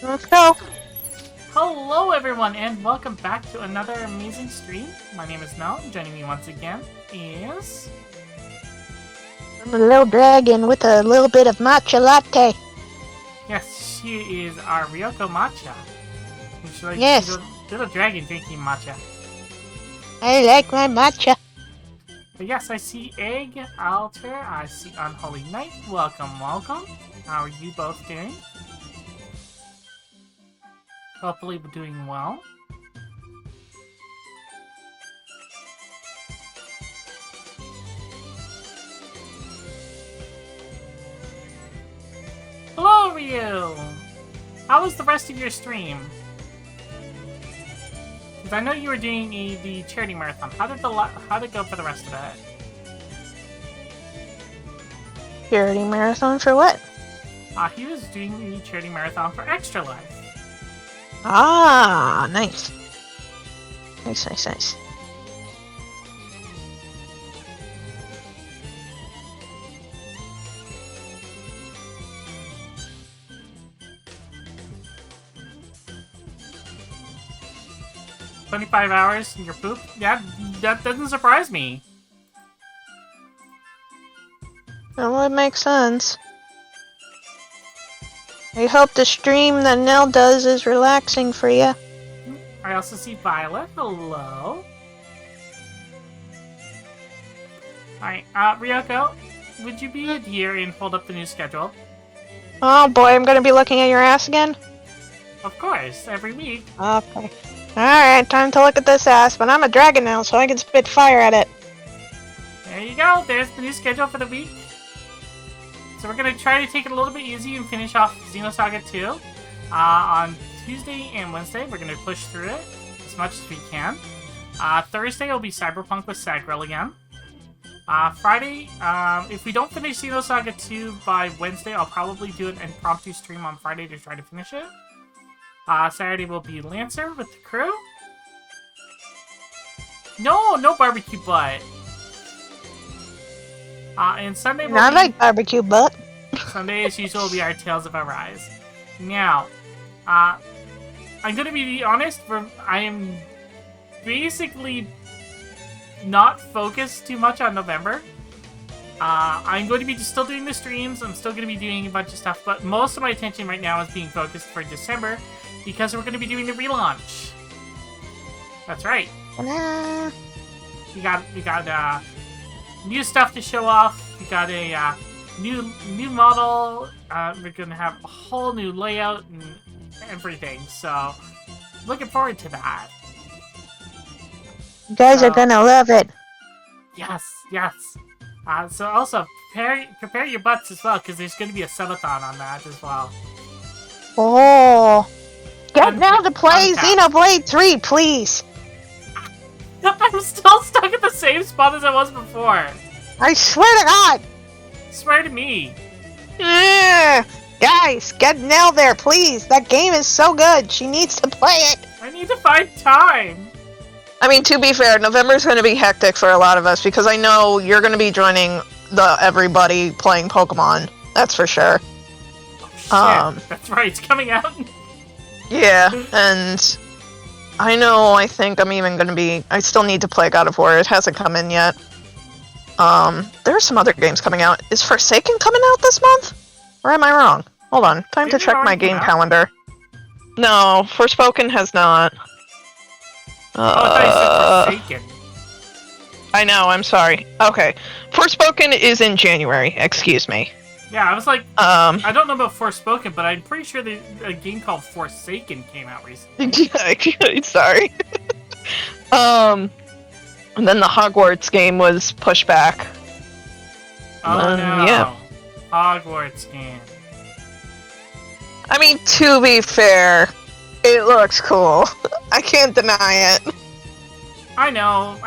Let's go. Hello everyone and welcome back to another amazing stream. My name is Mel, and joining me once again is... I'm a little dragon with a little bit of matcha latte. Yes, she is our Ryoko Matcha. She's like Yes. little dragon drinking matcha. I like my matcha. But yes, I see Egg, Alter, I see Unholy Knight. Welcome, welcome. How are you both doing? Hopefully we're doing well. Hello, Ryu! How was the rest of your stream? Because I know you were doing the charity marathon. How did it go for the rest of it? Charity marathon for what? He was doing the charity marathon for Extra Life. Ah, nice. Nice. 25 hours in your poop? Yeah, that doesn't surprise me. That would make sense. I hope the stream that Nell does is relaxing for you. I also see Violet. Hello. Alright, Ryoko, would you be a dear and hold up the new schedule? Oh boy, I'm gonna be looking at your ass again? Of course, every week. Okay. Alright, time to look at this ass, but I'm a dragon now, so I can spit fire at it. There you go, there's the new schedule for the week. So we're gonna try to take it a little bit easy and finish off Xenosaga 2. On Tuesday and Wednesday, we're gonna push through it as much as we can. Thursday will be Cyberpunk with Sagril again. Friday, if we don't finish Xenosaga 2 by Wednesday, I'll probably do an impromptu stream on Friday to try to finish it. Saturday will be Lancer with the crew. No barbecue butt. And Sunday will I be... like barbecue butt. Sunday, as usual, will be our Tales of Arise. Now, I'm gonna be honest, I am basically not focused too much on November. I'm going to be still doing the streams, I'm still going to be doing a bunch of stuff, but most of my attention right now is being focused for December, because we're going to be doing the relaunch. That's right. Ta-da. We got new stuff to show off. We got a new model. We're going to have a whole new layout and everything, so looking forward to that. You guys are gonna love it. Yes. So also, prepare your butts as well, because there's going to be a subathon on that as well. Oh. Get now to play Untapped. Xenoblade 3, please. I'm still stuck at the same spot as I was before. I swear to God. Swear to me. Ugh. Guys, get Nell there, please. That game is so good. She needs to play it. I need to find time. I mean, to be fair, November's going to be hectic for a lot of us, because I know you're going to be joining the everybody playing Pokemon. That's for sure. Oh, shit. That's right, it's coming out. Yeah, and I think I'm even going to be... I still need to play God of War. It hasn't come in yet. There are some other games coming out. Is Forsaken coming out this month? Or am I wrong? Hold on. Time to Didn't it check my already come game out? calendar. No, Forspoken has not. Oh, I thought you said Forsaken. I know, I'm sorry. Okay. Forspoken is in January, excuse me. Yeah, I was like, I don't know about Forspoken, but I'm pretty sure a game called Forsaken came out recently. Sorry. And then the Hogwarts game was pushed back. Oh no. Yeah. Hogwarts game. I mean, to be fair, it looks cool. I can't deny it. I know.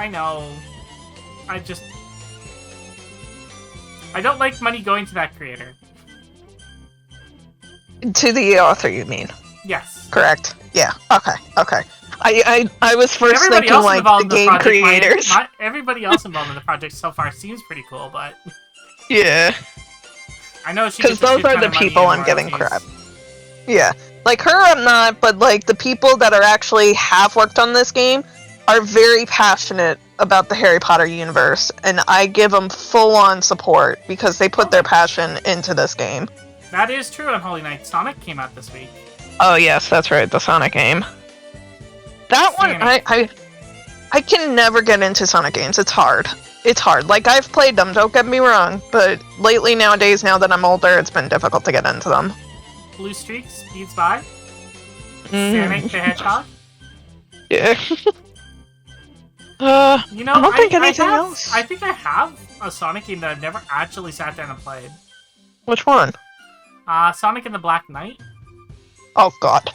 I don't like money going to that creator. To the author, you mean? Yes. Correct. Yeah. Okay. I was first Everybody thinking else like involved the in game project, creators. everybody else involved in the project so far seems pretty cool, but Yeah. I know she Because gets a those shit are ton the of money people in I'm giving royalties. crap. Yeah. Like her, I'm not, but like the people that are actually have worked on this game are very passionate about the Harry Potter universe, and I give them full-on support because they put their passion into this game. That is true on Holy Night. Sonic came out this week. Oh yes, that's right, the Sonic game. That one, I can never get into Sonic games. It's hard. It's hard. Like, I've played them, don't get me wrong, but lately, nowadays, now that I'm older, it's been difficult to get into them. Blue Streak speeds by. Sonic the Hedgehog. Yeah. You know, I don't think anything else. I think I have a Sonic game that I've never actually sat down and played. Which one? Sonic and the Black Knight. Oh, God.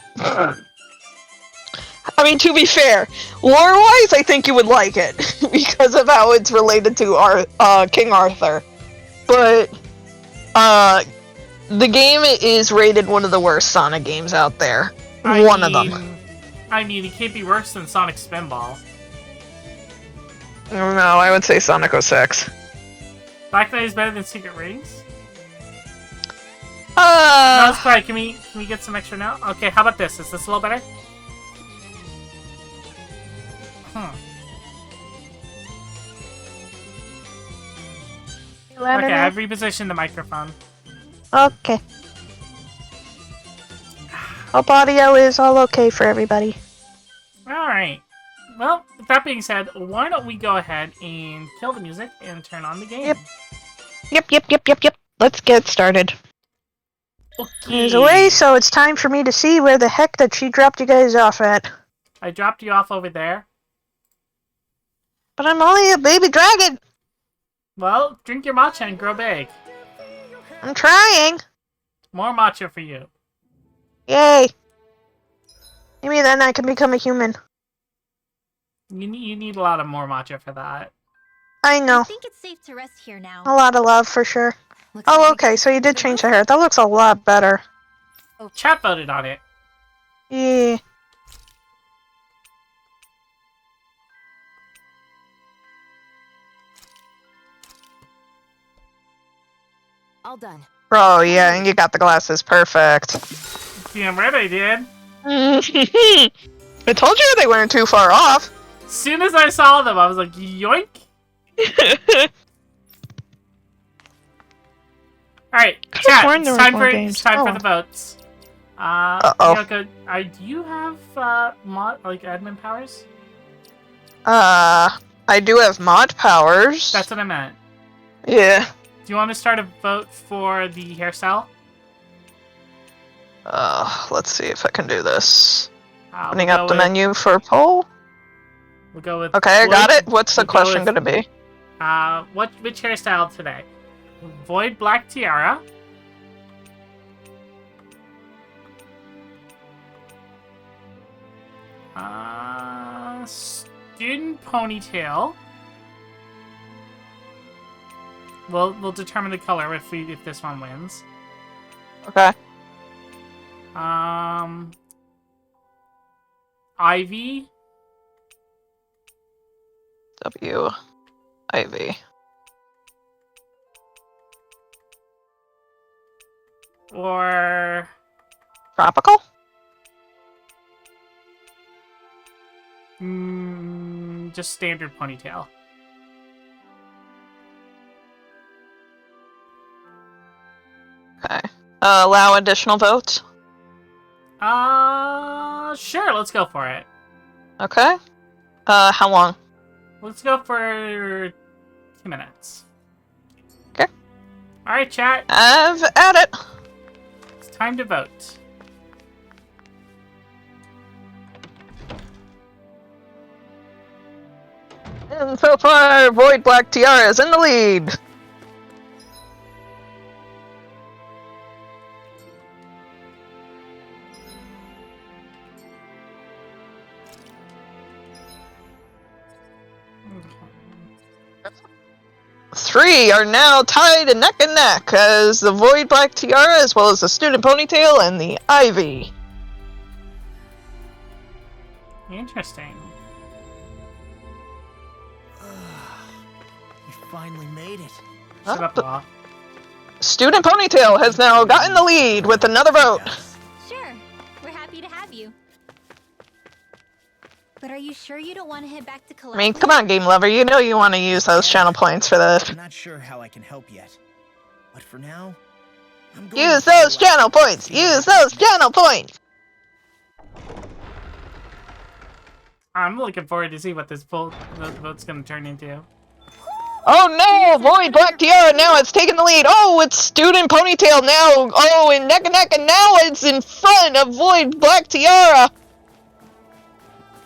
I mean, to be fair, lore-wise, I think you would like it, because of how it's related to King Arthur. But, the game is rated one of the worst Sonic games out there. One of them. I mean, it can't be worse than Sonic Spinball. No, I would say Sonic 06. Black Knight is better than Secret Rings? No, let's try. Can we get some extra now? Okay, how about this? Is this a little better? Okay, I've repositioned the microphone. Okay. Hope audio is all okay for everybody. Alright. Well, with that being said, why don't we go ahead and kill the music and turn on the game? Yep. Let's get started. Okay. There's a way, so it's time for me to see where the heck that she dropped you guys off at. I dropped you off over there. But I'm only a baby dragon. Well, drink your matcha and grow big. I'm trying. More matcha for you. Yay. Maybe then I can become a human. You need a lot of more matcha for that. I know. I think it's safe to rest here now. A lot of love for sure. Looks Oh, like okay, so you did change the hair. That looks a lot better. Chat voted on it. Yeah. All done. Oh, yeah, and you got the glasses. Perfect. Damn right I did. I told you they weren't too far off. As soon as I saw them, I was like, yoink. Alright, chat, it's time for the votes. Yoko, do you have admin powers? I do have mod powers. That's what I meant. Yeah. Do you want to start a vote for the hairstyle? Let's see if I can do this. Opening We'll up the menu for poll. We'll go with. Okay, I got it. What's the question gonna be? Which hairstyle today? Void Black Tiara. Student Ponytail. We'll determine the color if this one wins. Okay. Ivy. Ivy. Or Tropical? Just standard ponytail. Okay. Allow additional votes? Sure, let's go for it. Okay. How long? Let's go for 2 minutes. Okay. Alright, chat. I've at it. It's time to vote. And so far, Void Black Tiara is in the lead. Three are now tied neck and neck as the Void Black Tiara, as well as the Student Ponytail and the Ivy. Interesting. You finally made it. Shut up, Law. Student Ponytail has now gotten the lead with another vote. Sure. But are you sure you don't want to head back to I collect? mean, come on, Game Lover. You know you want to use those channel points for this. I'm not sure how I can help yet. But for now, I'm going Use to follow those up channel and points! see what Use happens those next. channel points! I'm looking forward to see what this vote's gonna turn into. Oh no! Void Black Tiara now it's taking the lead. Oh, it's Student Ponytail now. Oh, and neck, and now it's in front of Void Black Tiara.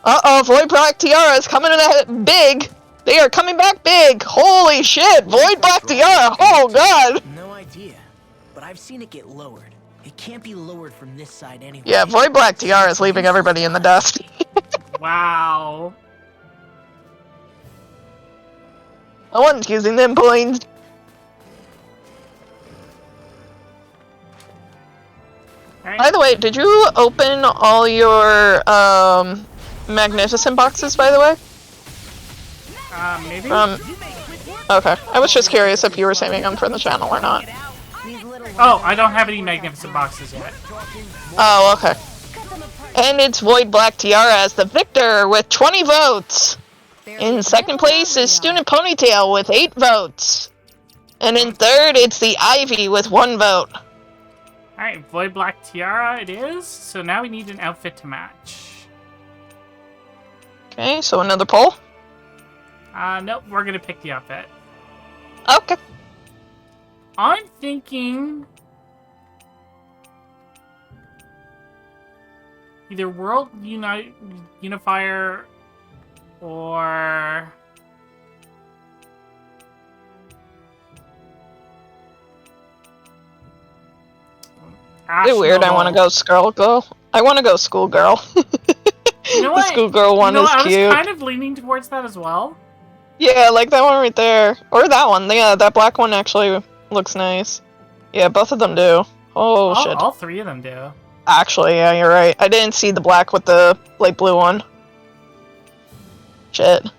Uh-oh, Void Black Tiara is coming in big. They are coming back big. Holy shit, Void Black Tiara. Oh god. No idea, but I've seen it get lowered. It can't be lowered from this side anyway. Yeah, Void Black Tiara is leaving everybody in the dust. Wow. No one's using them points. Alright. By the way, did you open all your Magnificent boxes, by the way? Maybe? Okay. I was just curious if you were saving them for the channel or not. These little Oh, I don't have any Magnificent boxes yet. Oh, okay. And it's Void Black Tiara as the victor with 20 votes. In second place is Student Ponytail with 8 votes. And in third, it's the Ivy with 1 vote. Alright, Void Black Tiara it is. So now we need an outfit to match. Okay, so another poll. Nope, we're gonna pick the outfit. Okay. I'm thinking... either World Unifier or... It's weird, I want to go Girl. I want to go Schoolgirl. You know The what? Schoolgirl one is I cute. was kind of leaning towards that as well. Yeah, like that one right there. Or that one. Yeah, that black one actually looks nice. Yeah, both of them do. Oh, shit. All three of them do. Actually, yeah, you're right. I didn't see the black with the light blue one. Shit.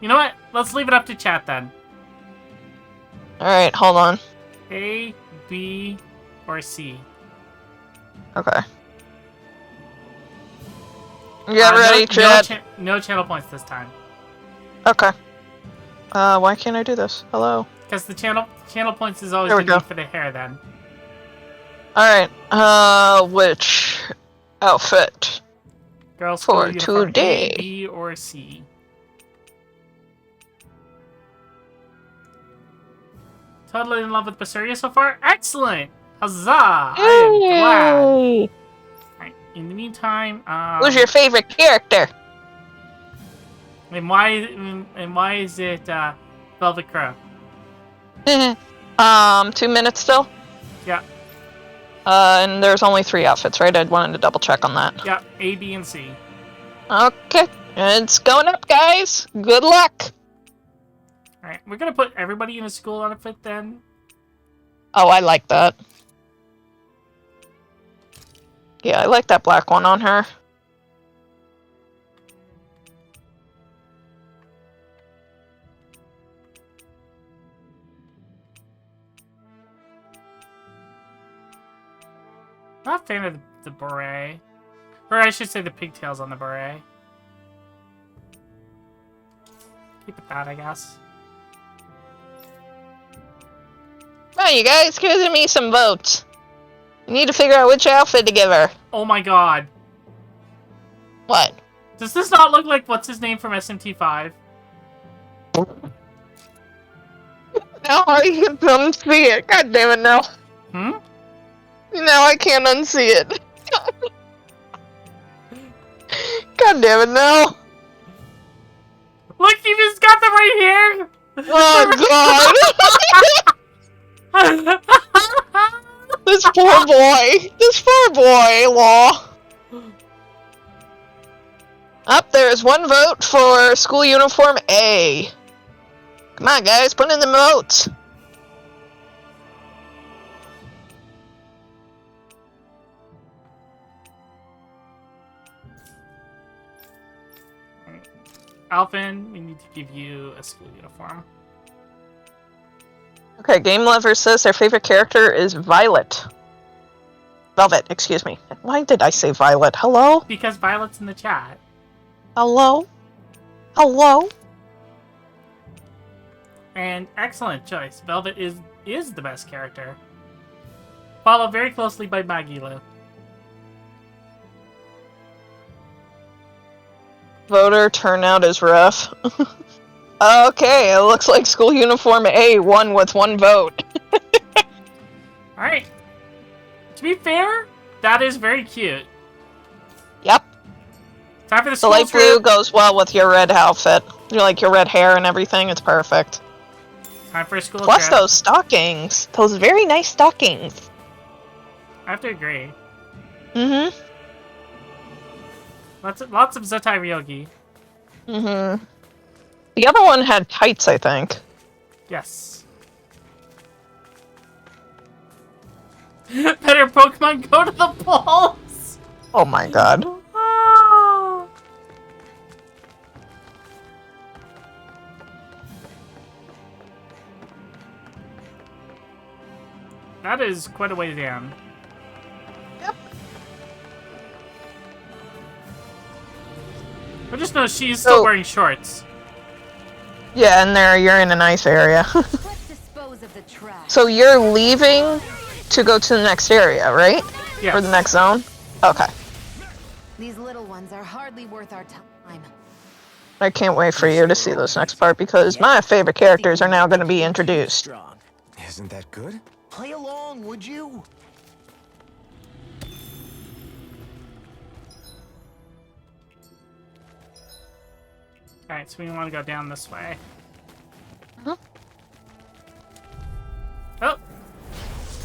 You know what? Let's leave it up to chat then. Alright, hold on. A, B, or C. Okay. Get ready, chat. No channel points this time. Okay. Why can't I do this? Hello. Because the channel points is always There we going to go. be for the hair then. Alright, which outfit? Girls For School uniform today. A, B, or C. Totally in love with Basuria so far? Excellent! Huzzah! I am glad. Yay! Alright, in the meantime, Who's your favorite character? and why is it Velvet Crow? 2 minutes still? Yeah, And there's only 3 outfits, right? I wanted to double check on that. yeah, A, B, and C. Okay. It's going up, guys. Good luck. Alright, we're gonna put everybody in a school outfit then. Oh, I like that. Yeah, I like that black one on her. Not a fan of the beret. Or I should say the pigtails on the beret. Keep it that, I guess. Come on, you guys, give me some votes. You need to figure out which outfit to give her. Oh my god. What? Does this not look like what's his name from SMT5? Now I can unsee it. God damn it, now. Hmm? Now I can't unsee it. God damn it, now. Look, he just got the right hair! Oh, God. This poor boy. This poor boy, law. Up there's 1 vote for school uniform A. Come on, guys, put in the votes. Alvin, we need to give you a school uniform. Okay, Game Lover says their favorite character is Violet. Velvet, excuse me. Why did I say Violet? Hello? Because Violet's in the chat. Hello? Hello? And excellent choice. Velvet is the best character. Followed very closely by Magilu. Voter turnout is rough. Okay, it looks like school uniform A won with 1 vote. Alright. To be fair, that is very cute. Yep. Time for the The school light blue trip. goes well with your red outfit. You like your red hair and everything, it's perfect. Time for a school Plus trip. those stockings. Those very nice stockings. I have to agree. Mm-hmm. Lots of Zettai Ryogi. Mm-hmm. The other one had tights, I think. Yes. Better Pokemon go to the balls! Oh my god. Ah. That is quite a way down. Yep. I just know she's still So- wearing shorts. Yeah, and there you're in a nice area. Let's dispose of the trash. So you're leaving to go to the next area, right? Yes. Or the next zone? Okay. These little ones are hardly worth our time. I can't wait for you to see this next part because my favorite characters are now going to be introduced. Strong. Isn't that good? Play along, would you? Alright, so we want to go down this way. Mhm. Oh,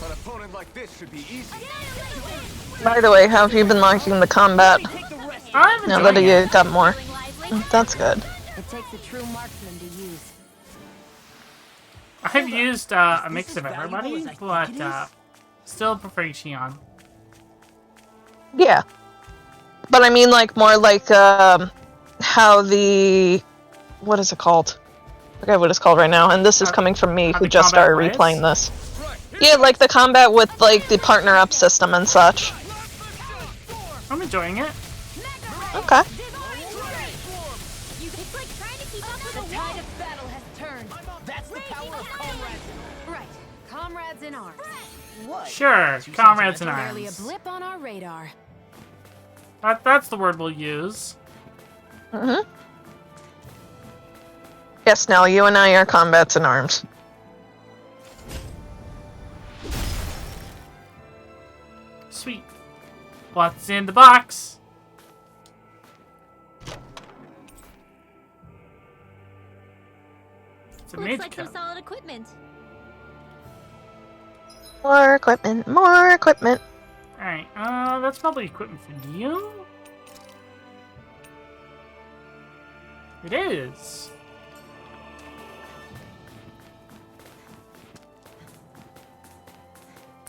An opponent like this should be easy. By the way, how have you been liking the combat I'm now that enjoying it. you got more? Feeling lively? That's good. It takes a true marksman to use. I've used a mix as of valuable everybody, as I think but it is? still preferring Xion. Yeah. But I mean, like, more like, how the... What is it called? I forget what it's called right now, and this is coming from me, How who the just combat started plays? replaying this. Yeah, like the combat with, like, the partner-up system and such. I'm enjoying it. Okay. It's like trying to keep up with the tide of battle has turned. That's the power of comrades. Right. Comrades in arms. What? Sure, Too comrades in Barely a arms. blip on our radar. That's the word we'll use. Mm-hmm. Yes, Nell, you and I are combats in arms. Sweet. What's in the box? It's a Looks mage like some coat. solid equipment. More equipment, more equipment. Alright, that's probably equipment for you? It is.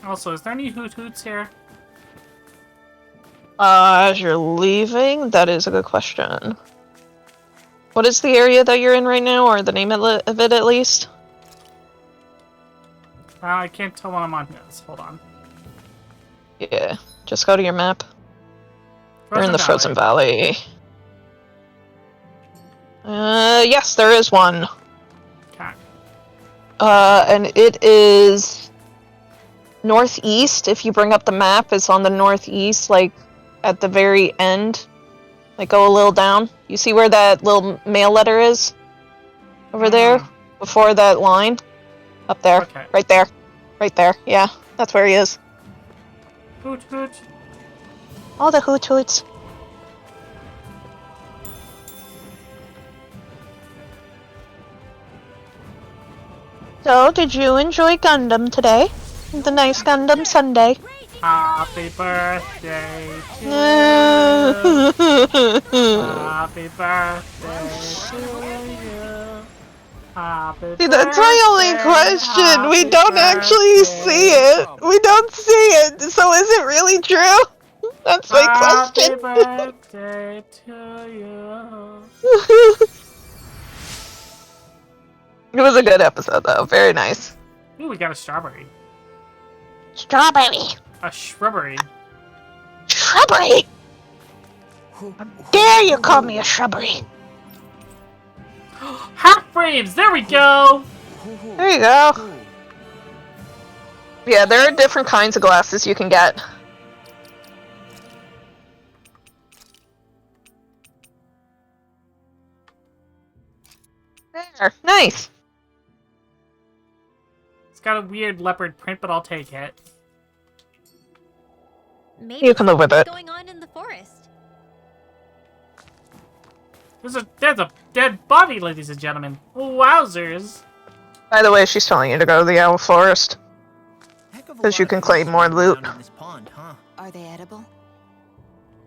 Also, is there any Hoot Hoots here? As you're leaving, that is a good question. What is the area that you're in right now, or the name of it at least? I can't tell when I'm on this. Hold on. Yeah, just go to your map. You're in the Frozen Valley. Yes, there is one. Okay. And it is northeast. If you bring up the map, it's on the northeast, like at the very end. Like go a little down. You see where that little mail letter is? Over there? Before that line? Up there. Okay. Right there. Right there. Yeah, that's where he is. Hoot Hoot. All the hoot hoots. So, did you enjoy Gundam today? The nice Gundam Sunday. Happy birthday to you. Happy birthday to you. Happy See, that's my only birthday, question. We happy don't actually see birthday. it. We don't see it. So, is it really true? That's my Happy question. birthday to you. It was a good episode, though. Very nice. Ooh, we got a strawberry. Strawberry. A shrubbery. Shrubbery. Dare you call me a shrubbery? Half frames! There we go! There you go. Yeah, there are different kinds of glasses you can get. There, nice. It's got a weird leopard print, but I'll take it. Maybe You can live with something's it. going on in the forest. There's a dead body, ladies and gentlemen. Wowzers. By the way, she's telling you to go to the Owl Forest. Heck of a 'Cause lot you of can fish claim more swimming loot. around in this pond, huh? Are they edible?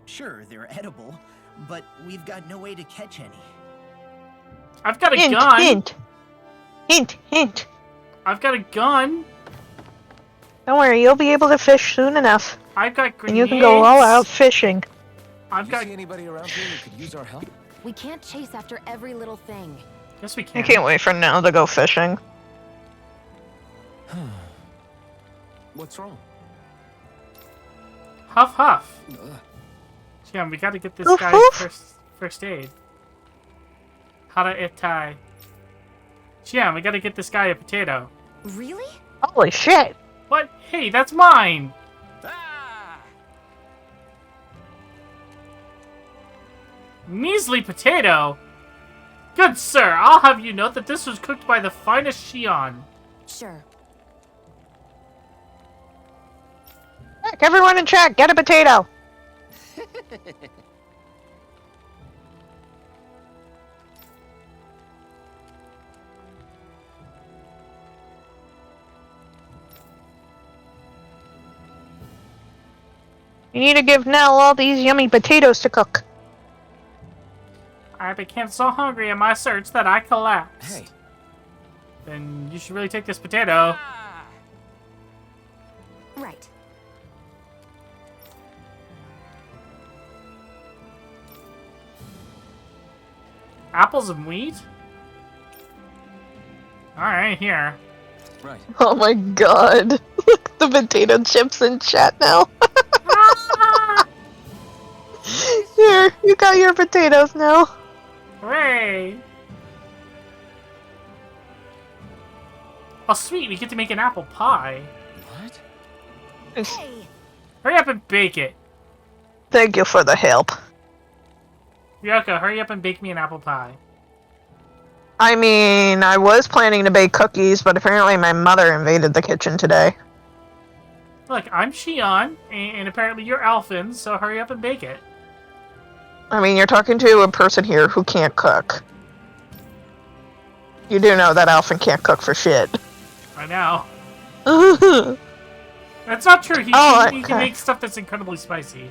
Sure, they're edible, but we've got no way to catch any. I've got a Hint, gun. hint. Hint, hint. I've got a gun. Don't worry, you'll be able to fish soon enough. I've got grenades. And you can go all out fishing. I've You got. see anybody around here who could use our help? We can't chase after every little thing. Yes, we I can. can't wait for now to go fishing. What's wrong? Huff, huff. Ugh. Yeah, we gotta get this Hoof, guy hoof. first aid. Hara itai. Yeah, we gotta get this guy a potato. Really? Holy shit. What? Hey, that's mine! Ah! Measly potato? Good sir, I'll have you note that this was cooked by the finest Shion. Sure. Heck, everyone in chat, get a potato. You need to give Nell all these yummy potatoes to cook. I became so hungry in my search that I collapsed. Hey. Then you should really take this potato. Right. Apples and wheat? Alright, here. Right. Oh my god. Look at the potato chips in chat now. Here, you got your potatoes now. Hooray! Oh sweet, we get to make an apple pie. What? Hey! Hurry up and bake it. Thank you for the help. Ryoko, hurry up and bake me an apple pie. I mean, I was planning to bake cookies, but apparently my mother invaded the kitchen today. Look, I'm Shion, and apparently you're Alphen, so hurry up and bake it. I mean, you're talking to a person here who can't cook. You do know that Alphen can't cook for shit. I know. He That's not true. He Oh, can okay. make stuff that's incredibly spicy.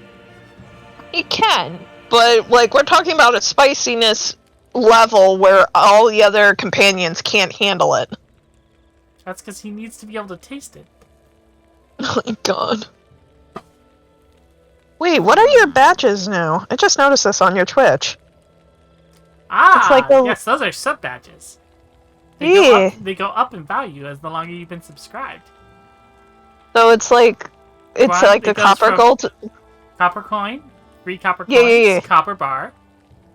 can, but, like, we're talking about a spiciness level where all the other companions can't handle it. That's because he needs to be able to taste it. Oh my god. Wait, what are your badges now? I just noticed this on your Twitch. Ah, like a- yes, those are sub badges. Yeah. They go up in value as the longer you've been subscribed. So it's like One, like it a goes copper from- gold. Copper coin, 3 copper Yeah, coins, yeah, yeah. copper bar.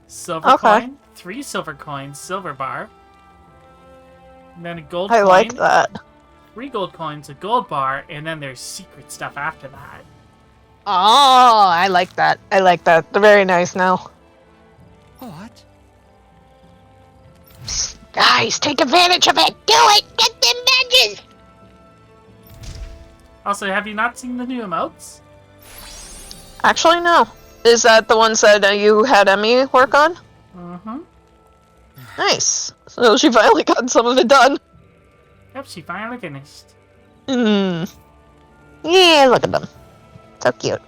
Silver Okay. coin, 3 silver coins, silver bar. And then a gold I coin, like that. 3 gold coins, a gold bar, and then there's secret stuff after that. Oh, I like that. I like that. They're very nice now. What? Guys, take advantage of it. Do it. Get them badges. Also, have you not seen the new emotes? Actually, no. Is that the ones that you had Emmy work on? Mm-hmm. Nice. So she finally got some of it done. Yep, she finally finished. Hmm. Yeah, look at them. So cute.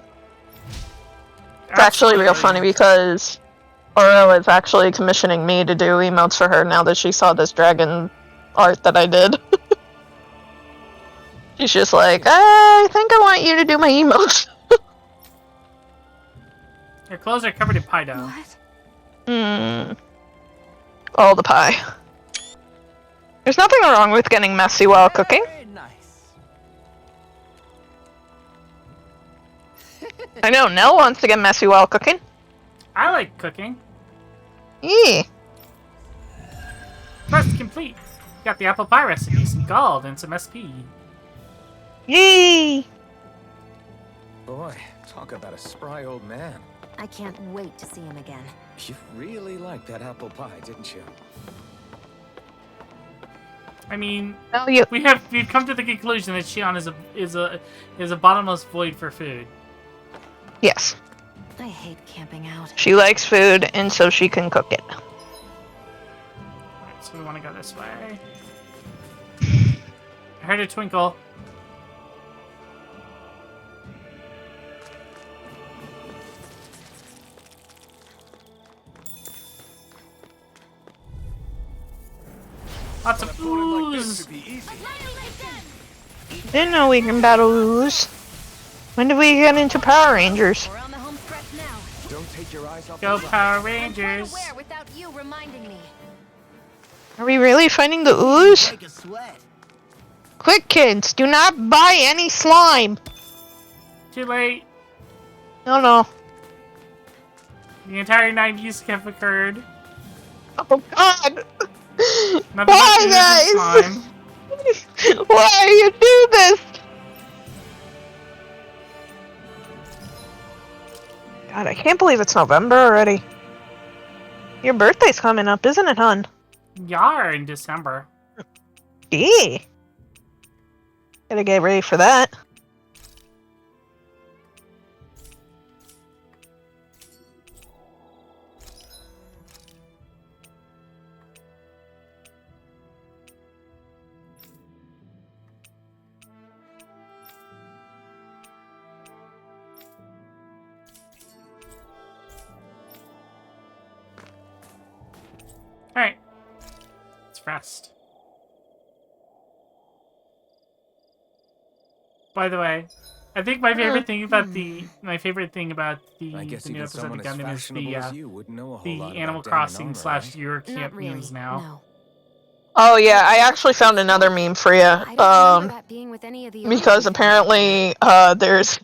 It's actually real funny because Oro is actually commissioning me to do emotes for her now that she saw this dragon art that I did. She's just like, I think I want you to do my emotes. Your clothes are covered in pie dough. What? Hmm. All the pie. There's nothing wrong with getting messy while cooking. Very nice. I know Nell wants to get messy while cooking. I like cooking. Yeah. Quest complete. Got the apple pie recipe, some gold, and some SP. Yay! Boy, talk about a spry old man. I can't wait to see him again. You really liked that apple pie, didn't you? I mean, Oh, we've come to the conclusion that Shion is a bottomless void for food. yes. I hate camping out. She likes food, and so she can cook it. Alright, so we want to go this way. I heard a twinkle. Lots of ooze. Didn't know we can battle ooze. When did we get into Power Rangers? We're on the home stretch now. Don't take your eyes off Go the Power I'm quite Rangers. aware without you reminding me. Are we really fighting the ooze? Take a sweat. Quick, kids, do not buy any slime. Too late. No. The entire 90s have occurred. Oh God! Nothing but Why, ooze and guys? slime. Why do you do this? God, I can't believe it's November already. Your birthday's coming up, isn't it, hon? Yar in December. Yeah. Gotta get ready for that. Alright. Let's rest. By the way, I think my favorite thing about the I guess new even episode of someone as Gundam is fashionable as you wouldn't know a whole the lot Animal about Dan and Crossing armor, slash right? Eurocamp Not really. memes now. No. Oh yeah, I actually found another meme for you. I don't remember that being with any of the Because other apparently, there's.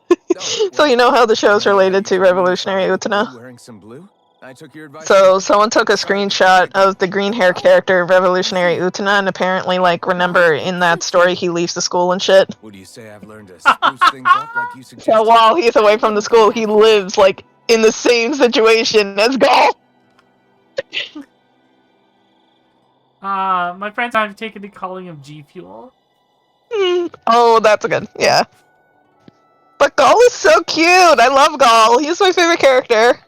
So you know how the show's related to Revolutionary Utena? Wearing some blue? I took your advice. So someone took a screenshot of the green hair character of Revolutionary Utena, and apparently, like, remember in that story he leaves the school and shit. Would you say I've learned to spruce things up like you suggested? So while he's away from the school, he lives like in the same situation as Gaul. My friends have taken to calling him G Fuel. Oh, that's good. Yeah. But Gaul is so cute. I love Gaul. He's my favorite character.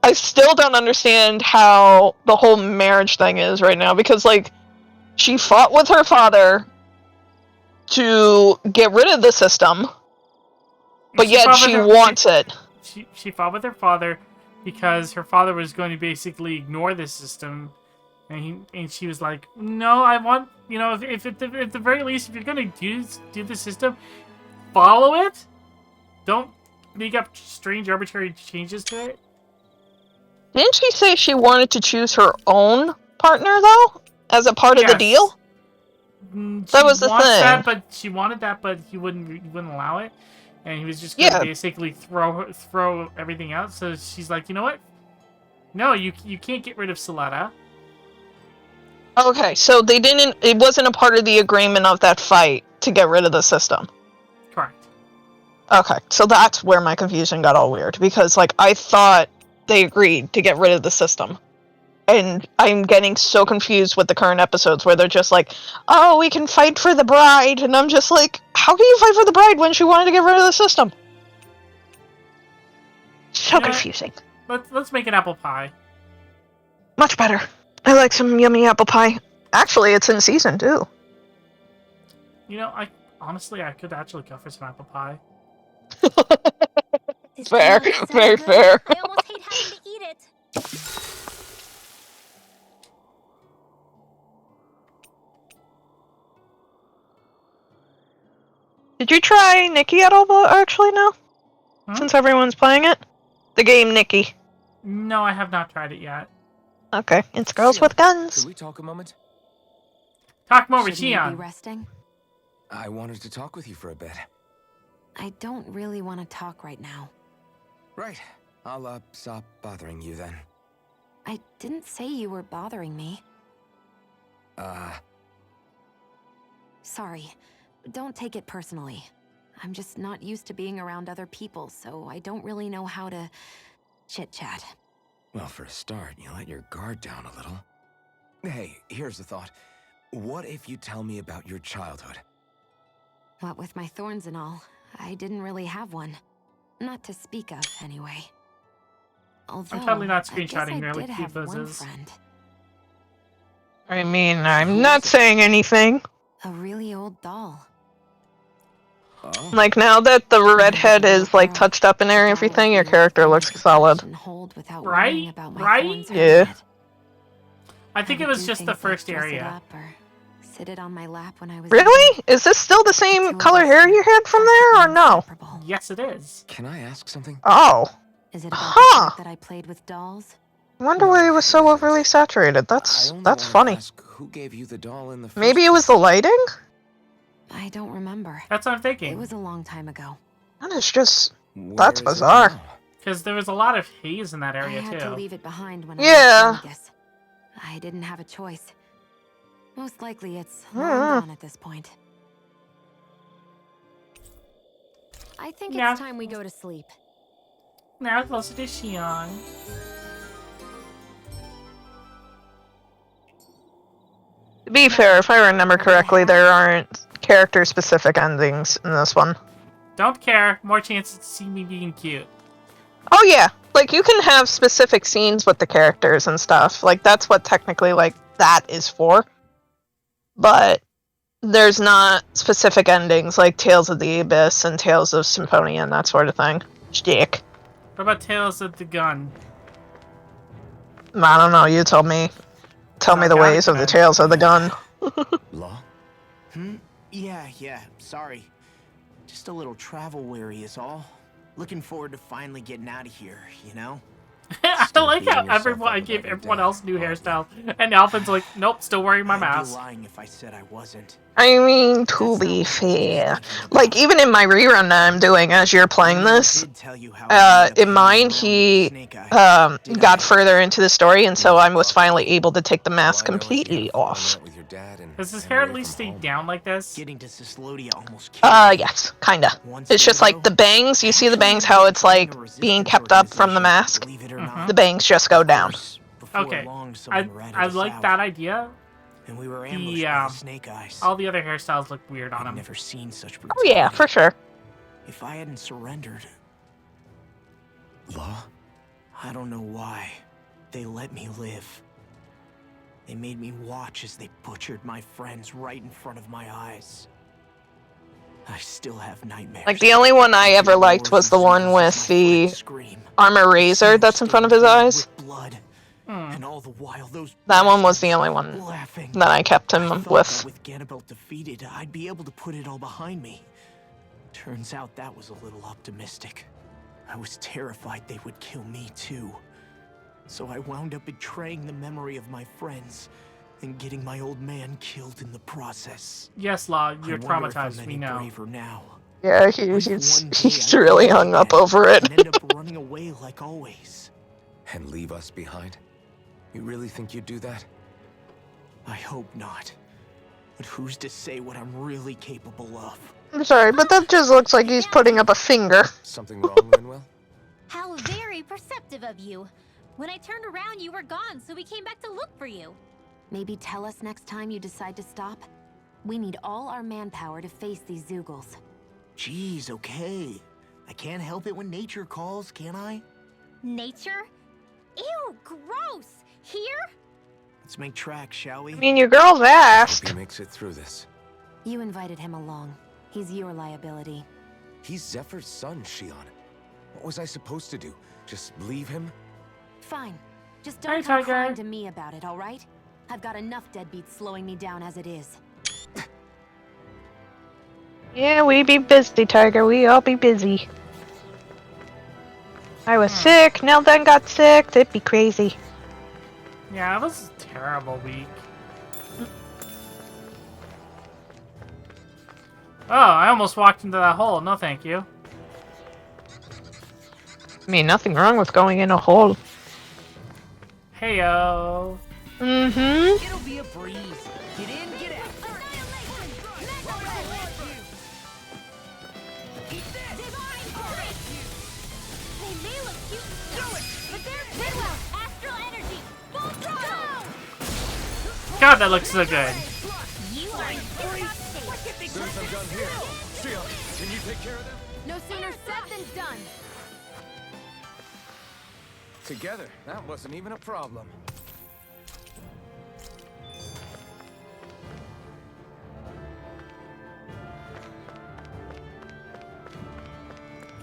I still don't understand how the whole marriage thing is right now, because, like, she fought with her father to get rid of the system, but yet she wants it. She fought with her father because her father was going to basically ignore the system, and she was like, "No, I want, if at the very least, if you're going to do the system, follow it. Don't make up strange arbitrary changes to it." Didn't she say she wanted to choose her own partner, though? As a part of the deal? That was the thing. She wanted that, but he wouldn't allow it. And he was just going to basically throw everything out. So she's like, you know what? No, you can't get rid of Soletta. Okay, so it wasn't a part of the agreement of that fight to get rid of the system. Correct. Okay, so that's where my confusion got all weird, because, like, I thought they agreed to get rid of the system. And I'm getting so confused with the current episodes where they're just like, oh, we can fight for the bride. And I'm just like, how can you fight for the bride when she wanted to get rid of the system? So confusing. Let's make an apple pie. Much better. I like some yummy apple pie. Actually, it's in season, too. I could actually go for some apple pie. Fair. Very fair. I almost hate having to eat it. Did you try Nikki at all, actually, now? Since everyone's playing it? The game Nikki. No, I have not tried it yet. Okay, it's girls with guns. Could we talk a moment? Talk more with Shouldn't you be Shion. resting? I wanted to talk with you for a bit. I don't really want to talk right now. Right. I'll, stop bothering you then. I didn't say you were bothering me. Sorry. Don't take it personally. I'm just not used to being around other people, so I don't really know how to chit-chat. Well, for a start, you let your guard down a little. Hey, here's a thought. What if you tell me about your childhood? What with my thorns and all, I didn't really have one. Not to speak of, anyway. Although, I'm totally not I guess I screenshotting nearly did have one Keepos' friend. I mean, I'm not saying anything. A really old doll. Oh, Like, now that the redhead is, like, touched up and everything, your character looks solid. Right? Yeah. I think it was just the first area. Sit it on my lap when I was Really? Is this still the same color hair you had from there, or no? Yes, it is. can I ask something? Oh. Is it about Huh. the fact that I played with dolls? I wonder why it was so overly saturated. I That's only wanna funny. ask who gave you the doll in the first Maybe it was the lighting? I don't remember. That's what I'm It thinking. was a long time ago. That is just... Where That's is it bizarre. now? Because there was a lot of haze in that I area, had to too. leave it behind when Yeah. I was Vegas. I didn't have a choice. Most likely it's long gone at this point. I think Yeah. it's time we go to sleep. Now closer to Shion. To be fair, if I remember correctly, there aren't character-specific endings in this one. Don't care. More chances to see me being cute. Oh yeah, like, you can have specific scenes with the characters and stuff. Like, that's what technically, like, that is for. But there's not specific endings like Tales of the Abyss and Tales of Symphonia and that sort of thing. Stick. What about Tales of the Gun? I don't know, you tell me. Tell me the Okay. ways of the Tales of the Gun. Law? Yeah, sorry. Just a little travel weary is all. Looking forward to finally getting out of here, you know? I Still like how beating yourself everyone up I gave about your everyone dad, else new aren't you? hairstyle, and Alvin's like, nope, still wearing my I'd be mask. lying if I said I wasn't. I mean, to That's be not what I was fair. thinking about. Like, even in my rerun that I'm doing as you're playing I this, did tell you how I ended up in mine, hanging around he, with Snake Eye. Did got I? further into the story, and so I was finally able to take the All mask I know is you had a completely falling off. out with your dad and Does his ran hair at away least from stay home. down like this? Getting to Ciclodia almost killed me. Yes, kinda. Once It's they just like go, the bangs, you see the actually bangs, how it's like joined a being resistance kept up from the organization, mask? believe it or Mhm. not. The bangs just go down. Before Okay. long, I someone ratted I us like out, that idea. and we were ambushed by Yeah. the Snake Eyes. All the other hairstyles look weird on I've him. never seen such Oh brutality. yeah, for sure. If I hadn't surrendered, Law? I don't know why. They let me live. They made me watch as they butchered my friends right in front of my eyes. I still have nightmares. Like, the only one I ever liked was the one with the armor razor that's in front of his eyes. With blood. Hmm. And all the while, those That one was the bastards only one laughing. that I kept I him thought with. that with Ganabelt defeated, I'd be able to put it all behind me. Turns out that was a little optimistic. I was terrified they would kill me too. So I wound up betraying the memory of my friends and getting my old man killed in the process. Yes, Law, you're I wonder if I'm traumatized. We any know. braver now. Yeah, What if he's one day I really die hung up again over it. and end up running away like always? And leave us behind? You really think you'd do that? I hope not. But who's to say what I'm really capable of? I'm sorry, but that just looks like he's putting up a finger. Something wrong, Manuel? How very perceptive of you. When I turned around, you were gone, so we came back to look for you. Maybe tell us next time you decide to stop? We need all our manpower to face these Zoogles. Jeez, okay. I can't help it when nature calls, can I? Nature? Ew, gross! Here? Let's make tracks, shall we? I mean, your girl's asked. Hope he makes it through this. You invited him along. He's your liability. He's Zephyr's son, Shion. What was I supposed to do? Just leave him? Fine. Just Hey, don't come Tiger. crying to me about it, all right? I've got enough deadbeats slowing me down as it is. Yeah, we be busy, Tiger. We all be busy. I was sick, Nell then got sick. It'd be crazy. Yeah, it was a terrible week. Oh, I almost walked into that hole. No, thank you. I mean, nothing wrong with going in a hole. Heyo. Mm-hmm. It'll be a breeze. Get in, get out. They may look cute and stuff, but they're Midwell, Astral Energy, full throttle! God, that looks so good. You are in tip-top shape. As soon as I'm done here, Shia, can you take care of them? No sooner said than done. Together, that wasn't even a problem.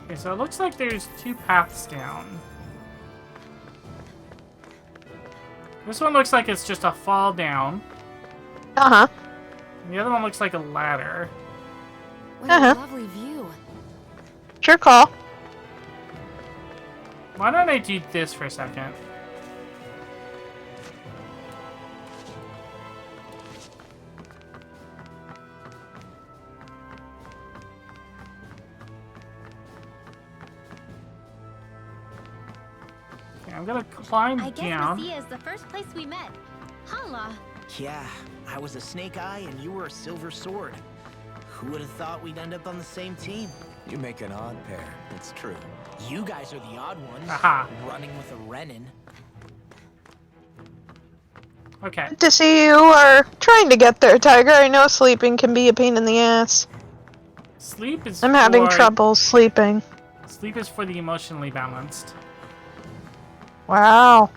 Okay, so it looks like there's 2 paths down. This one looks like it's just a fall down. Uh-huh. And the other one looks like a ladder. What Uh-huh. a lovely view. Sure call. Why don't I do this for a second? Okay, I'm gonna climb I guess down. Messia is the first place we met. Hala. Yeah, I was a Snake Eye and you were a Silver Sword. Who would have thought we'd end up on the same team? You make an odd pair, it's true. You guys are the odd ones. Aha. Running with a Renin. Okay. Good to see you are trying to get there, Tiger. I know sleeping can be a pain in the ass. Sleep is I'm having for- trouble sleeping. Sleep is for the emotionally balanced. Wow.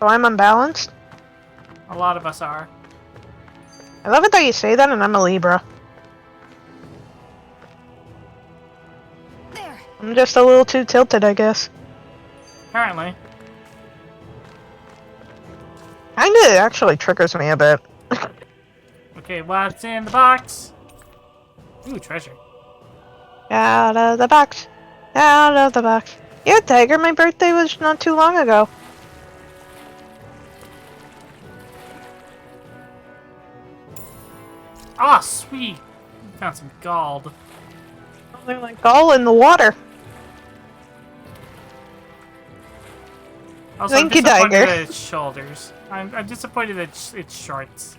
So I'm unbalanced? A lot of us are. I love it that you say that, and I'm a Libra. There. I'm just a little too tilted, I guess. Apparently. Kinda actually triggers me a bit. Okay, what's in the box? Ooh, treasure. Out of the box. Out of the box. Yeah, Tiger, my birthday was not too long ago. Ah, sweet. Found some gold. They're like all in the water. Also, Thank I'm you, disappointed Tiger. at its shoulders. I'm disappointed at its shorts.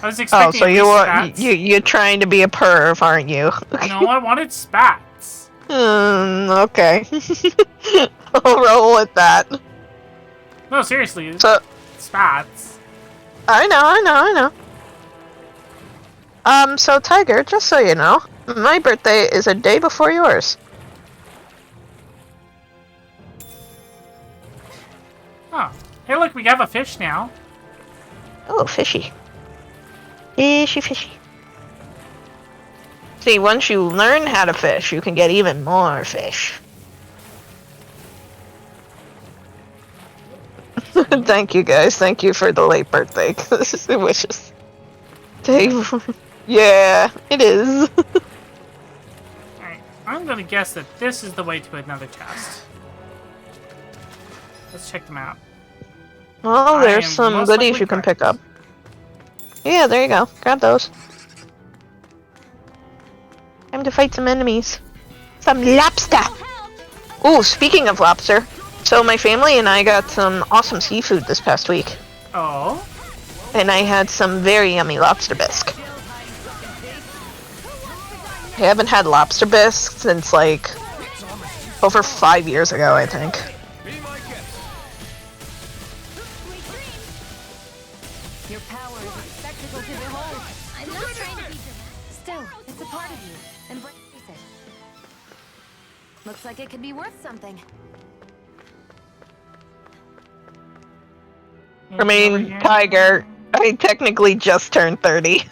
I was Oh, expecting so at you least are spats. you're trying to be a perv, aren't you? No, I wanted spats. Okay. I'll roll with that. No, seriously, So spats. I know. So Tiger, just so you know, my birthday is a day before yours. Oh, hey, look, we have a fish now. Oh, fishy. Fishy. See, once you learn how to fish, you can get even more fish. Thank you, guys. Thank you for the late birthday. It was just... Dave... Yeah, it is. Alright, I'm gonna guess that this is the way to another chest. Let's check them out. Well, I there's am some most goodies likely you can correct. pick up. Yeah, there you go. Grab those. Time to fight some enemies. Some lobster! Ooh, speaking of lobster, so my family and I got some awesome seafood this past week. Oh? And I had some very yummy lobster bisque. I haven't had lobster bisque since, like, over 5 years ago, I think. Your power is a spectacle to behold. I'm not trying to be dramatic. Still, it's a part of you. Embrace it. Looks like it could be worth something. I mean, Tiger, I technically just turned 30.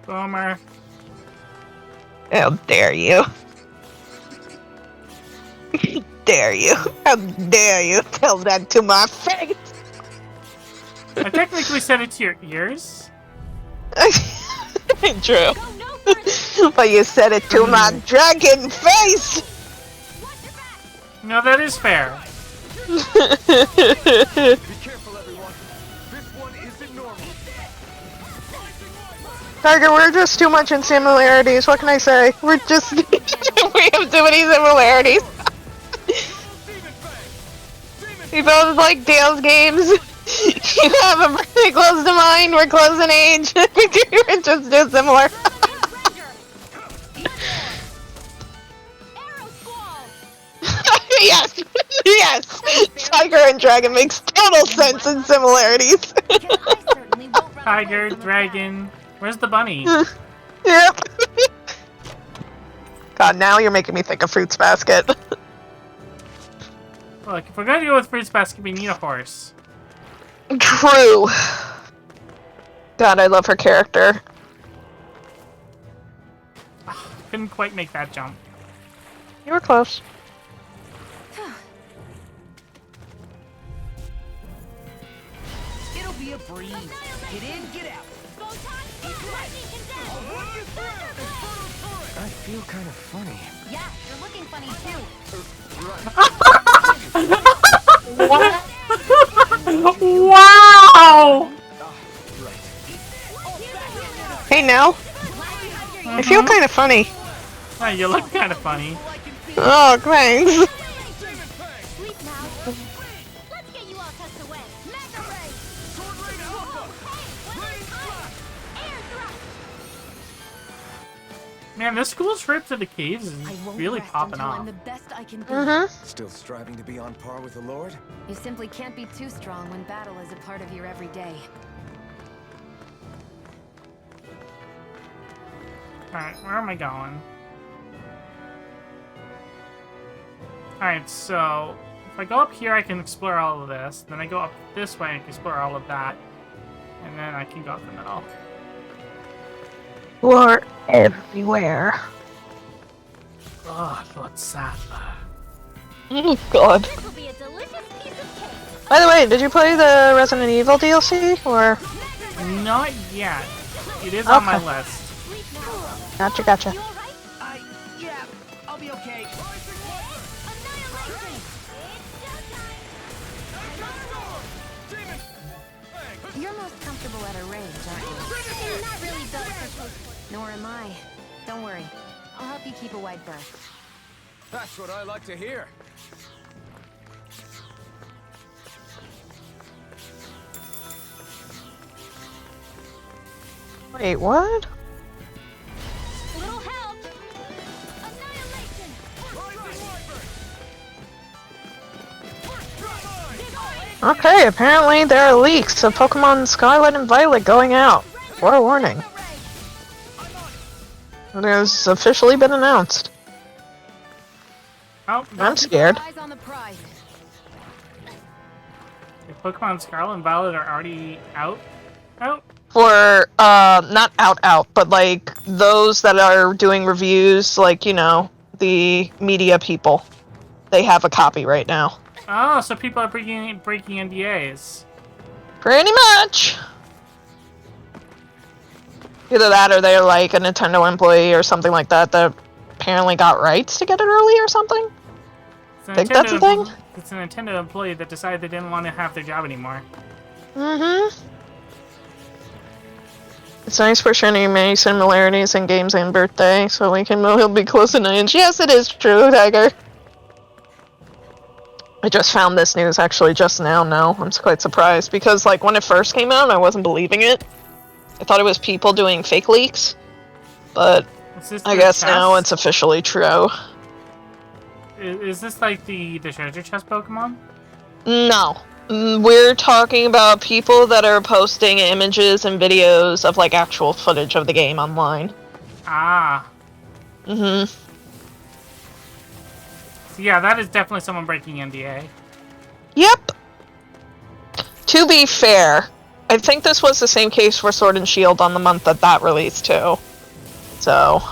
Boomer. How dare you? Dare you? How dare you tell that to my face? I technically said it to your ears. True. Go no further. But you said it to my dragon face! Watch your back. No, that is fair. Be careful, everyone. This one isn't normal. Tiger, we're just too much in similarities. What can I say? We're just we have too many similarities. We both like Tales games. You have a birthday close to mine. We're close in age. We're just too similar. Yes, yes. Tiger and Dragon makes total sense in similarities. Tiger, dragon. Where's the bunny? Yep. God, now you're making me think of Fruits Basket. Look, if we're gonna go with Fruits Basket, we need a horse. True. God, I love her character. Couldn't quite make that jump. You were close. It'll be a breeze. Get in, get out. I feel kind of funny. Yeah, you're looking funny too. Wow! Hey, now. I feel kind of funny. Oh, you look kind of funny. Oh, thanks. Sleep now. Let's get you all tucked away. Mega Ray. Air thrust. Man, this school trip to the caves is I won't really rest popping until I'm off. the best I can be. Mm-hmm. Still striving to be on par with the Lord? You simply can't be too strong when battle is a part of your everyday. Alright, where am I going? Alright, so if I go up here, I can explore all of this. Then I go up this way, I can explore all of that. And then I can go up the middle. You're everywhere. Oh, what's that? Oh, God. This will be a delicious piece of cake. By the way, did you play the Resident Evil DLC? Or... Not yet. It is on my Okay. list. Sleep now. Gotcha, gotcha. You alright? Yeah, I'll be okay. Annihilation. It's You're most comfortable at a range, aren't you? showtime. I'm not really built for close. Nor am I. Don't worry. I'll help you keep a wide berth. That's what I like to hear. Wait, what? Little help. Annihilation. Okay, apparently there are leaks of Pokemon Scarlet and Violet going out. What a warning. It has officially been announced. Oh, I'm scared. Eyes on the prize. the Pokemon Scarlet and Violet are already out. Out. For, not out, but like those that are doing reviews, like, you know, the media people. They have a copy right now. Oh, so people are breaking NDAs. Pretty much. Either that or they're like a Nintendo employee or something like that that apparently got rights to get it early or something. Think that's a thing? It's a Nintendo employee that decided they didn't want to have their job anymore. Mm-hmm. It's nice we're sharing many similarities in games and birthday, so we can we'll be close in age. Yes, it is true, Tiger. I just found this news actually just now. No, I'm quite surprised because like when it first came out, I wasn't believing it. I thought it was people doing fake leaks, but Is this I the guess now chest? it's officially true. Is this like the treasure chest Pokemon? No. We're talking about people that are posting images and videos of like actual footage of the game online. Ah. Mm-hmm. So yeah, that is definitely someone breaking NDA. Yep. To be fair, I think this was the same case for Sword and Shield on the month that that released too. So.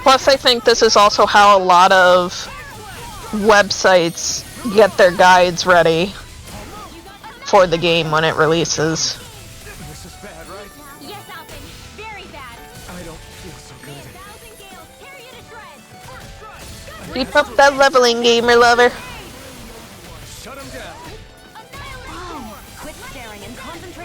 Plus, I think this is also how a lot of websites get their guides ready for the game when it releases. This is bad, right? Yes, Alvin. Very bad. I don't feel so good. 1,000 gales tear you to shreds. Keep up that leveling, gamer lover. Shut him down. Quit staring and concentrate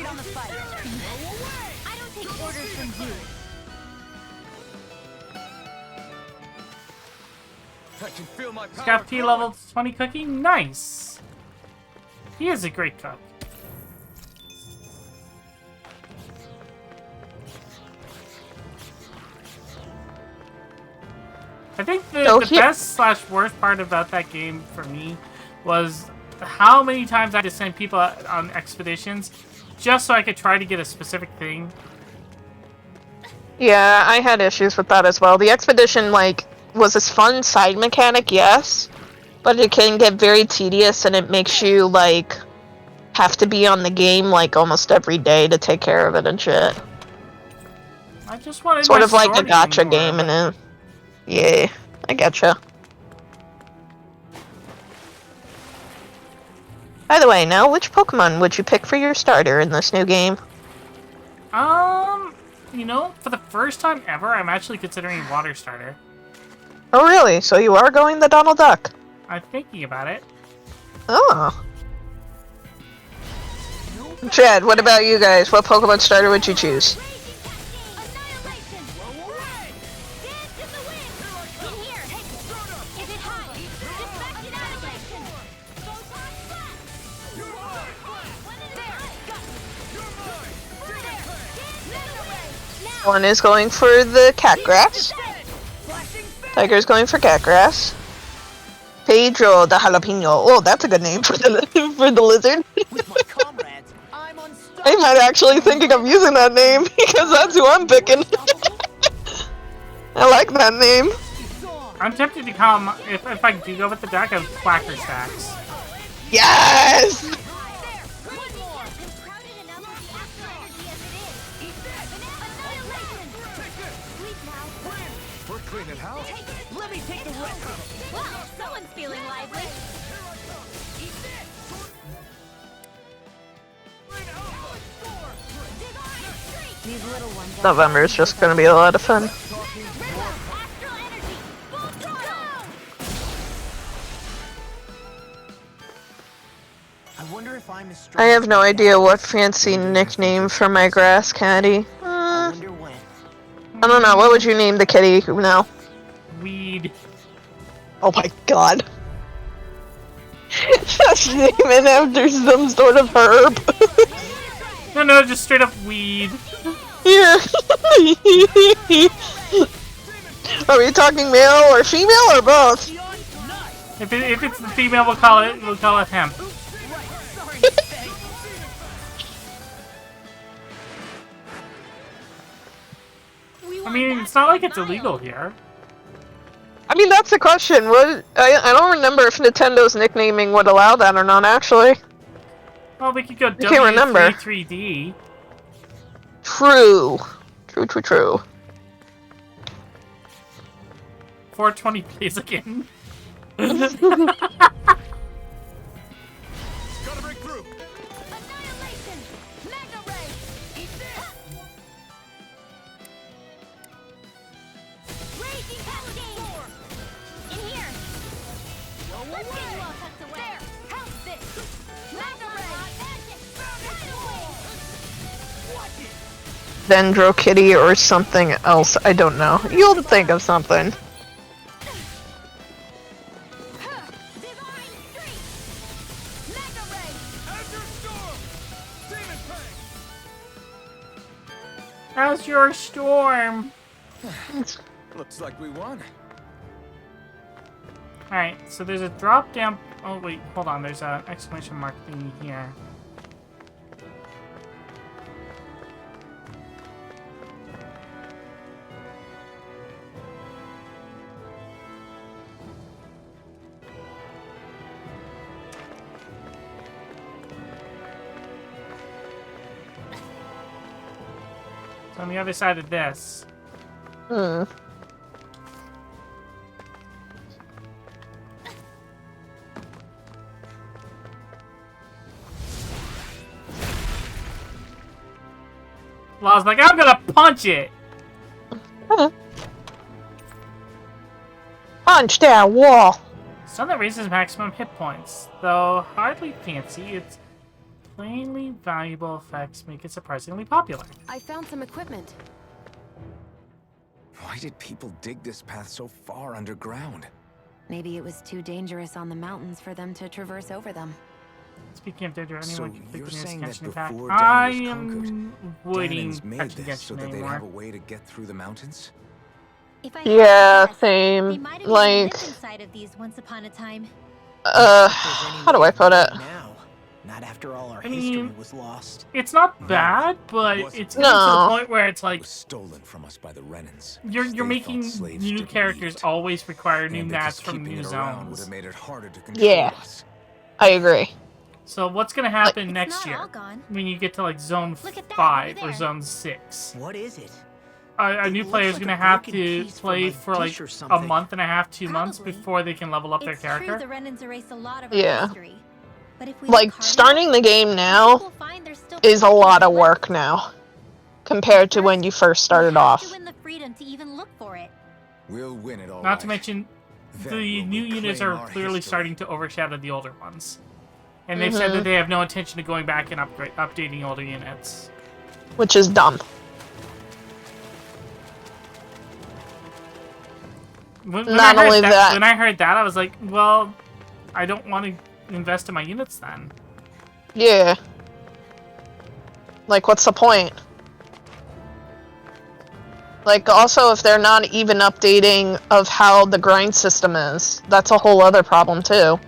I can feel my power. Scout T level 20 cookie. Nice. He is a great cook. I think the best / worst part about that game for me was how many times I had to send people on expeditions just so I could try to get a specific thing. Yeah, I had issues with that as well. The expedition, like, was this fun side mechanic, yes, but it can get very tedious and it makes you, like, have to be on the game, like, almost every day to take care of it and shit. I just wanted sort my of like a story gacha anymore, game, and yeah, I getcha. By the way, now, which Pokemon would you pick for your starter in this new game? You know, for the first time ever, I'm actually considering Water Starter. Oh, really? So you are going the Donald Duck? I'm thinking about it. Oh. Chad, what about you guys? What Pokemon starter would you choose? One is going for the Catgrass. Tiger's going for Catgrass. Pedro the Jalapeno. Oh, that's a good name for the lizard. I might actually thinking of using that name because that's who I'm picking. I like that name. I'm tempted to call him, if I do go with the deck, of Quacker Stacks. Yes! We're cleaning house. Let me take the rest of it. Wow, someone's feeling lively. These little ones. November is just gonna be a lot of fun. I wonder if I'm as I have no idea what fancy nickname for my grass caddy. I wonder when. I don't know. What would you name the kitty now? Weed. Oh my god. Just name it after some sort of herb. No, just straight up weed. Here. Are we talking male or female or both? If it's the female, we'll call it hemp. I mean, it's not like it's illegal here. I mean, that's the question. What I don't remember if Nintendo's nicknaming would allow that or not, actually. Well, we could go can't remember. W3D. True. True. 420 plays again. Gotta break through. Annihilation! Mega Ray! Eat this! Raging Cascade! In here! Let's get you all tucked away! There! Help this! Mega Ray! Magic! Watch it! Dendro Kitty or something else. I don't know. You'll think of something. Divine Streak! Mega Ray! Azure Storm. Demon Fang. How's your storm? Looks like we won. Alright, so there's a drop down. Oh, wait, hold on. There's an exclamation mark thingy here. So on the other side of this. Hmm. Law's like, I'm gonna punch it! Punch that wall. Some that raises maximum hit points. Though hardly fancy, its plainly valuable effects make it surprisingly popular. I found some equipment. Why did people dig this path so far underground? Maybe it was too dangerous on the mountains for them to traverse over them. Speaking of danger, So anyone can you're click the saying nearest that Genshin attack. before I Ganon was am conquered, avoiding Ganon's made touching this so Genshin that they'd anymore. have a way to get through the mountains? If I had to Yeah, guess, same. They might have even Like, lived inside of these once upon a time. how do I put it? Now, not after all our I mean, history was lost. It's not bad, but wasn't. it's getting to the No. point where it's It like was stolen from us by the Renans. you're They making thought slaves new didn't characters eat. always require new And that mats just from keeping new it around would zones. have made it harder to control Yeah. us. I agree. So what's gonna happen It's next not year all gone. when you get to like zone Look at that, 5 over or there. zone 6? What is it? A It new looks player is like gonna a have broken to piece from play a for like dish or a something. month and a half, 2 months Probably. before they can level up their It's character. true the Renans erased a lot of our Yeah. history. But if we Like, look hard starting the game enough, now we'll find there's still is a plenty lot of left. work now, compared to when you first started We have off. to win the freedom to even look for it. We'll win it all Not to right. mention, Then the we'll new units reclaim are our clearly history. starting to overshadow the older ones. And they've said that they have no intention of going back and updating older units. Which is dumb. Not I heard only that- when I heard that, I was like, well, I don't want to invest in my units then. Yeah. Like, what's the point? Like, also, if they're not even updating of how the grind system is, that's a whole other problem, too.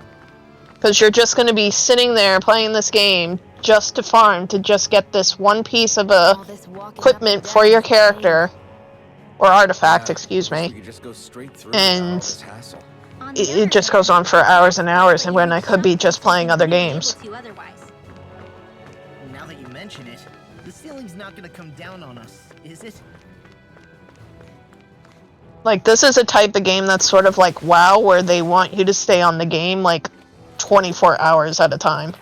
Because you're just going to be sitting there playing this game just to farm, to just get this one piece of All this walking up equipment and for down your is insane. character. Or artifact, Yeah, excuse guess me. We could just go straight through And without all this hassle. On the It other just hand, goes on for hours and hours, and we're when I using could be some just playing systems other we wouldn't be games. able to otherwise. Now that you mention it, the ceiling's not gonna come down on us, is it? Like, this is a type of game that's sort of like WoW, where they want you to stay on the game, like, 24 hours at a time.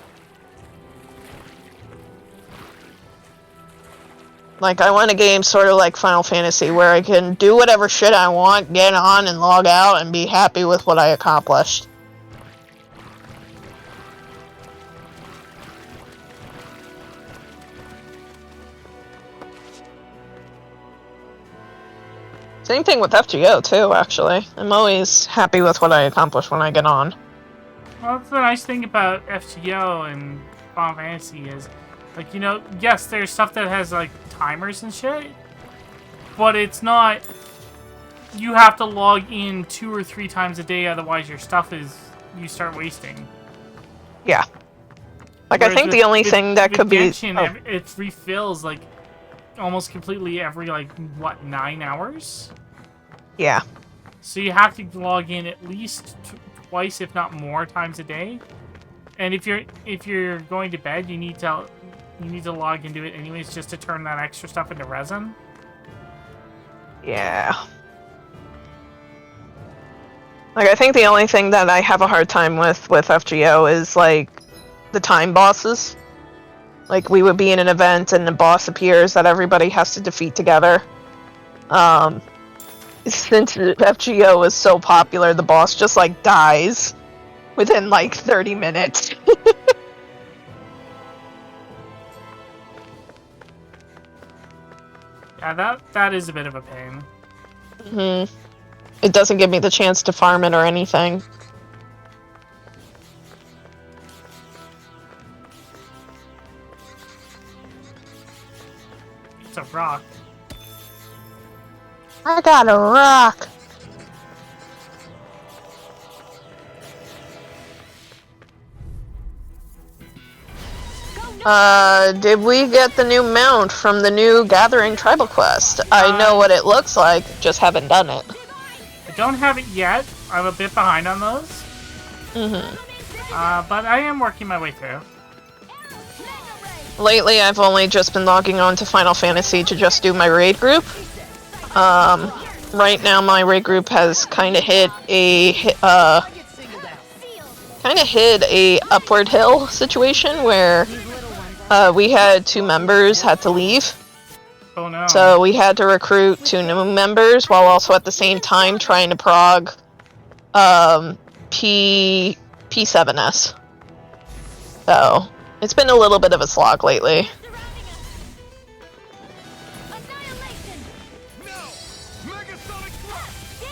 Like, I want a game sort of like Final Fantasy, where I can do whatever shit I want, get on and log out, and be happy with what I accomplished. Same thing with FGO, too, actually. I'm always happy with what I accomplish when I get on. Well, that's the nice thing about FGO and Final Fantasy is, like, you know, yes, there's stuff that has, like, timers and shit, but it's not, you have to log in 2 or 3 times a day, otherwise your stuff you start wasting. Yeah. Like, I Whereas think with- the only with- thing that with could be... Genshin, oh, it refills, like, almost completely every, like, what, 9 hours? yeah. So you have to log in at least twice, if not more, times a day. And if you're going to bed, you need to log into it anyways, just to turn that extra stuff into resin. Yeah. Like, I think the only thing that I have a hard time with FGO is, like, the time bosses. Like, we would be in an event and the boss appears that everybody has to defeat together. Since FGO is so popular, the boss just, like, dies within, like, 30 minutes. Yeah, that is a bit of a pain. It doesn't give me the chance to farm it or anything. It's a rock. I got a rock. Did we get the new mount from the new Gathering Tribal Quest? I know what it looks like, just haven't done it. I don't have it yet. I'm a bit behind on those. But I am working my way through. Lately, I've only just been logging on to Final Fantasy to just do my raid group. Right now, my raid group has kind of hit a upward hill situation where we had 2 members had to leave. Oh no. So we had to recruit 2 new members while also at the same time trying to prog P7S. So it's been a little bit of a slog lately. Annihilation!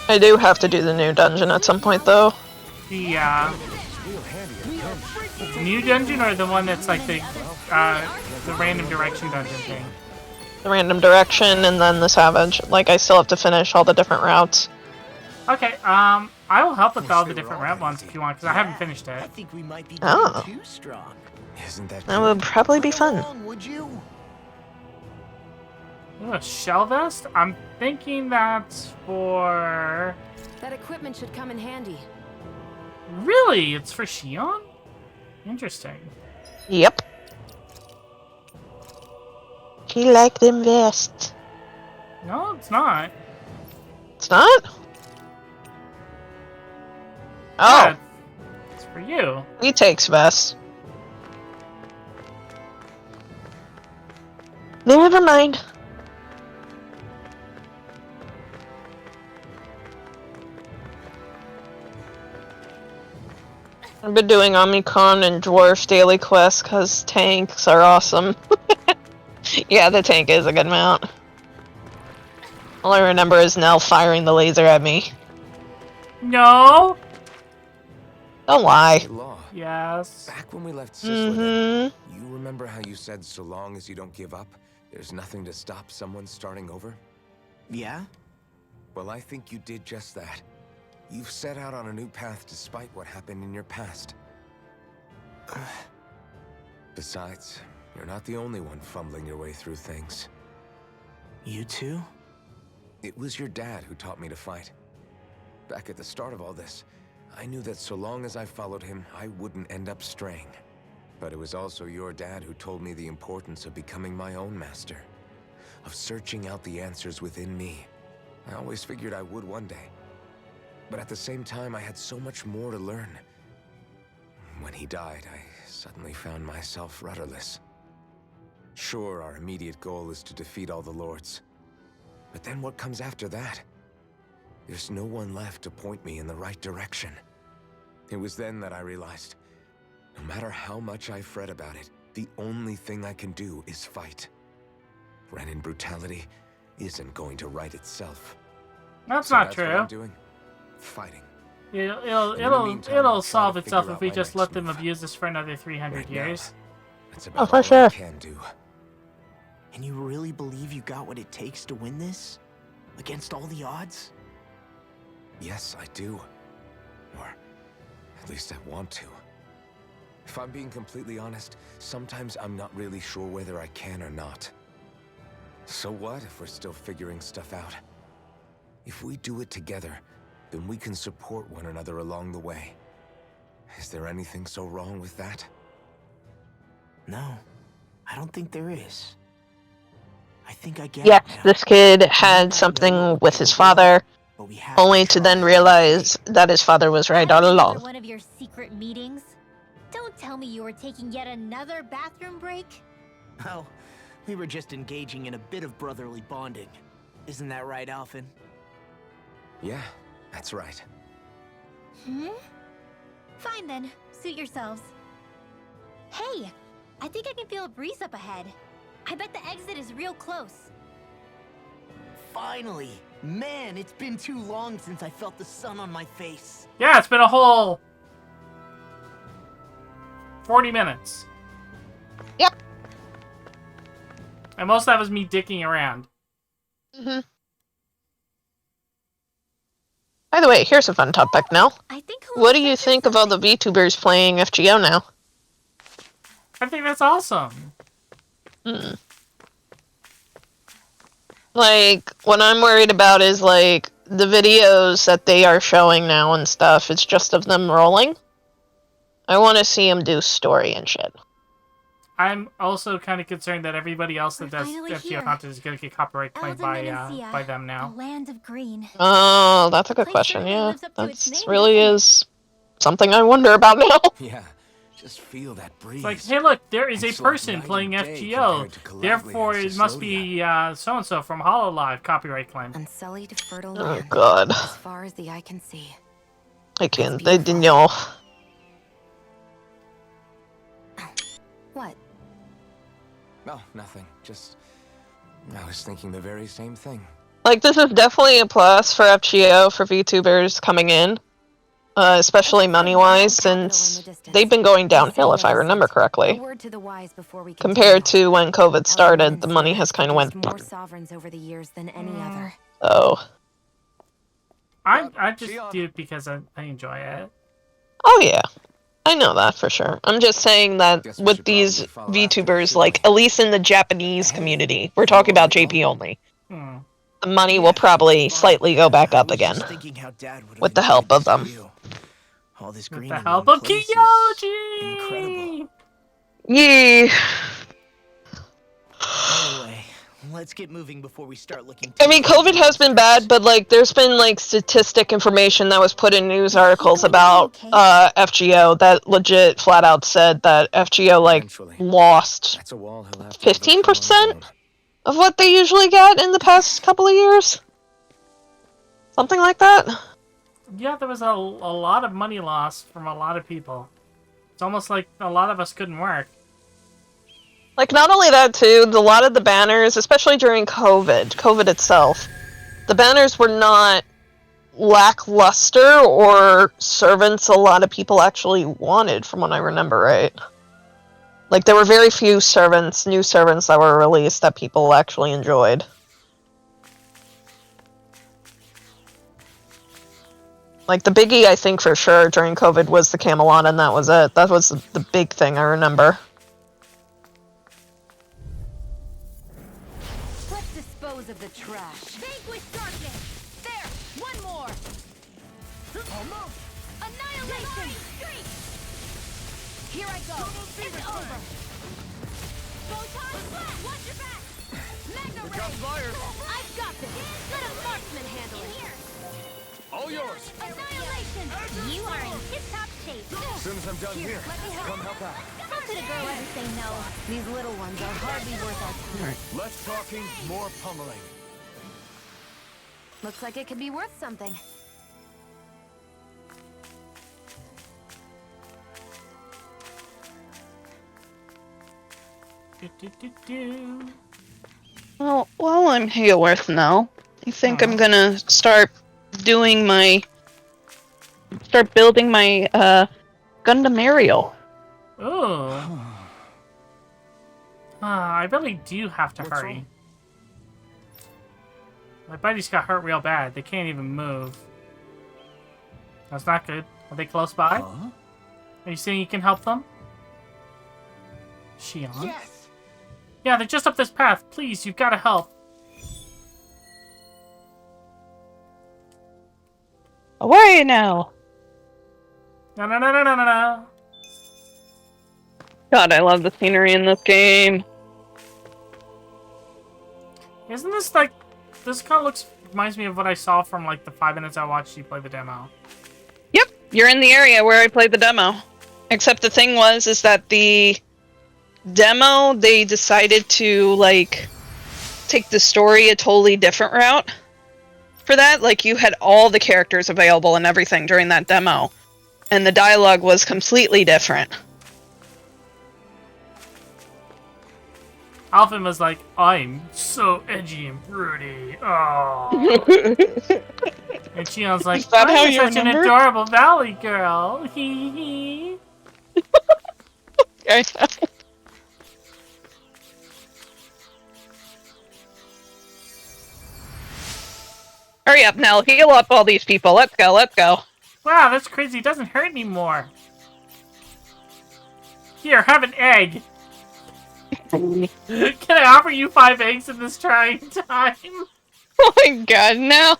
I do have to do the new dungeon at some point, though. The new dungeon or the one that's like the random direction dungeon thing? The random direction and then the savage. Like, I still have to finish all the different routes. Okay, I will help with all the different route ones if you want, because I haven't finished I it. think we might be Oh. getting too strong. Isn't that That would probably be Come fun. along, would you? Ooh, a shell vest? I'm thinking that's for... That equipment should come in handy. Really? It's for Shion? Interesting. Yep. She liked them vests. No, it's not. It's not? Oh, Yeah, it's for you. he takes vests. Never mind. I've been doing Omicron and Dwarf daily quests because tanks are awesome. Yeah, the tank is a good mount. All I remember is Nell firing the laser at me. No! Don't lie. Hey, Law, Yes. back when we left Sisla, Mm-hmm. you remember how you said so long as you don't give up, there's nothing to stop someone starting over? Yeah? Well, I think you did just that. You've set out on a new path despite what happened in your past. Besides, you're not the only one fumbling your way through things. You too? It was your dad who taught me to fight. Back at the start of all this, I knew that so long as I followed him, I wouldn't end up straying. But it was also your dad who told me the importance of becoming my own master, of searching out the answers within me. I always figured I would one day. But at the same time, I had so much more to learn. When he died, I suddenly found myself rudderless. Sure, our immediate goal is to defeat all the lords. But then what comes after that? There's no one left to point me in the right direction. It was then that I realized, no matter how much I fret about it, the only thing I can do is fight. Renin brutality isn't going to right itself. That's So not that's what I'm true. doing. Fighting. It'll solve I'll itself figure if out we my just next let them move. abuse this for another 300 Right now, years. That's Oh, about for all I sure. can do. And you really believe you got what it takes to win this? Against all the odds? Yes, I do. Or at least I want to. If I'm being completely honest, sometimes I'm not really sure whether I can or not. So what if we're still figuring stuff out? If we do it together, then we can support one another along the way. Is there anything so wrong with that? No, I don't think there is. I think I get Yes, it now. this kid had something with his father, But we have only to try. then realize that his father was right all Another along. one of your secret meetings? Don't tell me you were taking yet another bathroom break. Oh, we were just engaging in a bit of brotherly bonding. Isn't that right, Alphen? Yeah, that's right. Hmm? Fine then. Suit yourselves. Hey! I think I can feel a breeze up ahead. I bet the exit is real close. Finally! Man, it's been too long since I felt the sun on my face. Yeah, it's been a whole 40 minutes. Yep. And most of that was me dicking around. Hmm. By the way, here's a fun topic now. I think. What do you think of all the VTubers playing FGO now? I think that's awesome. Like, what I'm worried about is, like, the videos that they are showing now and stuff, it's just of them rolling. I want to see them do story and shit. I'm also kind of concerned that everybody else that We're does finally FGO here. content is going to get copyright claimed Elden by them The now. land of green. Oh, that's a good Place question, certainly yeah. lives up to its That's name, really doesn't it? is something I wonder about now. Yeah, just feel that breeze. It's like, hey, look, there is a It's like person night and playing day FGO. compared to Calabria Therefore, and it must be so-and-so from HoloLive copyright claim. Unsullied, fertile Oh, land. God. As far as the eye can see. I can't, It's I didn't know. What? Oh, nothing. Just, I was thinking the very same thing. Like, this is definitely a plus for FGO for VTubers coming in, especially money-wise, since they've been going downhill, if I remember correctly. Compared to when COVID started, the money has kind of went... more sovereigns over the years than any other. Oh. I just do it because I enjoy it. Oh, yeah. I know that for sure. I'm just saying that with these VTubers, like, at least in the Japanese community, we're talking about JP only, the money will probably slightly go back up again. With the help of them. All this With green the in help one of place is Kiyoshi! incredible. Yee. Anyway, let's get moving before we start looking. I mean, COVID has been bad, but, like, there's been, like, statistic information that was put in news articles about FGO that legit flat out said that FGO, like, lost 15% of what they usually get in the past couple of years. Something like that. Yeah, there was a lot of money lost from a lot of people. It's almost like a lot of us couldn't work. Like, not only that, too, a lot of the banners, especially during COVID itself, the banners were not lackluster or servants a lot of people actually wanted, from what I remember, right? Like, there were very few servants, new servants that were released that people actually enjoyed. Like, the biggie, I think, for sure, during COVID was the Camelot, and that was it. That was the big thing I remember. Let's dispose of the trash. Vanquish darkness! There! One more! Almost! Annihilation! Here I go. It's over! Photon blast! Watch your back! Magna ray! I've got this! Let a marksman handle it! All yours! Annihilation! You are in tip-top shape! As soon as I'm done here, come help out. How could a girl ever say no? These little ones are hardly worth our time. Less talking, more pummeling. Looks like it could be worth something. Well, while I'm here with now, I think I'm gonna start building my Gundam Ariel. Ooh. I really do have to hurry. wrong? My buddies got hurt real bad. They can't even move. That's not good. Are they close by? Are you saying you can help them? Shion? Yes. Yeah, they're just up this path. Please, you've got to help. Away now! No, no, no, no, no, no, no. God, I love the scenery in this game. Isn't this like... This kind of reminds me of what I saw from like the 5 minutes I watched you play the demo. Yep, you're in the area where I played the demo. Except the thing is that the demo, they decided to, like, take the story a totally different route for that. Like, you had all the characters available and everything during that demo. And the dialogue was completely different. Alphen was like, I'm so edgy and broody. Oh. And Shion's like, Is that how I'm you such an remember? adorable valley girl. Hee hee. Okay. Hurry up, Nell. Heal up all these people. Let's go, let's go. Wow, that's crazy. It doesn't hurt anymore. Here, have an egg. Can I offer you 5 eggs in this trying time? Oh my god, no!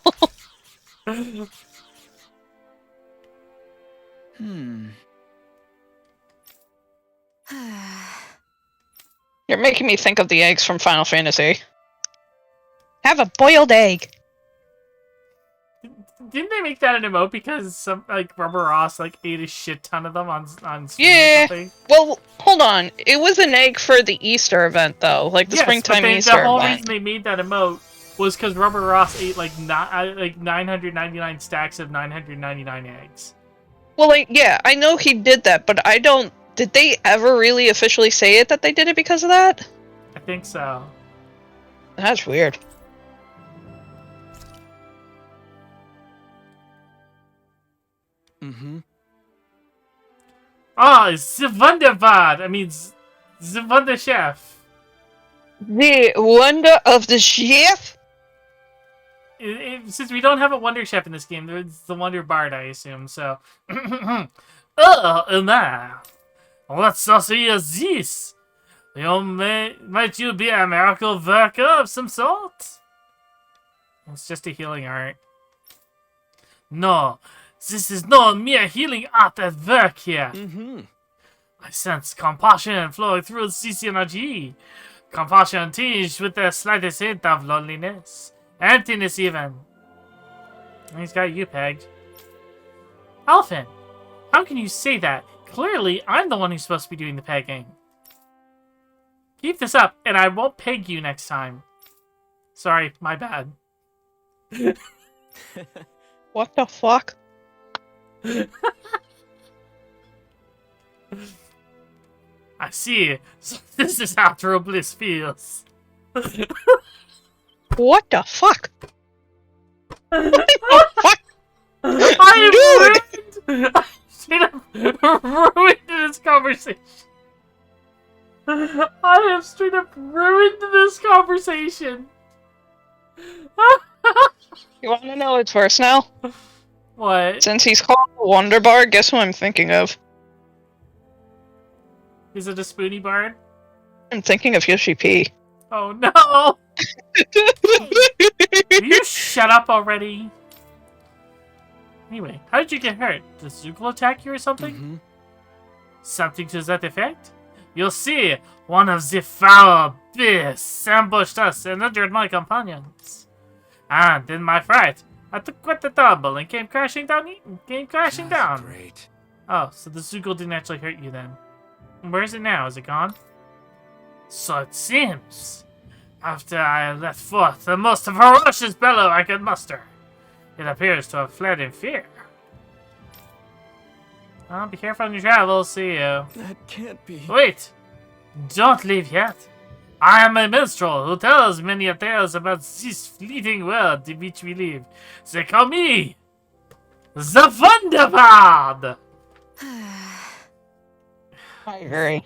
You're making me think of the eggs from Final Fantasy. Have a boiled egg! Didn't they make that an emote because some like Rubber Ross like ate a shit ton of them on stream Yeah. or something? Well, hold on. It was an egg for the Easter event, though. Like the springtime but Easter the whole event. reason they made that emote was because Rubber Ross ate like 999 stacks of 999 eggs. Well, like, yeah, I know he did that, but I don't... Did they ever really officially say it that they did it because of that? I think so. That's weird. Mm-hmm. Oh, it's the Wunderbad. I mean, the Wonder Chef. The wonder of the chef? Since we don't have a Wonder Chef in this game, there's the Wonder Bard, I assume, so... Oh, Uma! What saucy is this? Might you be a miracle worker of some sort? It's just a healing art. No, this is no mere healing art at work here. Mm-hmm. I sense compassion flowing through this energy. Compassion tinged with the slightest hint of loneliness. Emptiness even. And he's got you pegged. Alphen, how can you say that? Clearly, I'm the one who's supposed to be doing the pegging. Keep this up, and I won't peg you next time. Sorry, my bad. What the fuck? I see. So this is how true bliss feels. What the fuck? I have ruined this conversation. I have straight up ruined this conversation. You want to know what's worse now? What? Since he's called the Wonder Bar, guess who I'm thinking of? Is it a spoony bard? I'm thinking of Yoshi P. Oh no! Will you shut up already? Anyway, how did you get hurt? Did Zuko attack you or something? Mm-hmm. Something to that effect? You'll see, one of the foul beasts ambushed us and injured my companions. And in my fright, I took quite the tumble and came crashing down. Great. Oh, so the Zuko didn't actually hurt you then. Where is it now? Is it gone? So it seems. After I let forth the most ferocious bellow I could muster, it appears to have fled in fear. Oh, be careful on your travels. See you. That can't be. Wait! Don't leave yet. I am a minstrel who tells many tales about this fleeting world in which we live. They call me the Wunderbard! I agree.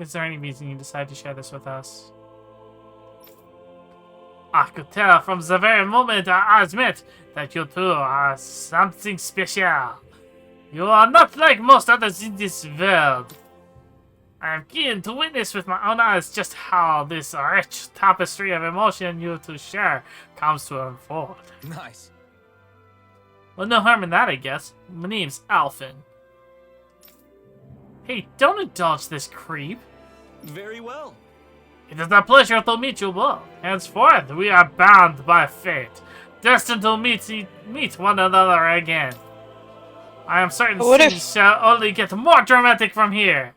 Is there any reason you decide to share this with us? I could tell from the very moment I met that you two are something special. You are not like most others in this world. I am keen to witness with my own eyes just how this rich tapestry of emotion you two share comes to unfold. Nice. Well, no harm in that, I guess. My name's Alphen. Hey, don't indulge this creep. Very well. It is a pleasure to meet you both. Henceforth, we are bound by fate, destined to meet one another again. I am certain things shall only get more dramatic from here.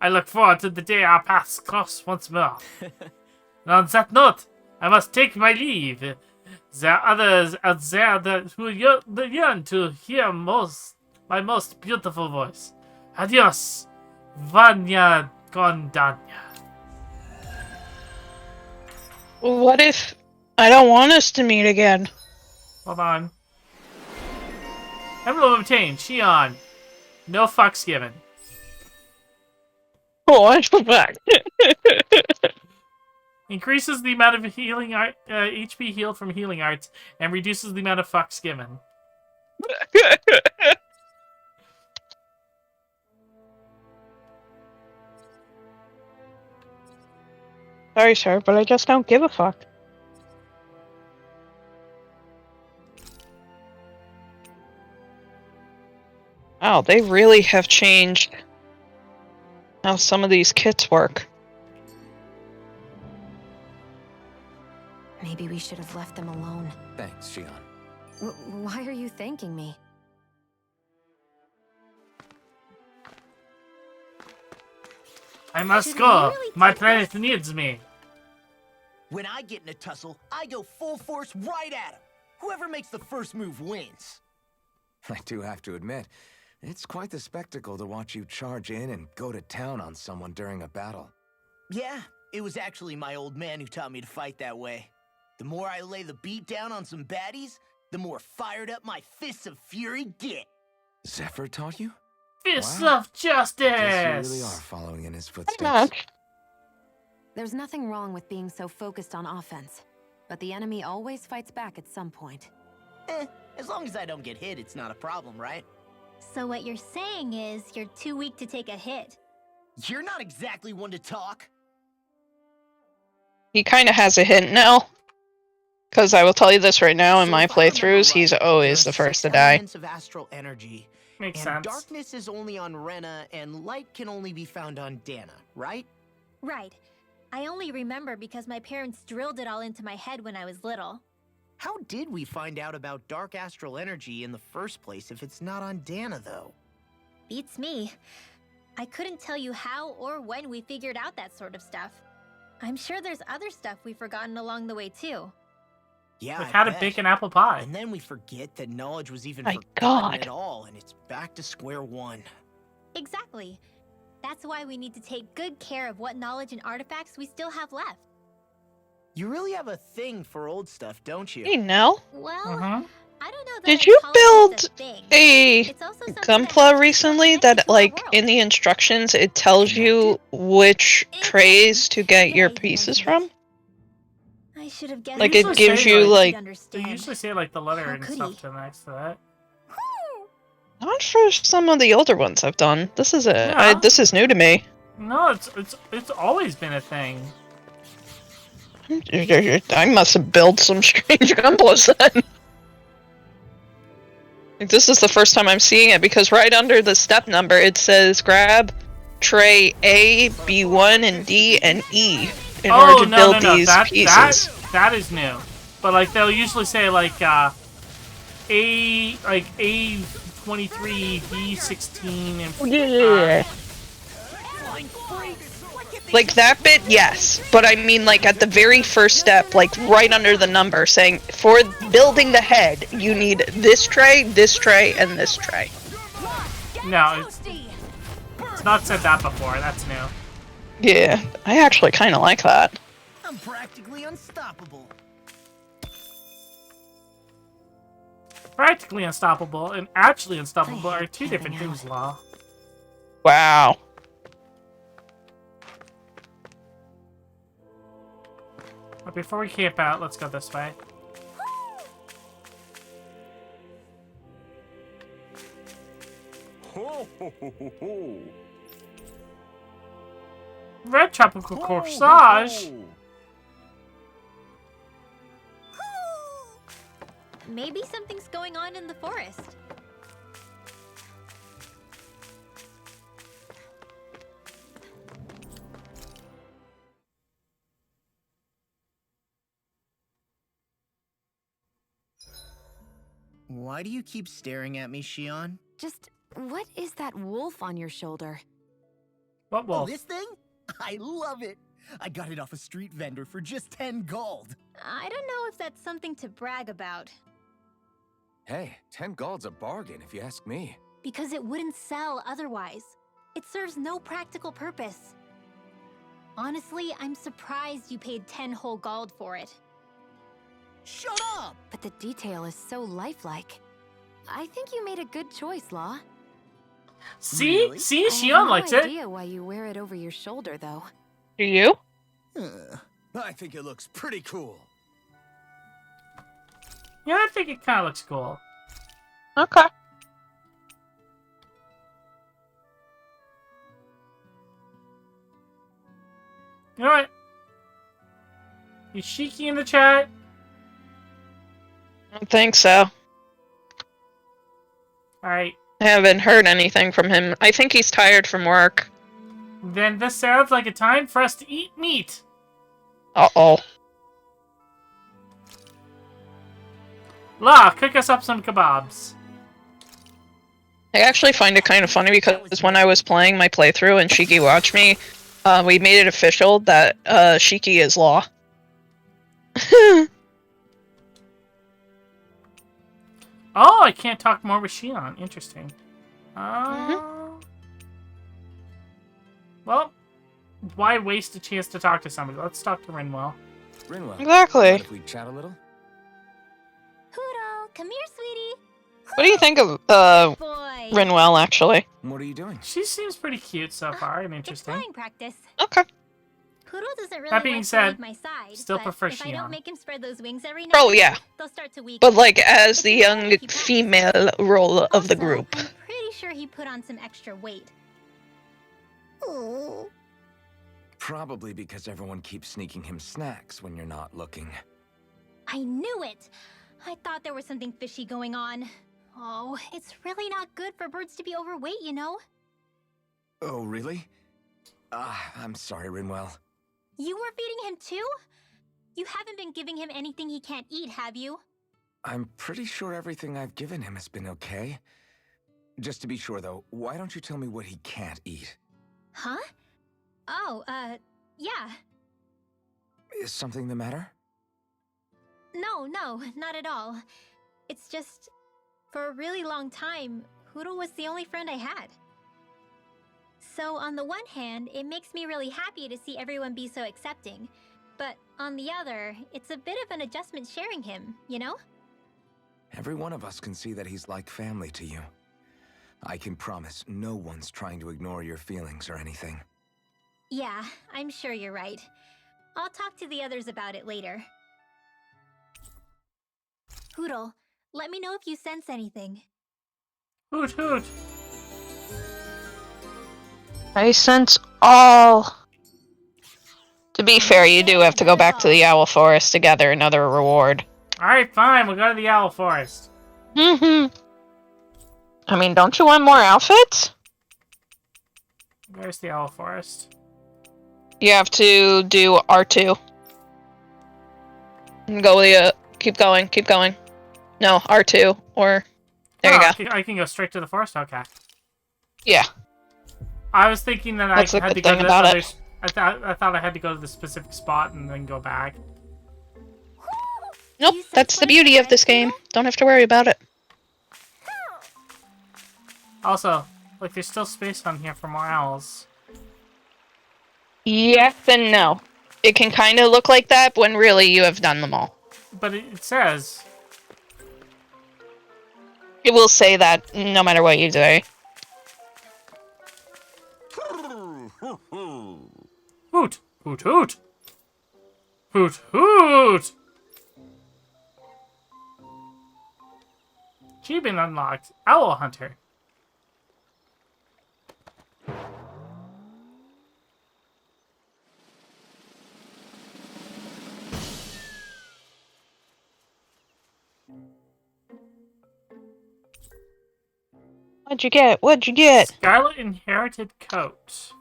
I look forward to the day our paths cross once more. And on that note, I must take my leave. There are others out there who yearn to hear my most beautiful voice. Adios, Vanya Gondanya. What if I don't want us to meet again? Hold on. Emblem obtained. Shion. No fucks given. Oh, I go back. Increases the amount of healing HP healed from healing arts and reduces the amount of fucks given. Sorry, sir, but I just don't give a fuck. Wow, they really have changed how some of these kits work. Maybe we should have left them alone. Thanks, Shion. Why are you thanking me? I must Should go. we really My take planet needs me. When I get in a tussle, I go full force right at him. Whoever makes the first move wins. I do have to admit, it's quite the spectacle to watch you charge in and go to town on someone during a battle. Yeah, it was actually my old man who taught me to fight that way. The more I lay the beat down on some baddies, the more fired up my fists of fury get. Zephyr taught you? Fists Wow. of justice! Guess you really are following in his footsteps. Much. There's nothing wrong with being so focused on offense, but the enemy always fights back at some point. As long as I don't get hit, it's not a problem, right? So what you're saying is you're too weak to take a hit. You're not exactly one to talk. He kind of has a hint now. Because I will tell you this right now, in So my if I remember playthroughs, he's right, always there the are first to 6 die. elements of astral energy, Makes and sense. darkness is only on Rena, and light can only be found on Dana, right? Right. I only remember because my parents drilled it all into my head when I was little. How did we find out about dark astral energy in the first place if it's not on Dana, though? Beats me. I couldn't tell you how or when we figured out that sort of stuff. I'm sure there's other stuff we've forgotten along the way, too. Yeah, Like I how to bet. bake an apple pie. And then we forget that knowledge was even My forgotten God. at all, and it's back to square one. Exactly. That's why we need to take good care of what knowledge and artifacts we still have left. You really have a thing for old stuff, don't you? Hey, Nell. Well, Mm-hmm. I don't know that Did I'd you call it just build a thing. a It's also something that helps Gunpla keep recently us connected that, to our like, world. in the instructions, it tells you which It trays to get your Yeah, you pieces mentioned from? I should have guessed. Like, They it usually gives say, you, like- like... They understand. usually say like the letter How and could stuff he? to next to that. Not for some of the older ones I've done. This is Yeah. this is new to me. No, it's always been a thing. I must have built some strange Gunplas then. Like, this is the first time I'm seeing it, because right under the step number it says grab tray A, B1, and D, and E in order to build these pieces. That is new. But like they'll usually say like A23, B16, and Like that bit, yes. But I mean, like, at the very first step, like, right under the number, saying, for building the head, you need this tray, and this tray. no, it's not said that before. That's new. Yeah, I actually kind of like that. I'm practically unstoppable. Practically unstoppable and actually unstoppable I are hate two camping different things, out. Law. Wow. But before we camp out, let's go this way. Red tropical corsage. Maybe something's going on in the forest. Why do you keep staring at me, Shion? Just, what is that wolf on your shoulder? What Oh, wolf? this thing? I love it. I got it off a street vendor for just 10 gold. I don't know if that's something to brag about, Hey, 10 gold's a bargain if you ask me. because it wouldn't sell otherwise. It serves no practical purpose. Honestly, I'm surprised you paid 10 whole gold for it. Shut up! But the detail is so lifelike. I think you made a good choice, Law. See? Really? See? I Shion have no likes it. idea why you wear it over your shoulder, though. Do you? I think it looks pretty cool. Yeah, I think it kind of looks cool. Okay. You know what? Is Shiki in the chat? I don't think so. Alright. I haven't heard anything from him. I think he's tired from work. Then this sounds like a time for us to eat meat. Uh-oh. La, cook us up some kebabs. I actually find it kind of funny because when I was playing my playthrough and Shiki watched me, we made it official that Shiki is Law. Oh, I can't talk more with Shion. Interesting. Well, why waste a chance to talk to somebody? Let's talk to Rinwell. Rinwell, Exactly. mind if we chat a little? Huro, come here, sweetie. What do you think of Boy. Hi. Rinwell, actually. What are you doing? She seems pretty cute so far and It's interesting. flying practice. Okay. Poodle doesn't really That being like said, to leave my side, still but prefer if I Shion. don't make him spread those wings every now Oh, and yeah. then, they'll start to weaken. But, like, as It's the important young if he practices. female role of the Also, group. I'm pretty sure he put on some extra weight. Oh. Probably because everyone keeps sneaking him snacks when you're not looking. I knew it! I thought there was something fishy going on. Oh, it's really not good for birds to be overweight, you know? Oh, really? I'm sorry, Rinwell. You were feeding him too? You haven't been giving him anything he can't eat, have you? I'm pretty sure everything I've given him has been okay. Just to be sure, though, why don't you tell me what he can't eat? Huh? Oh, yeah. Is something the matter? No, not at all. It's just, for a really long time, Poodle was the only friend I had. So on the one hand, it makes me really happy to see everyone be so accepting. But on the other, it's a bit of an adjustment sharing him, you know? Every one of us can see that he's like family to you. I can promise no one's trying to ignore your feelings or anything. Yeah, I'm sure you're right. I'll talk to the others about it later. Poodle, let me know if you sense anything. Hoot hoot. I sense all. To be fair, you do have to go back to the Owl Forest to gather another reward. Alright, fine, we'll go to the Owl Forest. I mean, don't you want more outfits? Where's the Owl Forest? You have to do R2. Go, keep going, keep going. No, R2, or... There you go. I can go straight to the forest? Okay. Yeah. I was thinking that That's I the had to good go thing to the about other... it. I thought I had to go to the specific spot and then go back. Nope, that's the beauty of this game. Don't have to worry about it. Also, like, there's still space on here for more owls. Yes and no. It can kind of look like that when really you have done them all. But it says... It will say that no matter what you do. Hoot! Hoot hoot! Hoot hoot! Achievement unlocked. Owl Hunter. What'd you get? What'd you get? Scarlet Inherited Coat.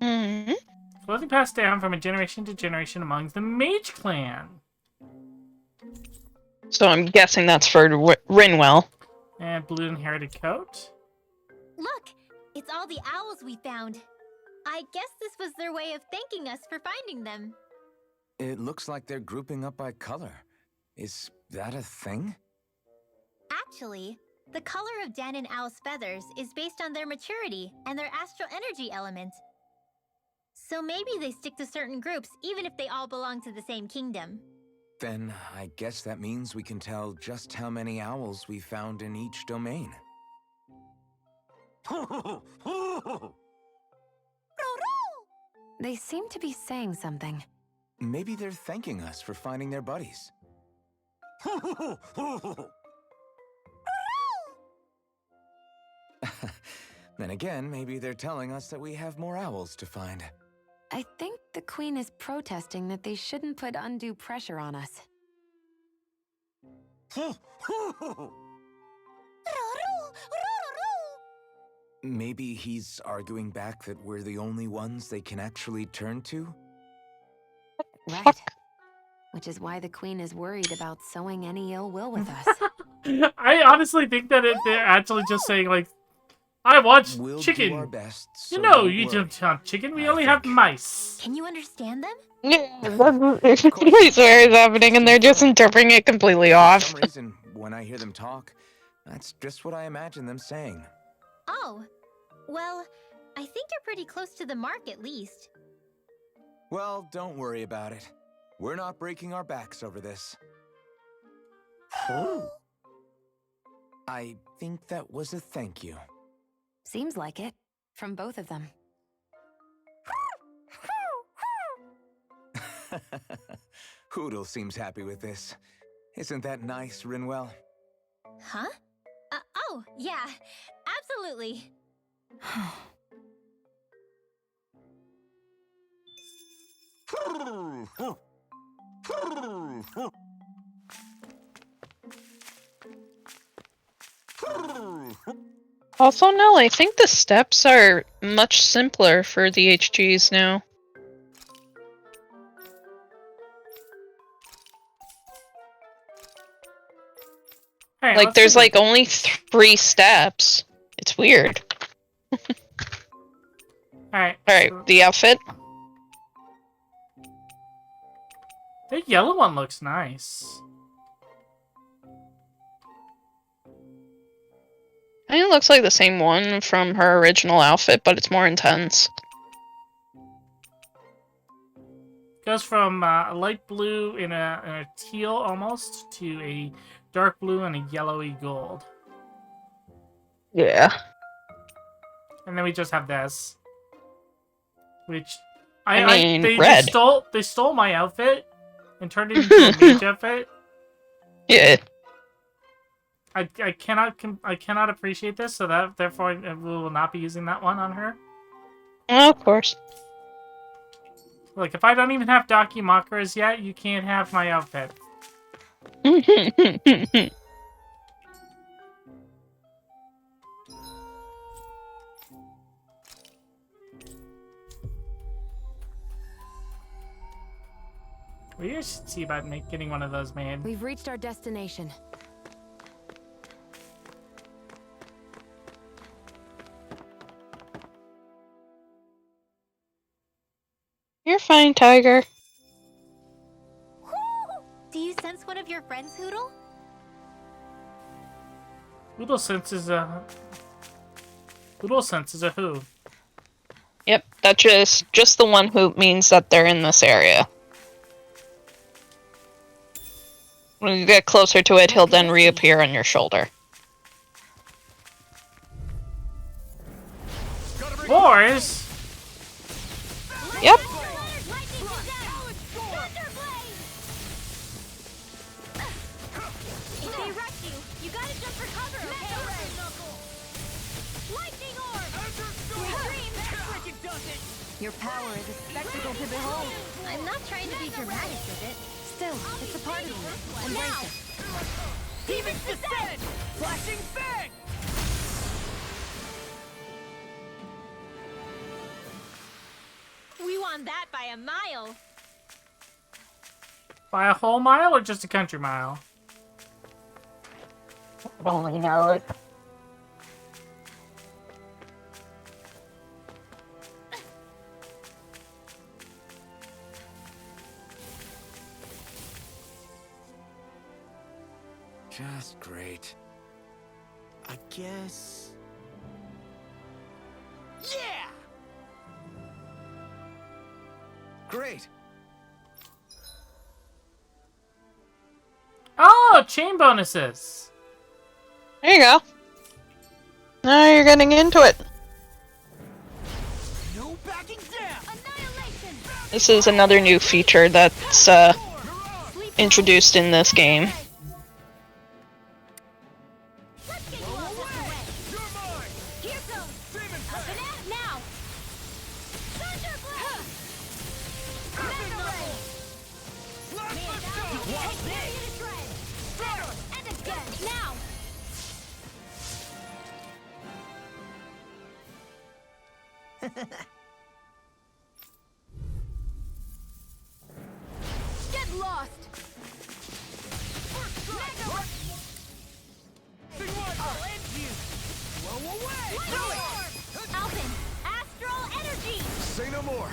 Mm-hmm. Clothing passed down from a generation to generation among the Mage Clan. So I'm guessing that's for Rinwell. And blue inherited coat. Look, it's all the owls we found. I guess this was their way of thanking us for finding them. It looks like they're grouping up by color. Is that a thing? Actually, the color of Dan and Owl's feathers is based on their maturity and their astral energy element. So maybe they stick to certain groups even if they all belong to the same kingdom. Then I guess that means we can tell just how many owls we found in each domain. They seem to be saying something. Maybe they're thanking us for finding their buddies. Then again, maybe they're telling us that we have more owls to find. I think the Queen is protesting that they shouldn't put undue pressure on us. Maybe he's arguing back that we're the only ones they can actually turn to? Right. Which is why the Queen is worried about sowing any ill will with us. I honestly think that they're actually just saying, like, I want We'll chicken. do our best, so You know, don't you worry. don't want chicken. We I only have think. mice. Can you understand them? Yeah, that's I swear it's happening, and they're just interpreting it completely For off. some reason, when I hear them talk, that's just what I imagine them saying. Oh, well, I think you're pretty close to the mark at least. Well, don't worry about it. We're not breaking our backs over this. I think that was a thank you. Seems like it. From both of them. Hootle seems happy with this. Isn't that nice, Rinwell? Huh? Oh, yeah. Absolutely. Also, Nell, I think the steps are much simpler for the HGs now. Alright, Like, let's there's see. like only 3 steps. It's weird. Alright. Alright, the outfit. The yellow one looks nice. I think it looks like the same one from her original outfit, but it's more intense. Goes from a light blue in a teal almost to a dark blue and a yellowy gold. Yeah. And then we just have this, which I mean, they red. stole my outfit and turned it into a mage outfit. Yeah. I cannot appreciate this, so that therefore we will not be using that one on her. Well, of course. Like, if I don't even have Dakimakura's yet, you can't have my outfit. We should see about getting one of those made. We've reached our destination. You're fine, Tiger. Do you sense one of your friends, Hootle? Hootle senses a who. Yep, that's just the one who means that they're in this area. When you get closer to it, he'll then reappear on your shoulder. Boys! Yep. If they rush you, you gotta jump for cover, okay? Lightning orb! Sweet dreams! Your power is a spectacle to behold. I'm not trying to be dramatic with it. Still, it's a part of you. Embrace it. Demon's Descent! Flashing Fang! We won that by a mile. By a whole mile or just a country mile? Only know it. Just great. I guess... Yeah! Great! Oh, chain bonuses! There you go. Now you're getting into it. No backing down! Annihilation! This is another new feature that's introduced in this game. Let's get you all tucked away. You're mine! Here goes. Demon Up and at now. Thunderblade! Mega Ray! Blast Watch this! And again, now! Get lost! I'll end you! Blow away! Alvin, astral energy! Say no more!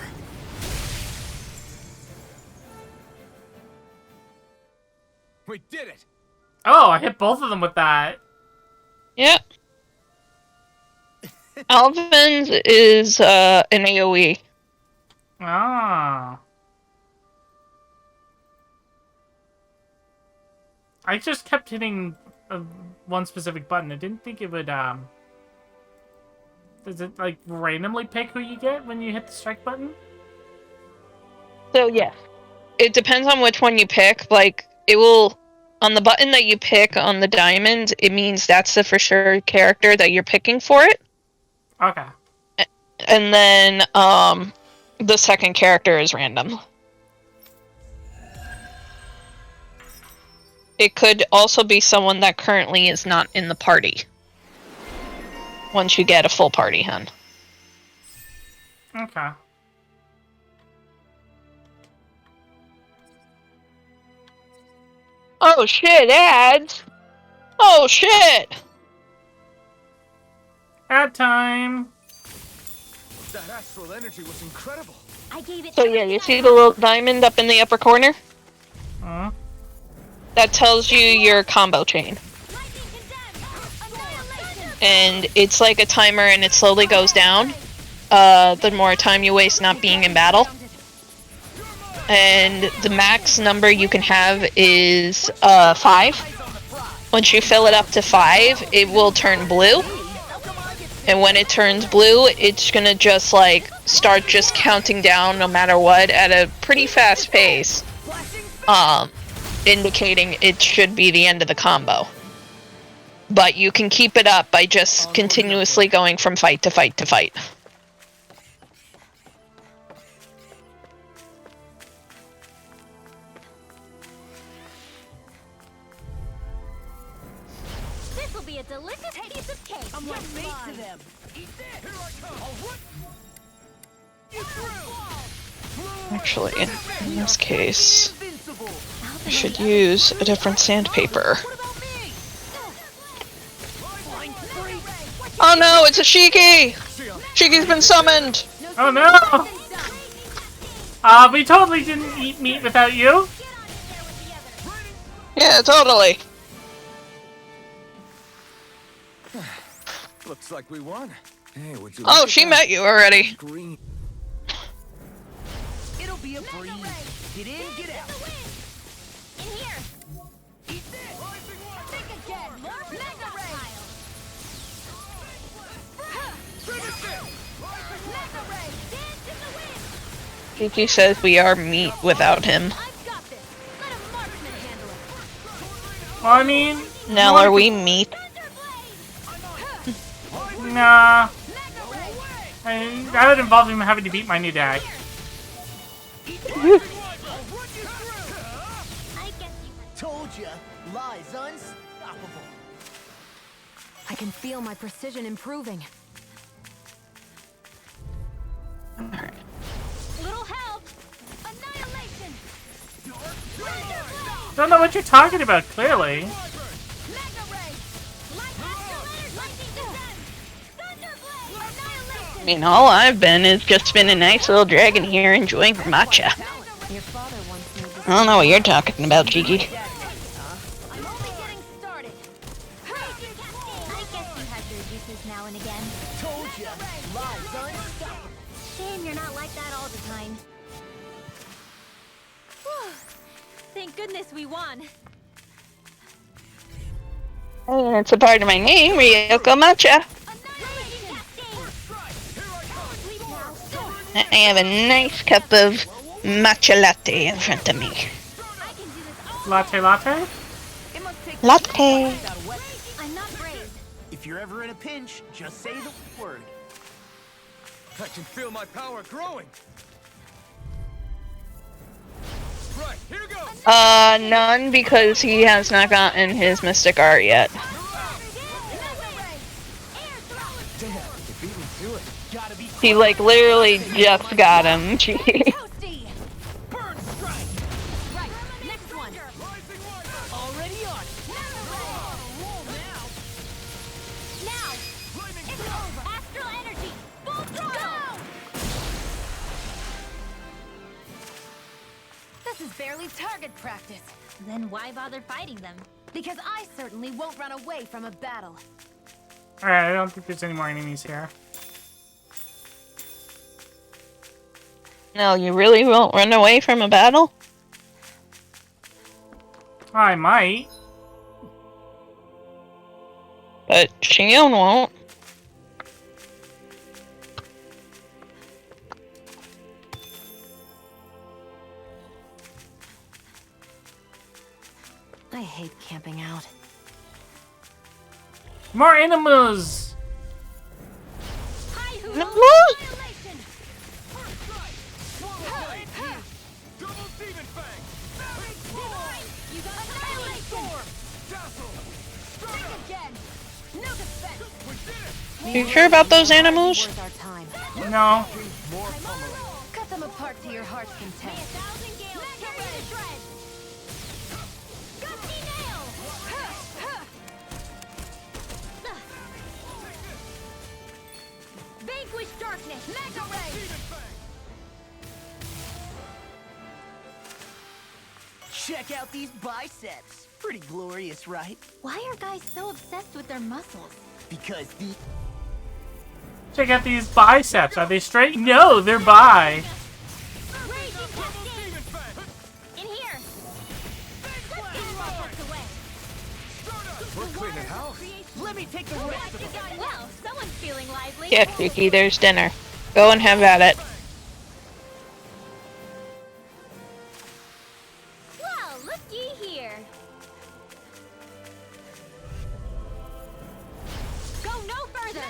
We did it! Oh, I hit both of them with that. Yep. Alvin's is an AoE. Ah. I just kept hitting one specific button. I didn't think it would, does it, like, randomly pick who you get when you hit the strike button? So, yeah. It depends on which one you pick. Like, it will... On the button that you pick on the diamond, it means that's the for sure character that you're picking for it. Okay. And then, the second character is random. It could also be someone that currently is not in the party. Once you get a full party, hun. Okay. Oh shit, ads! Oh shit! Ad time! That astral energy was incredible. I gave it So yeah, you see the little diamond up in the upper corner? Huh? That tells you your combo chain. And it's like a timer and it slowly goes down. The more time you waste not being in battle. And the max number you can have is 5. Once you fill it up to 5, it will turn blue. And when it turns blue, it's gonna just like start just counting down no matter what at a pretty fast pace. Indicating it should be the end of the combo. But you can keep it up by just continuously going from fight to fight to fight. This will be a delicious piece of cake. I'm like bait to them. Eat this! Here I come! I'll what? Actually, in this case, I should use a different sandpaper. Oh no, it's a Shiki! Shiki's been summoned! Oh no! We totally didn't eat meat without you. Yeah, totally. Looks like we won. Hey, would you Oh, look she at met you already. that green? It'll be a breeze. Get in, get out. In here. Eat this! Think again. More Mega Ray. Mega Ray. Dance in the wind. Shiki says we are meat without him. I've got this. Let a marksman handle it. Well, I mean, Now are we meat? nah. That would involve him having to beat my new dad. I guess you Told ya, lies unstoppable. I can feel my precision improving. Little help. Annihilation. Don't know what you're talking about, clearly. Mega Ray. Lightning descent. Thunderblade. Annihilation. I mean, all I've been is just been a nice little dragon here enjoying her matcha. Your father once made this. I don't know what you're talking about, Shiki. I'm only getting started. I guess you have your uses now and again. Told ya, lies unstoppable. Shame you're not like that all the time. Whew. Thank goodness we won. And it's a part of my name, Ryoko Matcha. Annihilation. I have a nice cup of matcha latte in front of me. I can do this all. Latte latte? Latte. I'm not brave. If you're ever in a pinch, just say the word. I can feel my power growing. Right, here goes. None because he has not gotten his mystic art yet. Damn, you beat me to it. Gotta be He like literally just got him. Toasty. burn strike. Right. Next one. Already on. Now. It's over. Astral energy. Full throttle. This is barely target practice. Then why bother fighting them? Because I certainly won't run away from a battle. Alright, I don't think there's any more enemies here. No, you really won't run away from a battle? I might. But Shion won't. I hate camping out. More animals! You sure about those animals? Worth our time. No. Cut them apart to your heart's content. Vanquish darkness! Mega Ray! Check out these biceps. Pretty glorious, right? Why are guys so obsessed with their muscles? Because the Check out these biceps. Are they straight? No, they're bi. In here! We're cleaning house. let me take the rest of them. Well, someone's feeling lively. Yeah, Yuki, there's dinner. Go and have at it. Well, look ye here. Go no further.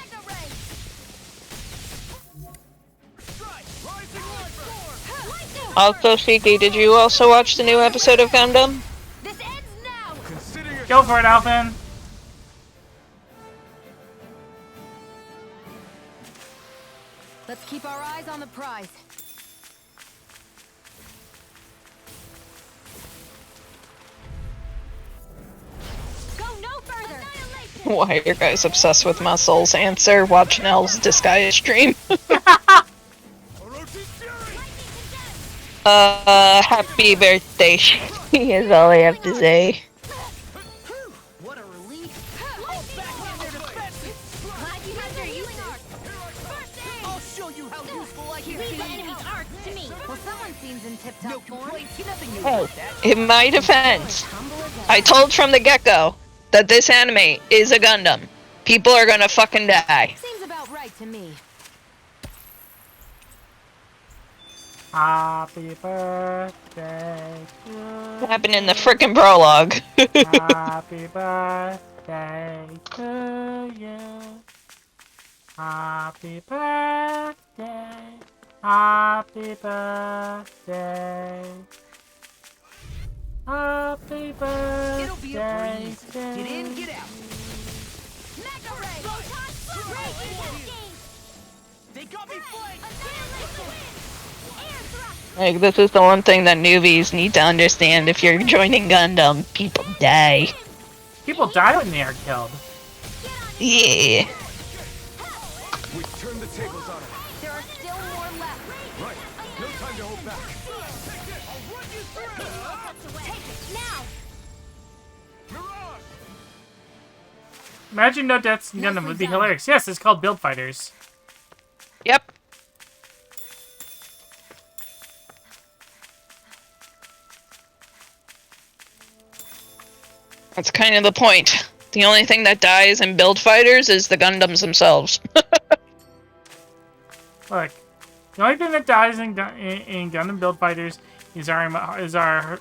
Also, Shiki, did you also watch the new episode of Gundam? This ends now. Go for it, Alphen. Let's keep our eyes on the prize. Go no further. Why are you guys obsessed with muscles? Answer, watch Nell's Disguise stream. Happy birthday, Shiki, is all I have to say. What a relief. I'll backhand their defenses. Glad you had your use art. I'll show you how useful I can Leave the be. enemy's arts to me. Well, someone seems in tip-top No form. complaints, nothing new Hey, about that. in my defense, Humble as I told from the get-go that this anime is a Gundam. People are gonna fucking die. Seems about right to me. Happy birthday to What happened in the frickin' prologue? Happy birthday to you. Happy birthday. Happy birthday. Happy birthday. It'll be a breeze. Get in, get out. Mega Ray. They got me flanked. Like, this is the one thing that newbies need to understand. If you're joining Gundam, people die. People die when they are killed. Yeah. We turned the tables on him. There are still more left. Right. No time to hold back. Imagine no deaths in Gundam would be hilarious. Yes, it's called Build Fighters. Yep. That's kind of the point. The only thing that dies in Build Fighters is the Gundams themselves. Look, the only thing that dies in Gundam Build Fighters is our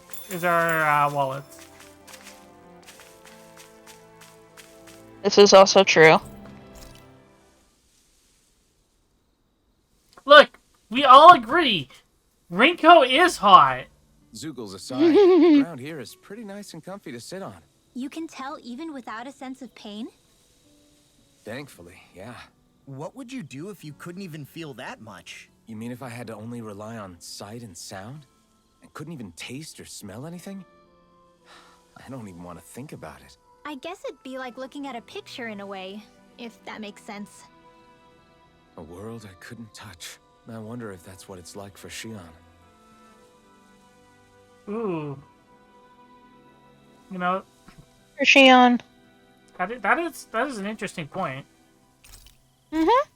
wallets. This is also true. Look, we all agree, Rinko is hot. Zoogles aside, the ground here is pretty nice and comfy to sit on. You can tell even without a sense of pain? Thankfully, yeah. What would you do if you couldn't even feel that much? You mean if I had to only rely on sight and sound? And couldn't even taste or smell anything? I don't even want to think about it. I guess it'd be like looking at a picture in a way, if that makes sense. A world I couldn't touch. I wonder if that's what it's like for Shion. Ooh. You know, For Shion. that is an interesting point. Mm-hmm.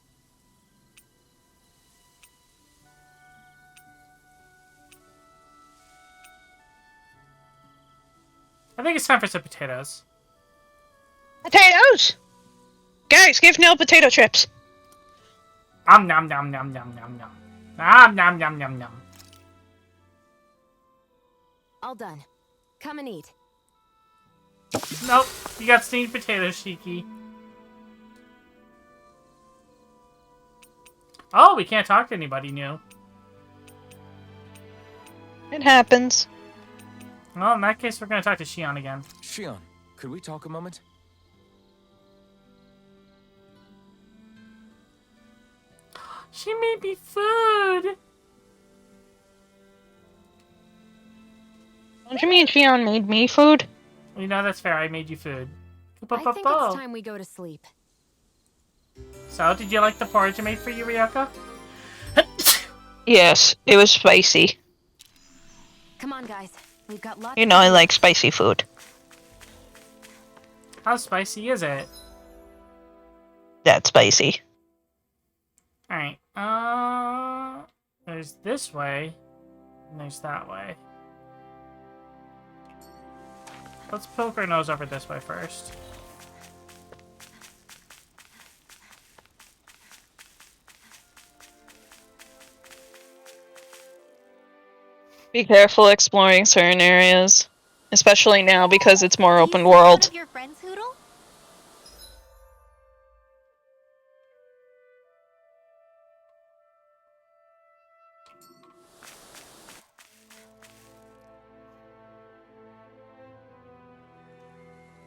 I think it's time for some potatoes. Potatoes! Guys, give Nell potato chips. Nom nom nom nom nom nom nom. Nom nom nom nom nom. All done. Come and eat. Nope, you got steamed potatoes, Shiki. Oh, we can't talk to anybody new. It happens. Well, in that case, we're gonna talk to Shion again. Shion, could we talk a moment? She made me food! Don't you mean Shion made me food? You know, that's fair, I made you food. I think it's time we go to sleep. So, did you like the porridge I made for you, Ryoko? Yes, it was spicy. Come on, guys. We've got lots. You know I like spicy food. How spicy is it? That's spicy. Alright, there's this way, and there's that way. Let's poke our nose over this way first. Be careful exploring certain areas. Especially now because it's more open world. One of your friends, Hoodle?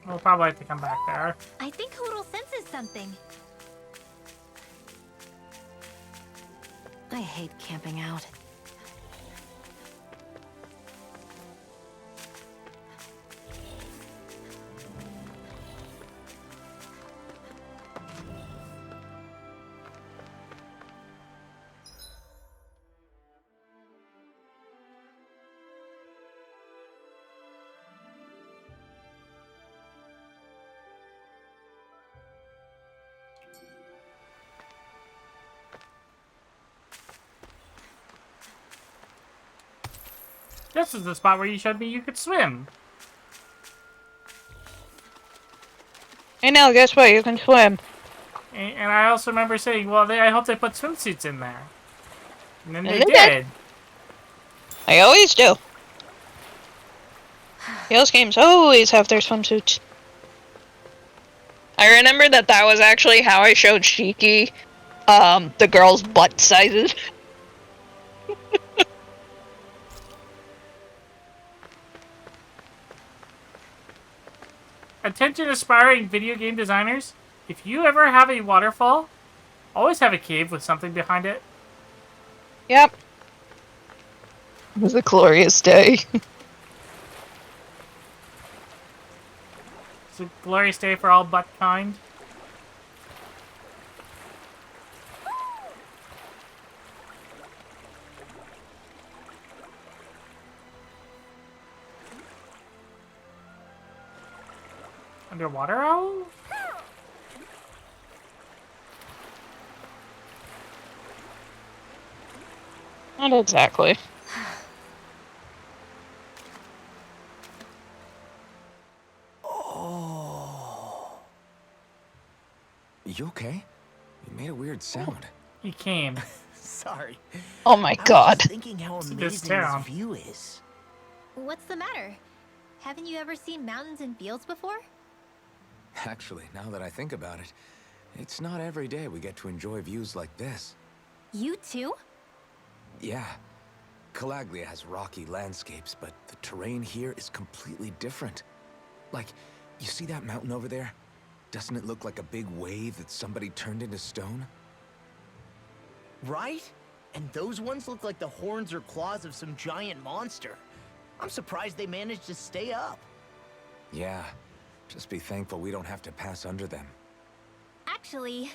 We'll probably have to come back there. I think Hoodle senses something. I hate camping out. This is the spot where you showed me you could swim. Hey now, guess what? You can swim. And I also remember saying, well, I hope they put swimsuits in there. And then And they they did. did. I always do. Those games always have their swimsuits. I remember that was actually how I showed Shiki, the girls' butt sizes. Attention aspiring video game designers, if you ever have a waterfall, always have a cave with something behind it. Yep. It was a glorious day. It's a glorious day for all butt kind. Underwater owl? Not exactly. Oh. You okay? You made a weird sound. He came. Sorry. Oh my I was god. just thinking how This amazing town. this view is. What's the matter? Haven't you ever seen mountains and fields before? Actually, now that I think about it, it's not every day we get to enjoy views like this. You too? Yeah. Calaglia has rocky landscapes, but the terrain here is completely different. Like, you see that mountain over there? Doesn't it look like a big wave that somebody turned into stone? Right? And those ones look like the horns or claws of some giant monster. I'm surprised they managed to stay up. Yeah. Just be thankful we don't have to pass under them. Actually,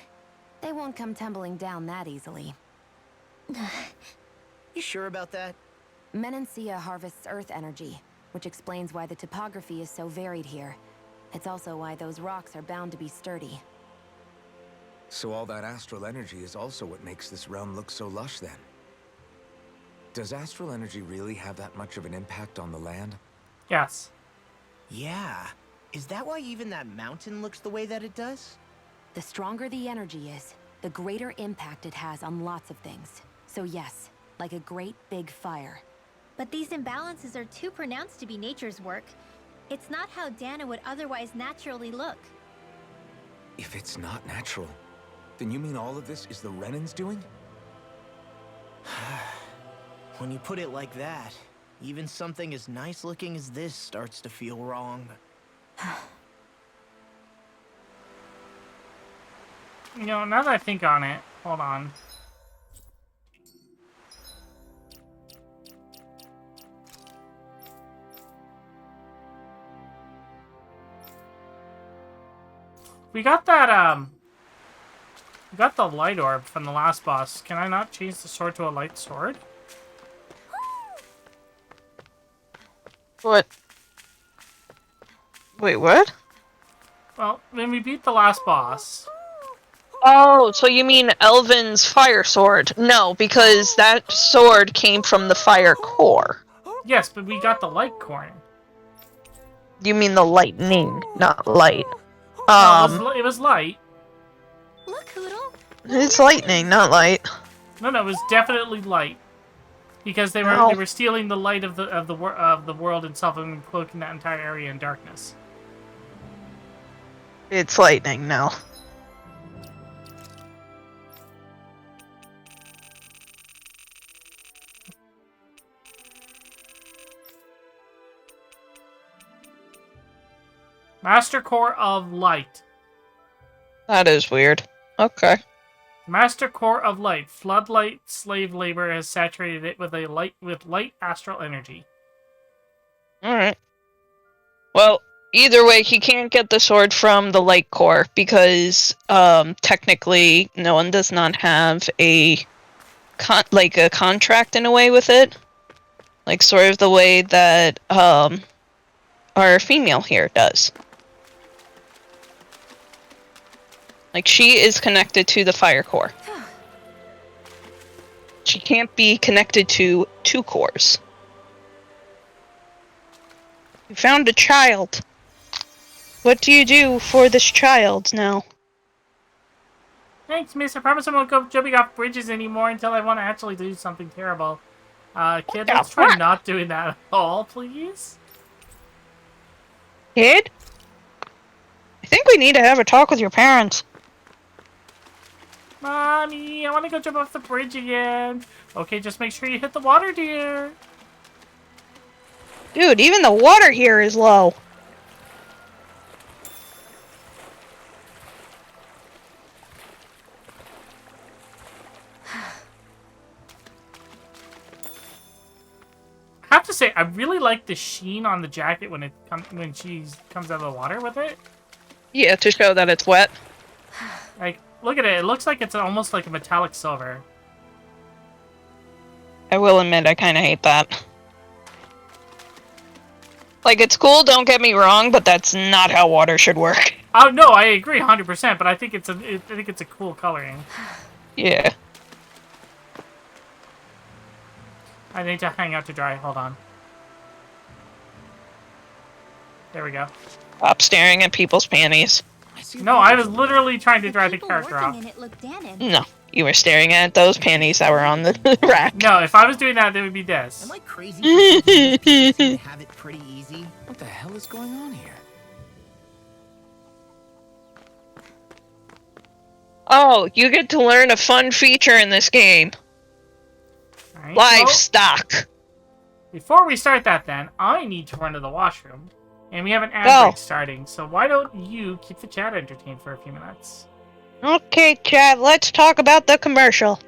They won't come tumbling down that easily. You sure about that? Menancia harvests earth energy, which explains why the topography is so varied here. It's also why those rocks are bound to be sturdy. So all that astral energy is also what makes this realm look so lush then. Does astral energy really have that much of an impact on the land? Yes. Yeah. Is that why even that mountain looks the way that it does? The stronger the energy is, the greater impact it has on lots of things. So yes, like a great big fire. But these imbalances are too pronounced to be nature's work. It's not how Dana would otherwise naturally look. If it's not natural, then you mean all of this is the Renans doing? When you put it like that, even something as nice looking as this starts to feel wrong. You know, now that I think on it, hold on. We got that, we got the light orb from the last boss. Can I not change the sword to a light sword? What? Wait, what? Well, when we beat the last boss... Oh, so you mean Elvin's fire sword? No, because that sword came from the fire core. Yes, but we got the light corn. You mean the lightning, not light. No, it was light. Look, Hootle. It's lightning, not light. No, it was definitely light. Because they were stealing the light of the world itself and cloaking that entire area in darkness. It's lightning now. Master Core of Light. That is weird. Okay. Master Core of Light. Floodlight slave labor has saturated it with light astral energy. Alright. Well, either way, he can't get the sword from the light core because technically no one does not have a contract in a way with it. Like sort of the way that our female here does. Like, she is connected to the fire core. She can't be connected to 2 cores. You found a child. What do you do for this child now? Thanks, miss. I promise I won't go jumping off bridges anymore until I want to actually do something terrible. Kid, let's try not doing that at all, please. Kid? I think we need to have a talk with your parents. Mommy, I want to go jump off the bridge again. Okay, just make sure you hit the water, dear. Dude, even the water here is low. I have to say, I really like the sheen on the jacket when she comes out of the water with it. Yeah, to show that it's wet. Like, look at it. It looks like it's almost like a metallic silver. I will admit, I kind of hate that. Like, it's cool, don't get me wrong, but that's not how water should work. Oh no, I agree 100%. But I think it's a cool coloring. Yeah. I need to hang out to dry. Hold on. There we go. Stop staring at people's panties. No, I was literally trying to dry the character off. No, you were staring at those panties that were on the rack. No, if I was doing that, it would be this. Am I crazy? To have it pretty easy. What the hell is going on here? Oh, you get to learn a fun feature in this game. Right, Livestock. Before we start that, then, I need to run to the washroom. And we have an ad break starting, so why don't you keep the chat entertained for a few minutes? Okay, Chad, let's talk about the commercial.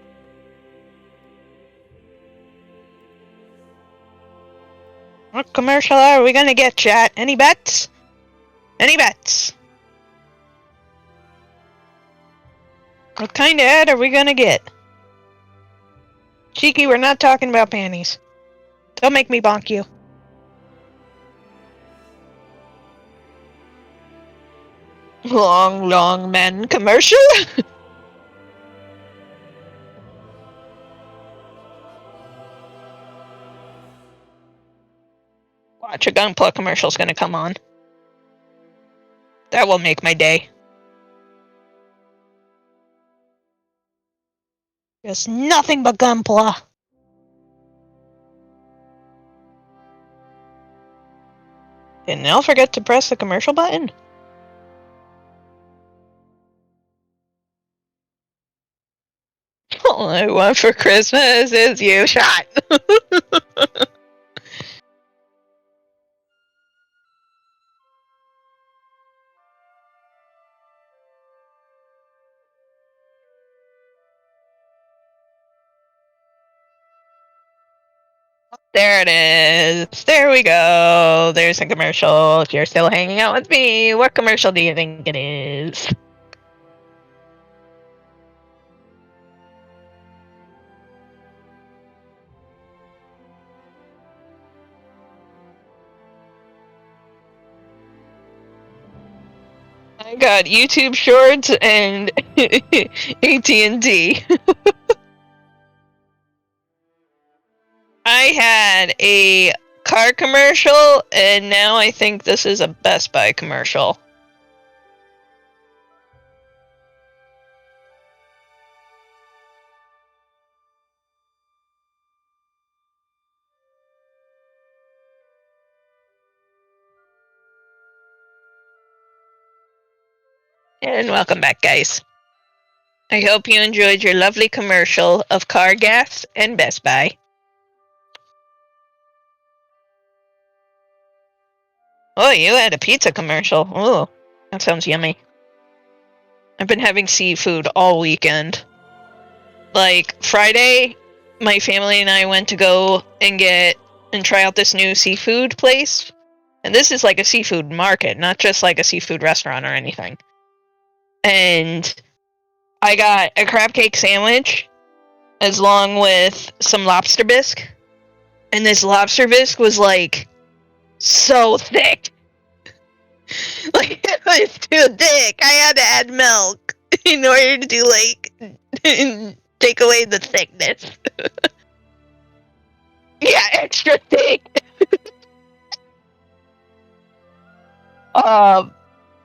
What commercial are we gonna get, chat? Any bets? Any bets? What kind of ad are we gonna get? Cheeky, we're not talking about panties. Don't make me bonk you. Long men commercial? Watch, a Gunpla commercial's gonna come on. That will make my day. Just nothing but Gunpla. And now forget to press the commercial button. All I want for Christmas is you shot. There it is. There we go. There's a commercial. If you're still hanging out with me, what commercial do you think it is? I got YouTube Shorts and AT&T. I had a car commercial, and now I think this is a Best Buy commercial. And welcome back, guys. I hope you enjoyed your lovely commercial of car gas and Best Buy. Oh, you had a pizza commercial. Oh, that sounds yummy. I've been having seafood all weekend. Like, Friday, my family and I went to go and try out this new seafood place. And this is like a seafood market, not just like a seafood restaurant or anything. And I got a crab cake sandwich, as long with some lobster bisque. And this lobster bisque was like so thick. Like, it was too thick. I had to add milk in order to like take away the thickness. Yeah, extra thick. But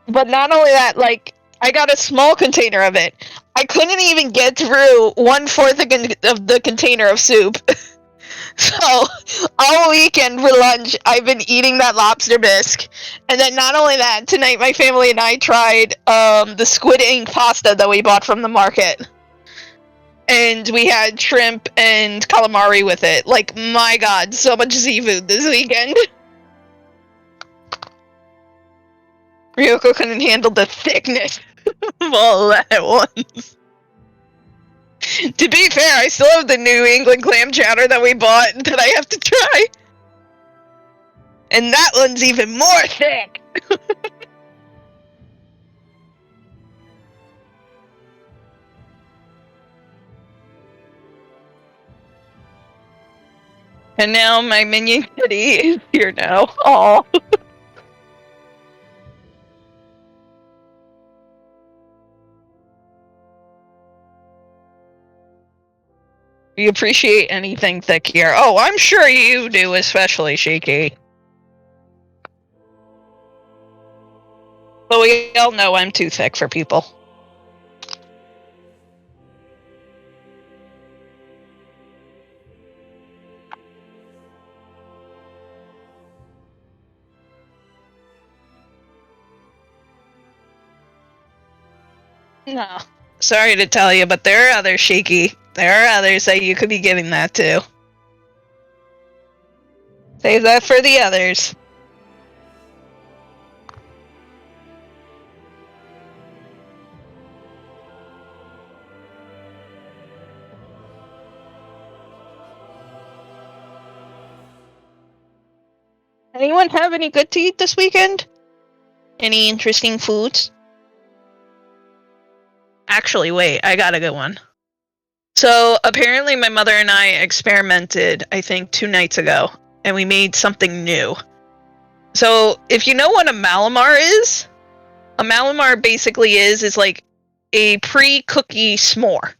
not only that, like, I got a small container of it. I couldn't even get through 1/4 of the container of soup. So, all weekend for lunch, I've been eating that lobster bisque. And then not only that, tonight my family and I tried the squid ink pasta that we bought from the market. And we had shrimp and calamari with it. Like, my god, so much seafood this weekend. Ryoko couldn't handle the thickness of all that at once. To be fair, I still have the New England clam chowder that we bought that I have to try. And that one's even more thick. And now my minion kitty is here now. Aww. We appreciate anything thick here. Oh, I'm sure you do, especially Shaky. But we all know I'm too thick for people. No. Sorry to tell you, but there are others, Shaky. There are others that you could be giving that to. Save that for the others. Anyone have any good to eat this weekend? Any interesting foods? Actually, wait, I got a good one. So, apparently my mother and I experimented, I think, 2 nights ago, and we made something new. So, if you know what a Malamar is, a Malamar basically is like a pre-cookie s'more,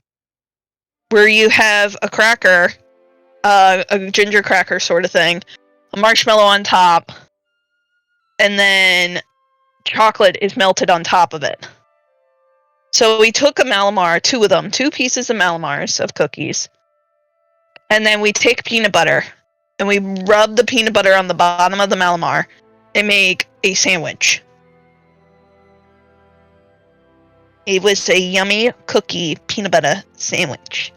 where you have a cracker, a ginger cracker sort of thing, a marshmallow on top, and then chocolate is melted on top of it. So we took a Malamar, 2 of them, 2 pieces of Malamars of cookies. And then we take peanut butter and we rub the peanut butter on the bottom of the Malamar and make a sandwich. It was a yummy cookie peanut butter sandwich.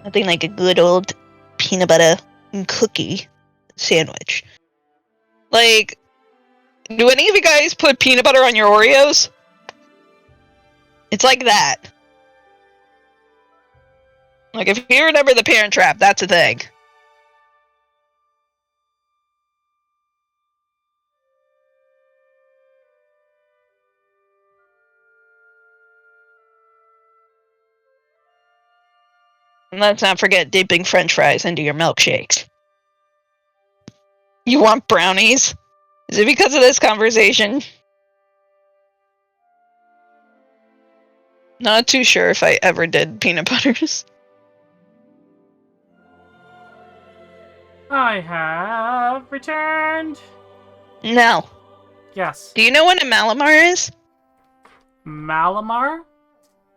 Nothing like a good old peanut butter and cookie sandwich. Like, do any of you guys put peanut butter on your Oreos? It's like that. Like, if you remember the Parent Trap, that's a thing. And let's not forget dipping French fries into your milkshakes. You want brownies? Is it because of this conversation? Not too sure if I ever did peanut butters. I have returned. No. Yes. Do you know what a Malamar is? Malamar?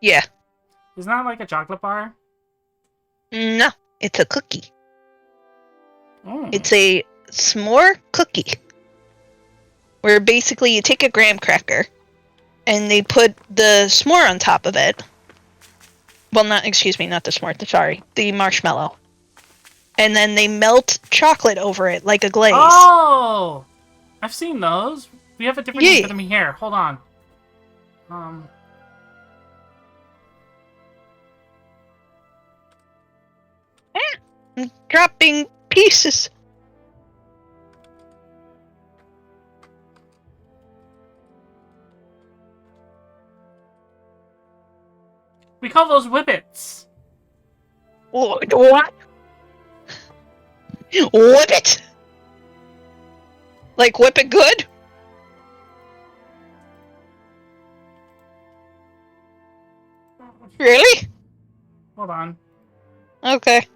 Yeah. Isn't that like a chocolate bar? No. It's a cookie. Mm. It's a s'more cookie. Where basically you take a graham cracker and they put the s'more on top of it. Well, not the s'more, sorry. The marshmallow. And then they melt chocolate over it like a glaze. Oh! I've seen those. We have a different name for them here. Hold on. I'm dropping pieces. We call those whippets. What? Whip it? Like whip it good? Really? Hold on. Okay.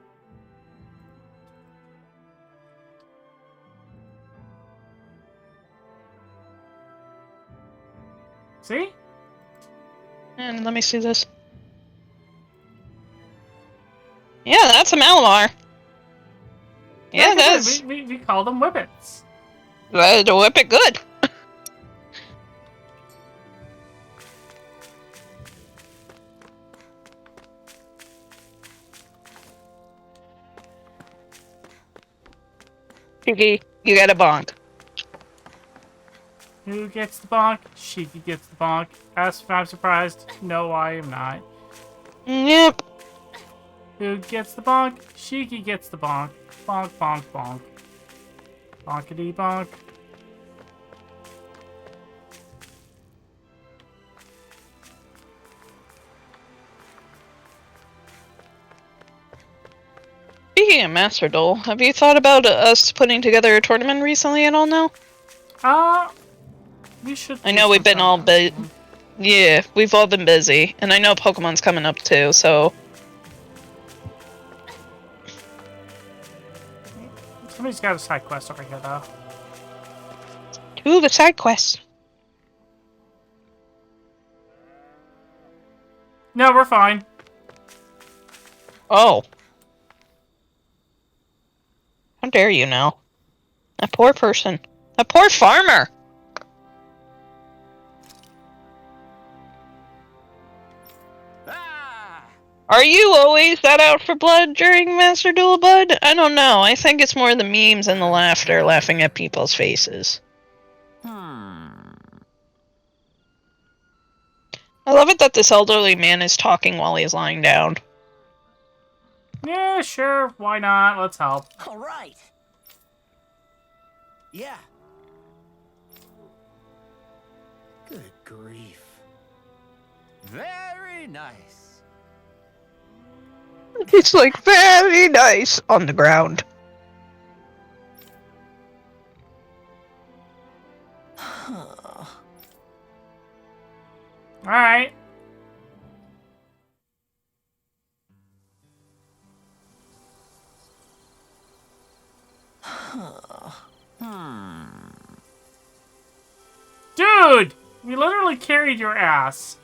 See? And let me see this. Yeah, that's a Malamar. Yeah, that's... We call them whippets. To whip it good. Shiki, you got a bonk. Who gets the bonk? Shiki gets the bonk. Ask if I'm surprised. No, I am not. Yep. Who gets the bonk? Shiki gets the bonk. Bonk, bonk, bonk. Bonkity bonk. Speaking of Master Duel, have you thought about us putting together a tournament recently at all now? We should. I know we've been all busy. Yeah, we've all been busy. And I know Pokemon's coming up too, so... Somebody's got a side quest over here, though. Ooh, the side quest. No, we're fine. Oh. How dare you now? That poor person. That poor farmer! Are you always that out for blood during Master Duel, bud? I don't know. I think it's more the memes and the laughter laughing at people's faces. I love it that this elderly man is talking while he's lying down. Yeah, sure. Why not? Let's help. All right. Yeah. Good grief. Very nice. It's like very nice on the ground. Alright. Dude! We literally carried your ass.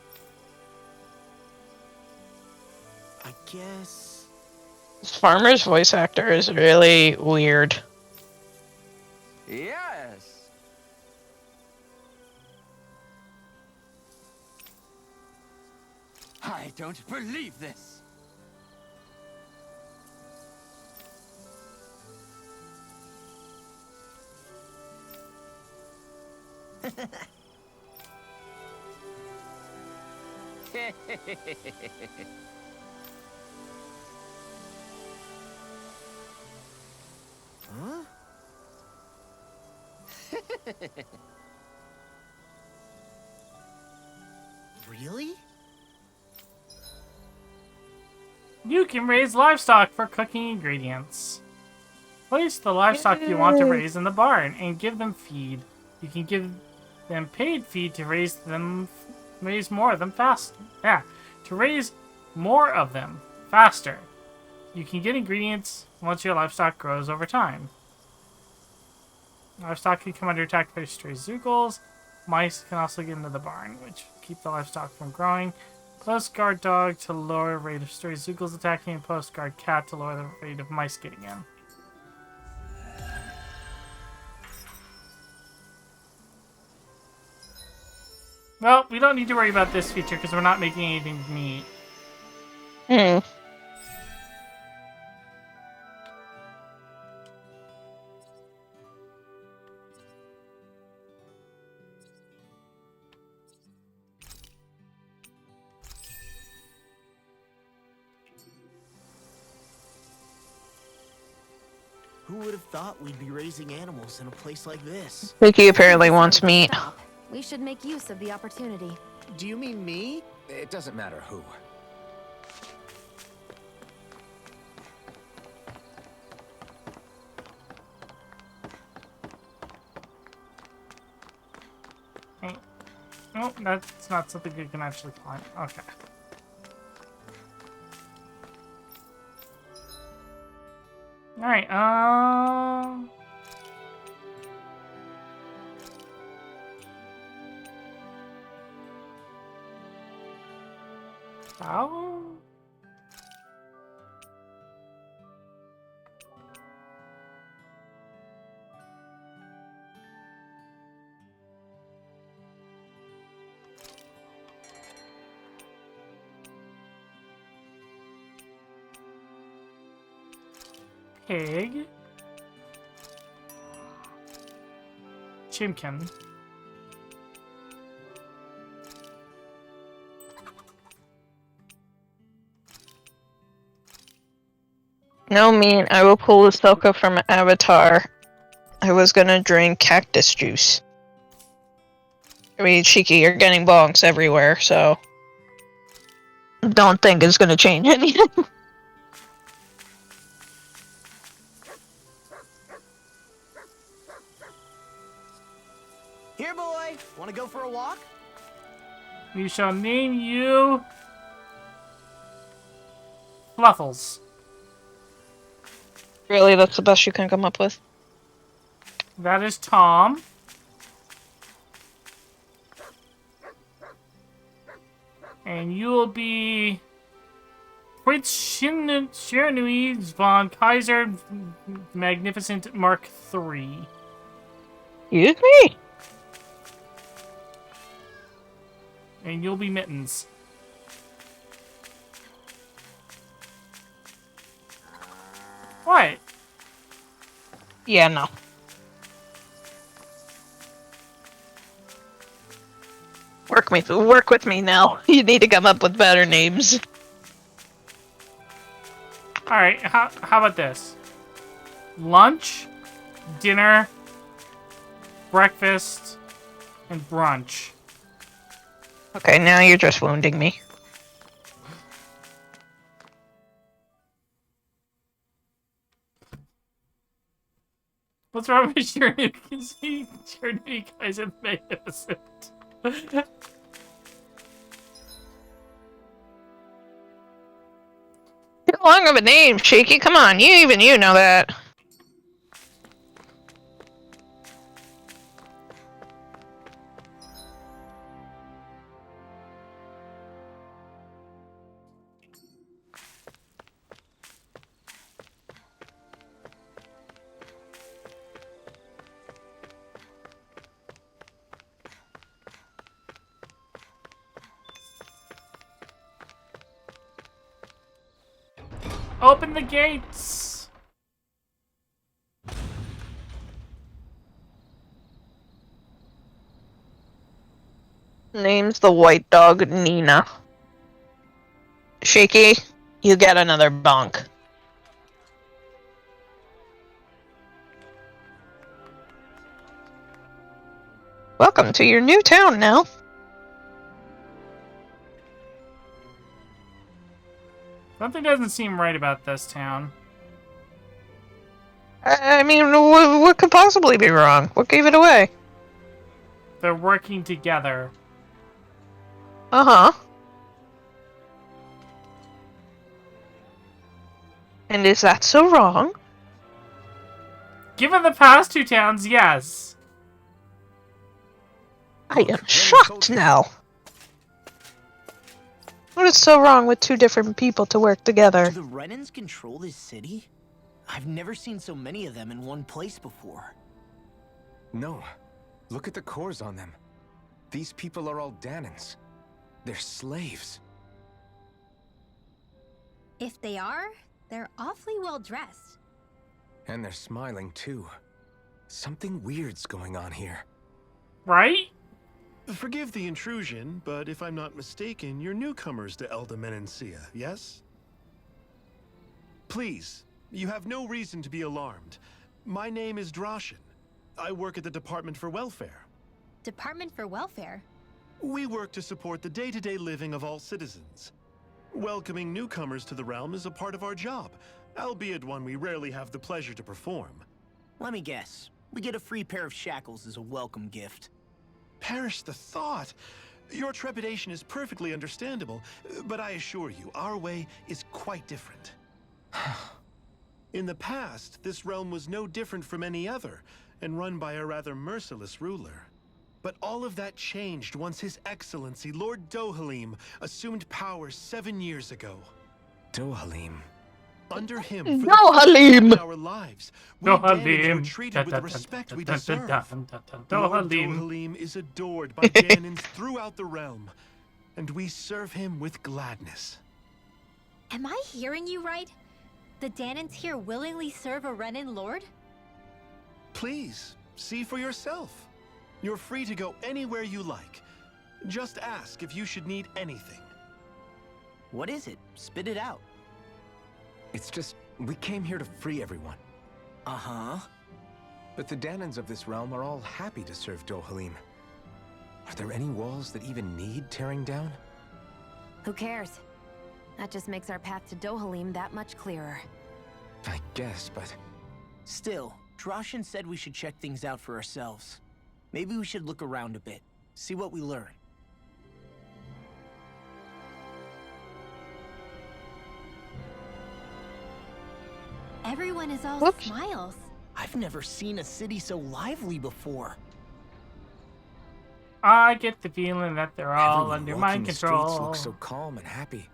I guess... This farmer's voice actor is really weird. Yes. I don't believe this. Huh? Really? You can raise livestock for cooking ingredients. Place the livestock you want to raise in the barn and give them feed. You can give them paid feed to raise more of them fast. Yeah, to raise more of them faster. You can get ingredients once your livestock grows over time. Livestock can come under attack by stray zoogles. Mice can also get into the barn, which keep the livestock from growing. Post guard dog to lower the rate of stray zoogles attacking, and post guard cat to lower the rate of mice getting in. Well, we don't need to worry about this feature because we're not making anything meat. Hmm. Who would have thought we'd be raising animals in a place like this? Vicky apparently wants meat. Stop. We should make use of the opportunity. Do you mean me? It doesn't matter who. Hey. Oh, that's not something you can actually climb. Okay. Alright, How? Pig. Chimkin. No meat. I will pull the Ahsoka from Avatar. I was gonna drink cactus juice. I mean, Shiki, you're getting bonks everywhere, so... Don't think it's gonna change anything. Here, boy! Wanna go for a walk? We shall name you... Fluffles. Really, that's the best you can come up with? That is Tom. And you will be... Prince Shiranui von Kaiser Magnificent Mark III. Excuse me? And you'll be Mittens. What? Yeah, no. Work with me now. You need to come up with better names. Alright, how about this? Lunch, dinner, breakfast, and brunch. Okay, now you're just wounding me. What's wrong with Shiranui Kaiser Magnificent? Too long of a name, Shaky. Come on, you know that. Open the gates! Name's the white dog Nina. Shaky, you get another bonk. Welcome to your new town now. Something doesn't seem right about this town. I mean, what could possibly be wrong? What gave it away? They're working together. Uh-huh. And is that so wrong? Given the past two towns, yes. I am shocked now. What is so wrong with two different people to work together? Do the Renans control this city? I've never seen so many of them in one place before. No. Look at the cores on them. These people are all Danans. They're slaves. If they are, they're awfully well dressed. And they're smiling, too. Something weird's going on here. Right? Forgive the intrusion, but if I'm not mistaken, you're newcomers to Elda Menencia, yes? Please, you have no reason to be alarmed. My name is Drashin. I work at the Department for Welfare. Department for Welfare? We work to support the day-to-day living of all citizens. Welcoming newcomers to the realm is a part of our job, albeit one we rarely have the pleasure to perform. Let me guess. We get a free pair of shackles as a welcome gift. Perish the thought! Your trepidation is perfectly understandable, but I assure you, our way is quite different. In the past, this realm was no different from any other, and run by a rather merciless ruler. But all of that changed once His Excellency, Lord Dohalim, assumed power 7 years ago. Dohalim. Under him, for Dohalim! the our lives, we Danans were treated with the respect we deserve. Lord Dohalim is adored by Danans throughout the realm, and we serve him with gladness. Am I hearing you right? The Danans here willingly serve a Renan lord? Please, see for yourself. You're free to go anywhere you like. Just ask if you should need anything. What is it? Spit it out. It's just, we came here to free everyone. Uh-huh. But the Danans of this realm are all happy to serve Dohalim. Are there any walls that even need tearing down? Who cares? That just makes our path to Dohalim that much clearer. I guess, but... Still, Drashin said we should check things out for ourselves. Maybe we should look around a bit, see what we learn. Everyone is all Whoops. smiles. I've never seen a city so lively before. I get the feeling that they're all Everyone under walking mind the control. streets looks so calm and happy.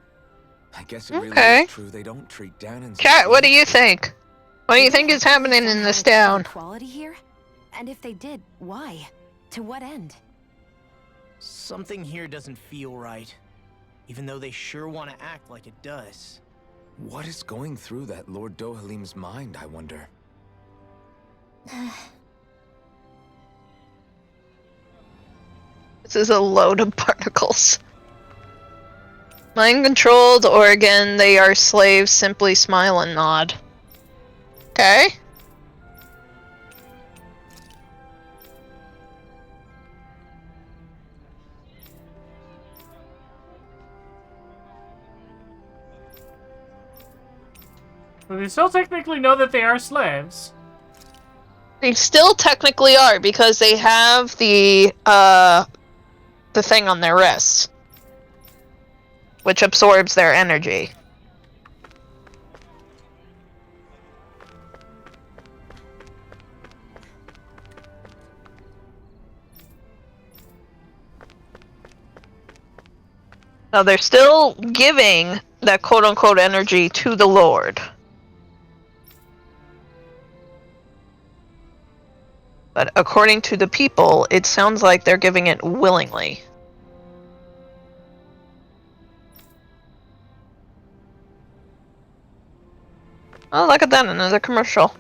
I guess it really Okay. is true they don't treat Danans... Cat, what do you think? What do you think is happening in this town? Equality here? And if they did, why? To what end? Something here doesn't feel right. Even though they sure want to act like it does. What is going through that Lord Dohalim's mind, I wonder? This is a load of particles. Mind controlled, or again, they are slaves, simply smile and nod. Okay. So they still technically know that they are slaves. They still technically are, because they have the thing on their wrists, which absorbs their energy. Now they're still giving that quote-unquote energy to the Lord. But according to the people, it sounds like they're giving it willingly. Oh, look at that, another commercial.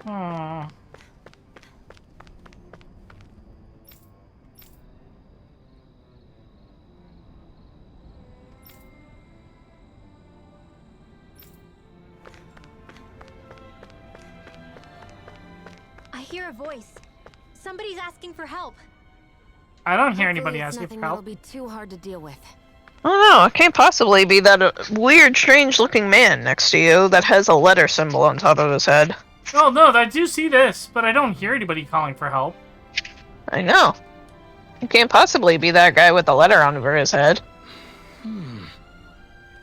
Hmm. I hear a voice. Somebody's asking for help. I don't hear Hopefully anybody it's asking nothing for help. that'll be too hard to deal with. I don't know, it can't possibly be that weird, strange-looking man next to you that has a letter symbol on top of his head. Oh no, I do see this, but I don't hear anybody calling for help. I know. It can't possibly be that guy with the letter on over his head.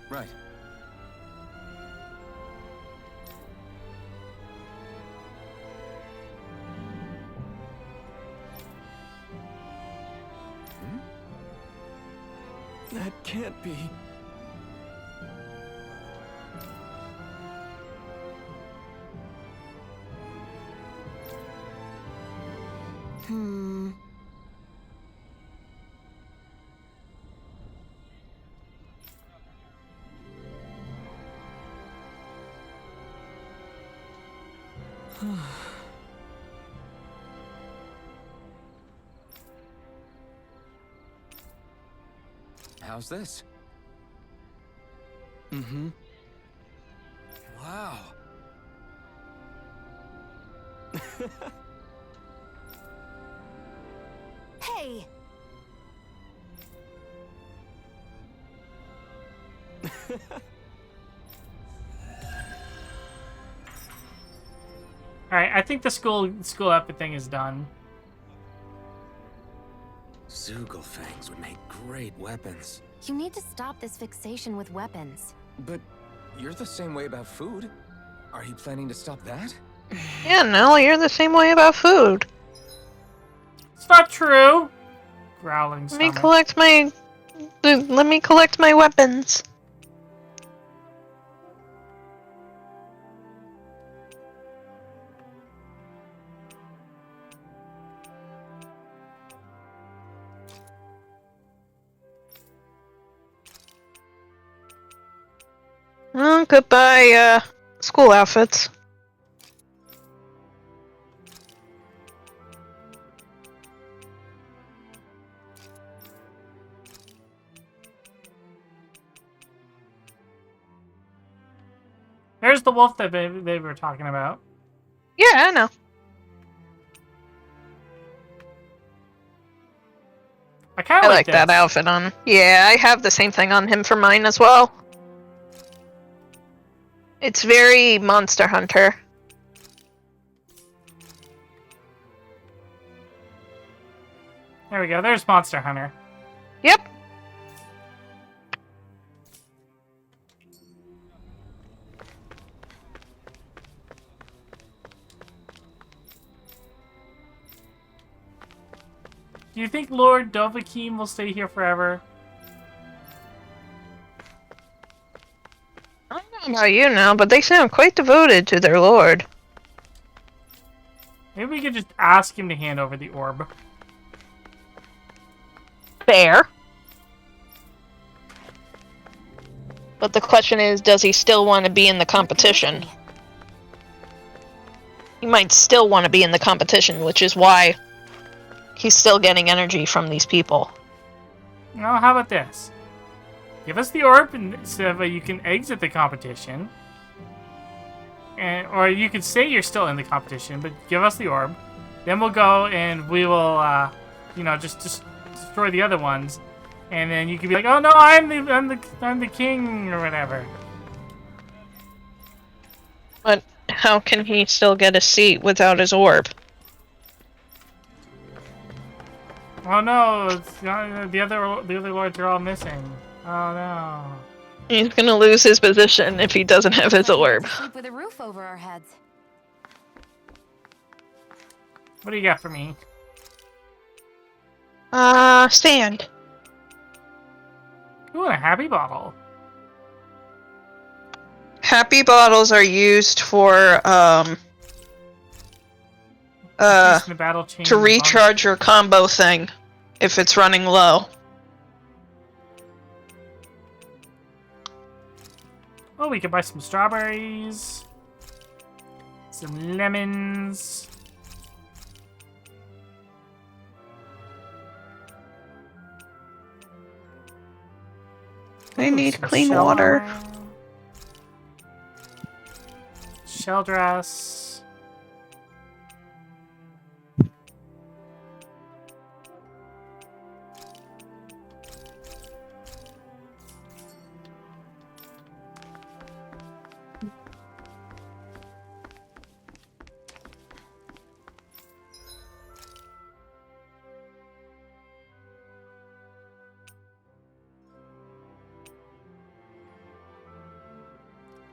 Right. That can't be. How's this? Mm-hmm. Wow. Hey! Alright, I think the school outfit thing is done. Zugelfangs would make great weapons. You need to stop this fixation with weapons. But you're the same way about food. Are you planning to stop that? Yeah, no, you're the same way about food. It's not true! Growling Let me stomach. collect my weapons. Oh, goodbye, school outfits. There's the wolf that they were talking about. Yeah, I know. I kind I of like that this. outfit on. Yeah, I have the same thing on him for mine as well. It's very Monster Hunter. There we go, there's Monster Hunter. Yep. Do you think Lord Dovahkiin will stay here forever? I don't know about you now, but they sound quite devoted to their lord. Maybe we could just ask him to hand over the orb. Fair. But the question is, does he still want to be in the competition? He might still want to be in the competition, which is why he's still getting energy from these people. Well, how about this? Give us the orb, and so that you can exit the competition. Or you could say you're still in the competition, but give us the orb. Then we'll go and we will, just destroy the other ones. And then you can be like, oh no, I'm the king, or whatever. But how can he still get a seat without his orb? Oh no, it's, the other lords are all missing. Oh no. He's gonna lose his position if he doesn't have his orb. Sleep with a roof over our heads. What do you got for me? Sand. Ooh, and a happy bottle. Happy bottles are used for, Increasing the battle chain to recharge your combo thing if it's running low. Oh, we can buy some strawberries. Some lemons. I Ooh, need some clean shell water. armor. Shell dress.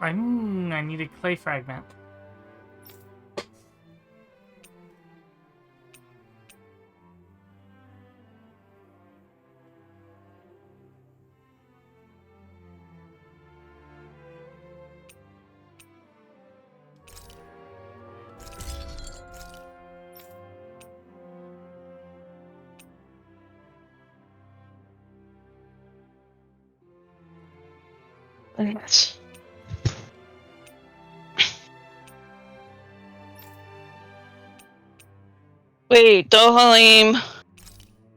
I need a clay fragment. Yes. Wait, Dohalim.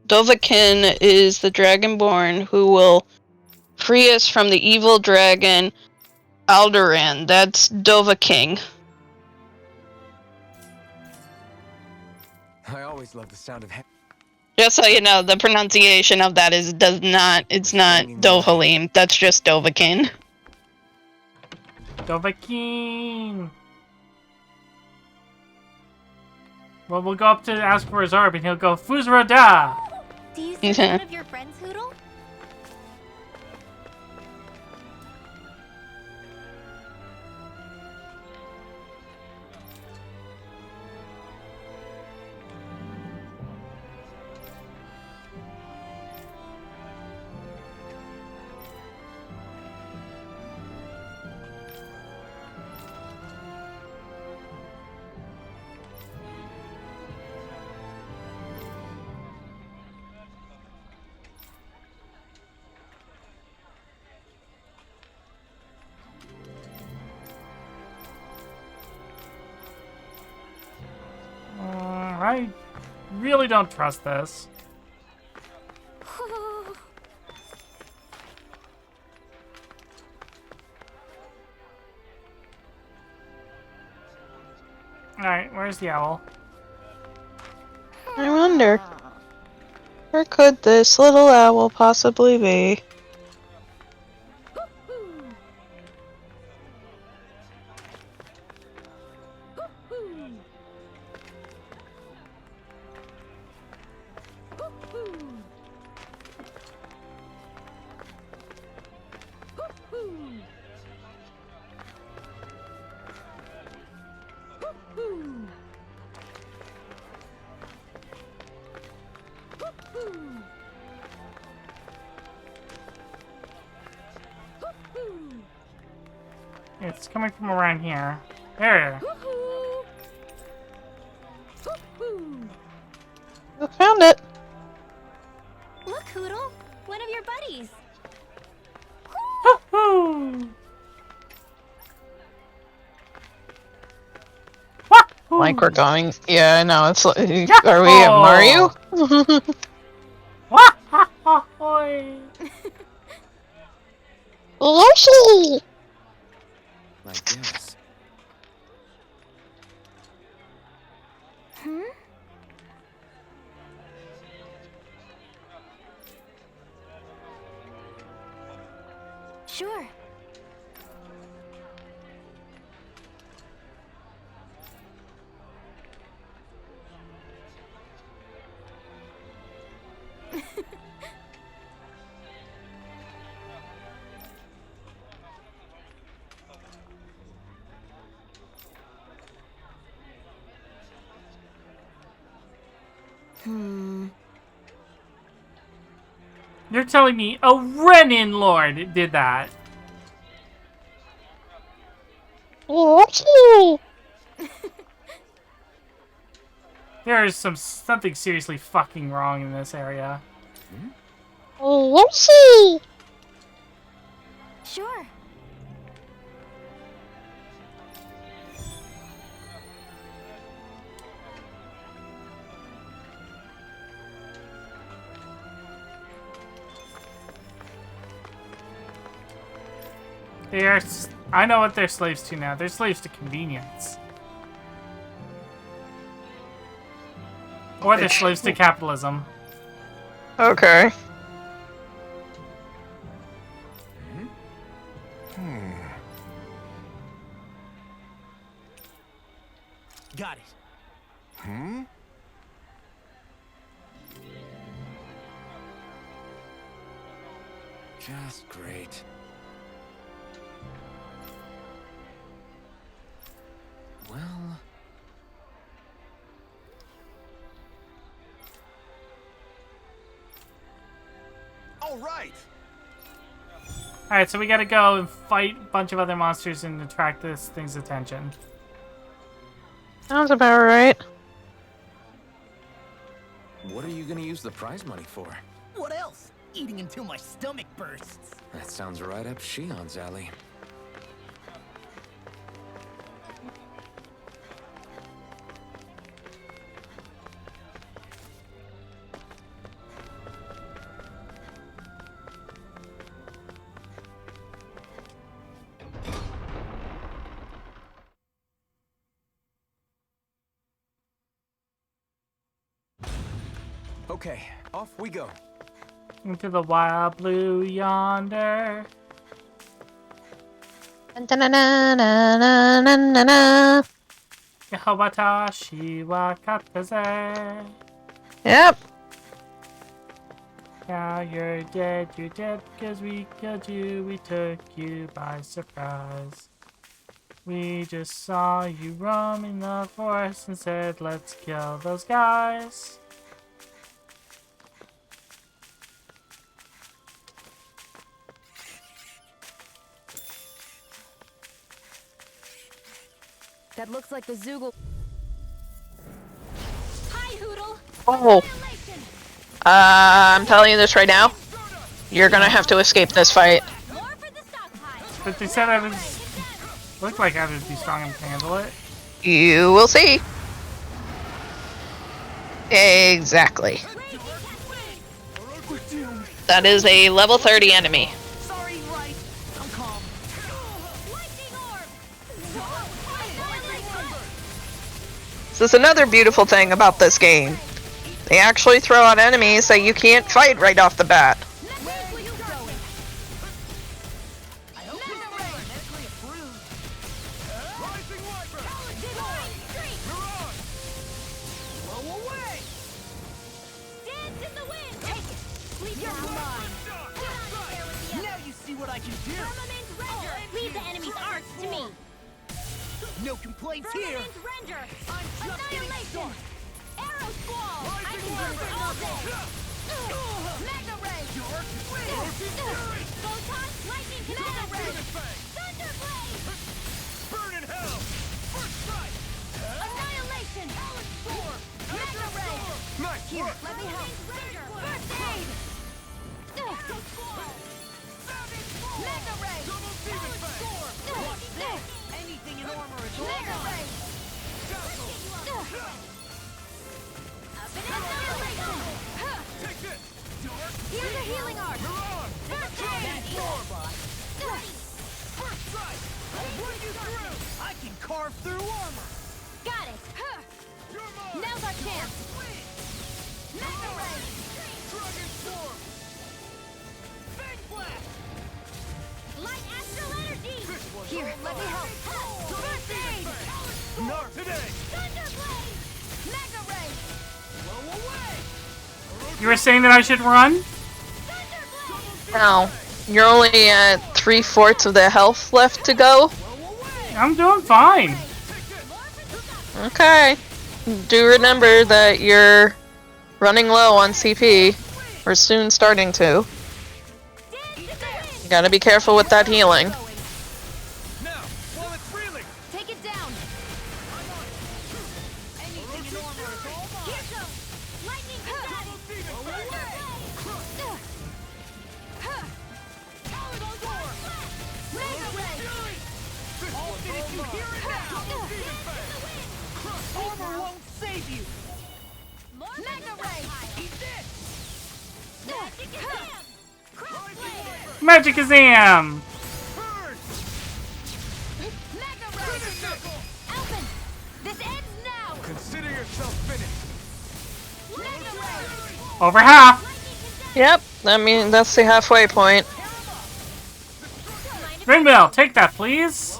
Dovahkiin is the Dragonborn who will free us from the evil dragon Alderaan. That's Dovahkiin. I always love the sound of Just so you know, the pronunciation of that it's not Dohalim. That's just Dovahkiin. Dovahkiin! Well, we'll go up to ask for his orb, and he'll go, Fuzroda! Do you see one of your friends, Hoodle? I really don't trust this. Alright, where's the owl? I wonder, where could this little owl possibly be? It's coming from around here. There. I found it. Look, Hoodle! One of your buddies! Like we're going. Yeah, I know. It's like, are we at Mario? Lucy! I guess. Hmm? Sure. You're telling me a Renin Lord did that? There is something seriously fucking wrong in this area. Lucy! Sure. They are. I know what they're slaves to now. They're slaves to convenience. Or they're slaves to capitalism. Okay. Got it. Just great. Well... All right. Alright, so we gotta go and fight a bunch of other monsters and attract this thing's attention. Sounds about right. What are you gonna use the prize money for? What else? Eating until my stomach bursts. That sounds right up Shion's alley. Okay, off we go. Into the wild blue yonder. Da-na-na-na-na-na-na. Yahwatashi wa kataze. Yep. Now you're dead because we killed you, we took you by surprise. We just saw you roaming the forest and said, let's kill those guys. That looks like the Zoogle. Hi, Hoodle. Oh. Annihilation. I'm telling you this right now. You're gonna have to escape this fight. More for the stockpile. But they said I was... Looked like I would be strong enough to handle it. You will see. Exactly. That is a level 30 enemy. Sorry, right. I'm calm. Lightning orb. This is another beautiful thing about this game. They actually throw out enemies that you can't fight right off the bat. Now you see what I can do. Leave the enemy's arts to me. No complaints here. Ranger. I'm just getting started. Arrow squall. I can do this all day. Mega ray. Photon. Lightning canal. Thunder blade. Burn in hell. First strike. Annihilation. Mega ray. Nice Here, work. let me help. First aid. Mega ray. Double demon fang. What's this? Anything in armor is all Mega mine. ray. Annihilation. Take this. Dark. Here's a healing arc. You're on. First That aid. door, boss. First strike. I'll run you through. I can carve through armor. Got it. You're mine. Now's our chance. Mega ray. Dragon form. Fang blast. Light astral energy. This one's Here, all let me mine. help. First aid. Not today. Thunder blade. Mega ray. Blow away. You were saying that I should run? Thunder blade. No. You're only at 3/4 of the health left to go. I'm doing fine. Okay. Do remember that you're running low on CP. We're soon starting to. You gotta be careful with that healing. Now, while it's reeling. Take it down. Anything in armor is all mine. Here goes. Lightning canal. Mega ray. I'll finish you here and now. Armor won't save you. Mega ray. Eat this. Crossblade. Magic Kazam! Burn. Over half. Yep, I mean, that's the halfway point. Windmill, take that, please.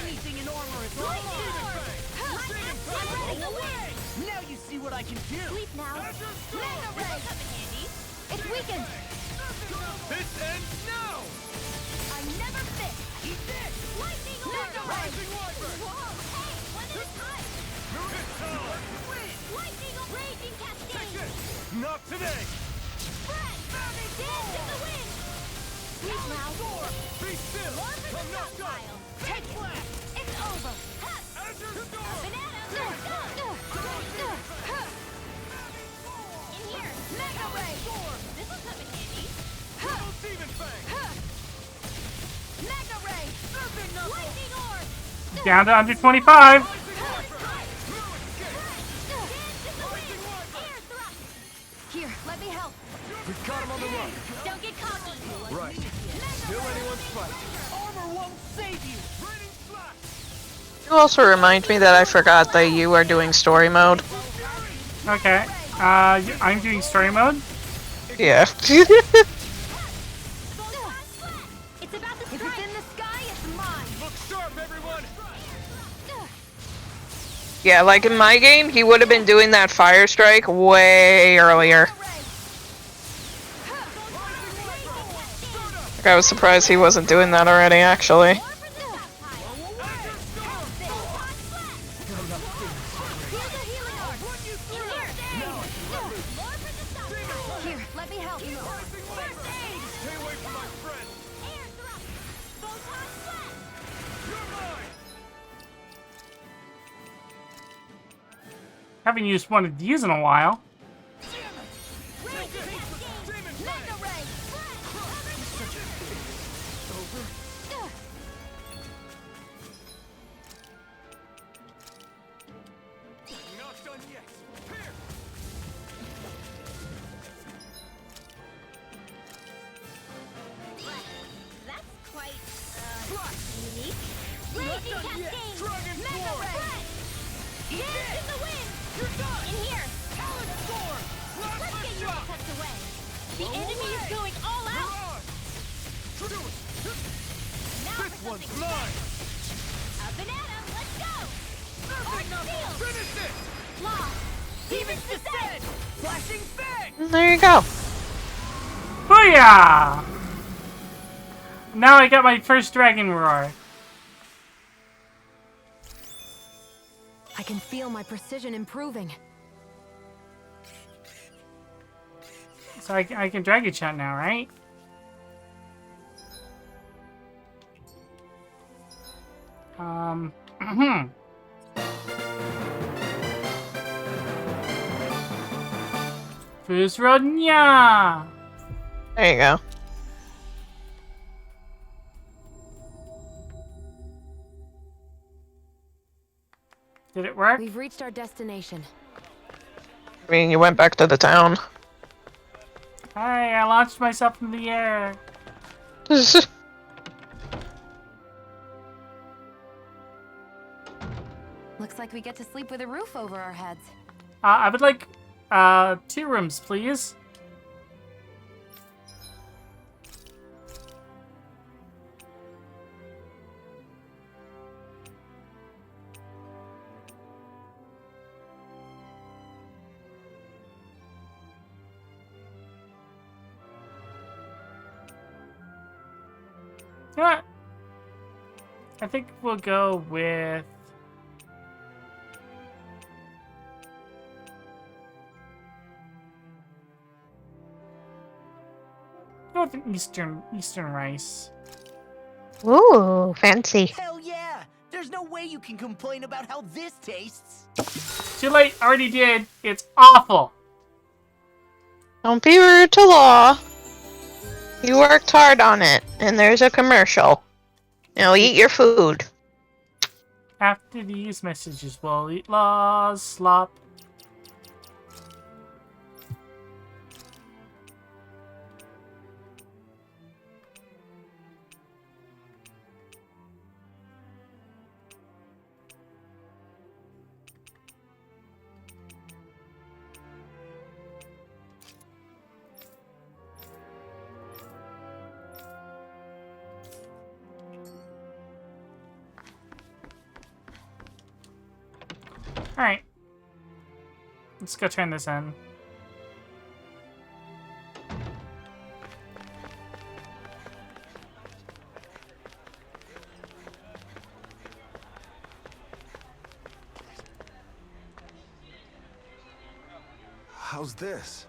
Anything in armor is now you see what I can do. Sleep now. Mega Ray. It's weakened. This ends now! I never fit. Eat this. Lightning Mega Ray. Whoa. Hey, one at a time. Move it, Tower! Lightning Raging Cascade. Not today! Spread. Dance in the wind. Sleep now. Be still! More for the stockpile. Take it. It's over. Ha. Enter the door! Banana. In here. Mega Ray. This will come in handy. Double Demon Fang! Mega Ray. Lightning Orb. Down to under 25. Here, let me help. We've caught him on the run. Don't get cocky. Right. Still anyone's fight. Armor won't save you. Raining Slash! You also remind me that I forgot that you are doing story mode. Okay. I'm doing story mode. Yeah. It's about to strike. If it's in the sky, it's mine. Look sharp, everyone! Yeah, like in my game, he would have been doing that fire strike way earlier. Like, I was surprised he wasn't doing that already, actually. Here, let me help. Stay away from my friend! You're mine! Haven't used one of these in a while. Not done yet! Here! That's quite, unique. Raging Cascade! Mega Ray! Dance in the wind! You're done! In here! Talon Storm! Let's get your tucked away! The enemy is going all out! Now This for one's something mine! Up and at 'em! Let's go! Arc Seal! Finish it! Law! Demon's Descent! Flashing Fang. There you go. Booyah! Now I got my first Dragon Roar. I can feel my precision improving. So I can Dragon Shot now, right? Fusrodnya! There you go. Did it work? We've reached our destination. I mean, you went back to the town. Hi, I launched myself in the air. Looks like we get to sleep with a roof over our heads. I would like 2 rooms, please. You know what? I think we'll go with... Go with an Eastern rice. Ooh, fancy. Hell yeah! There's no way you can complain about how this tastes. Too late, already did. It's awful. Don't be rude to Law. You worked hard on it, and there's a commercial. Now eat your food. After these messages, we'll eat Law's slop. Alright. Let's go turn this in. How's this?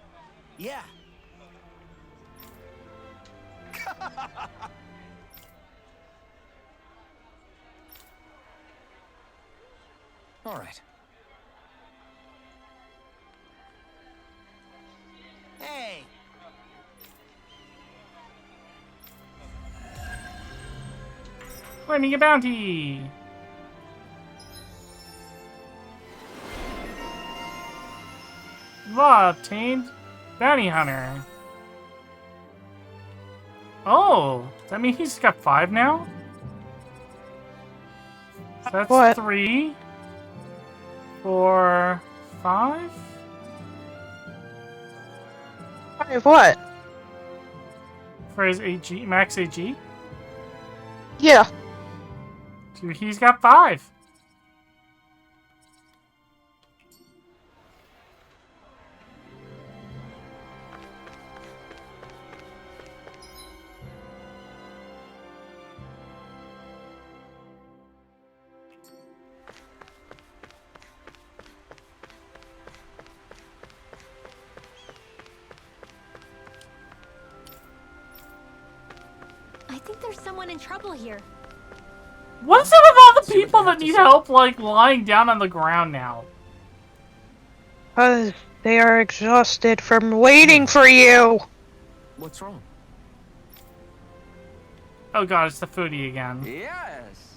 Yeah. All right. Hey! Claiming a bounty! Law obtained. Bounty hunter. Oh, does that mean he's got 5 now? So that's What? 3, 4, 5? Five what? For his AG, max AG? Yeah. So he's got 5. I think there's someone in trouble here. What's it with all the people that need help, like, lying down on the ground now? They are exhausted from waiting for you. What's wrong? Oh god, it's the foodie again. Yes.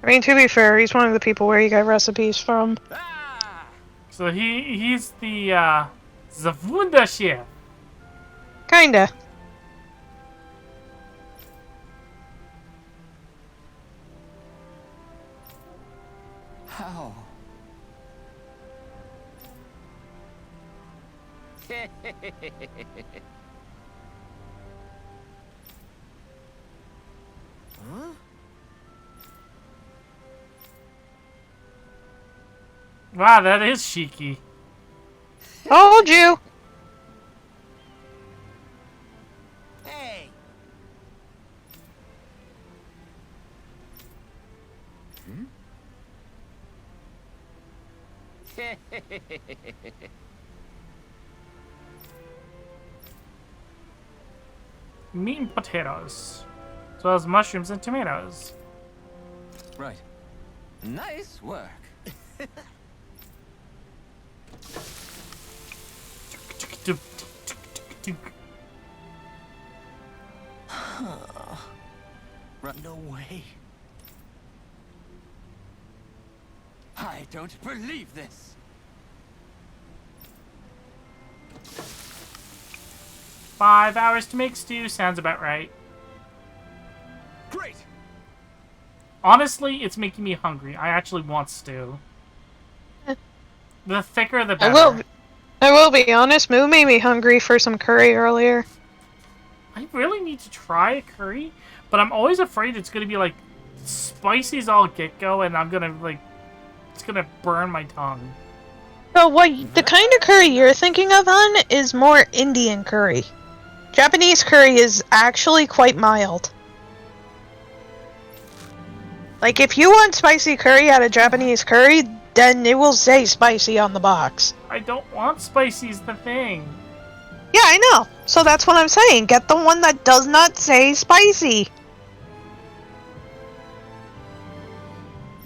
I mean, to be fair, he's one of the people where you get recipes from. Ah! So he's the Wunderchef. Kinda. How? Huh? Wow, that is cheeky. Told you. Hey! Meat and potatoes. As well as mushrooms and tomatoes. Right. Nice work. No way. I don't believe this. 5 hours to make stew sounds about right. Great. Honestly, it's making me hungry. I actually want stew. The thicker, the I better. will be honest, Moo made me hungry for some curry earlier. I really need to try a curry, but I'm always afraid it's gonna be like spicy as all get-go, and I'm gonna like it's gonna burn my tongue. So the kind of curry you're thinking of, hon, is more Indian curry. Japanese curry is actually quite mild. Like, if you want spicy curry out of Japanese curry, then it will say spicy on the box. I don't want spicy is the thing. Yeah, I know. So that's what I'm saying. Get the one that does not say spicy.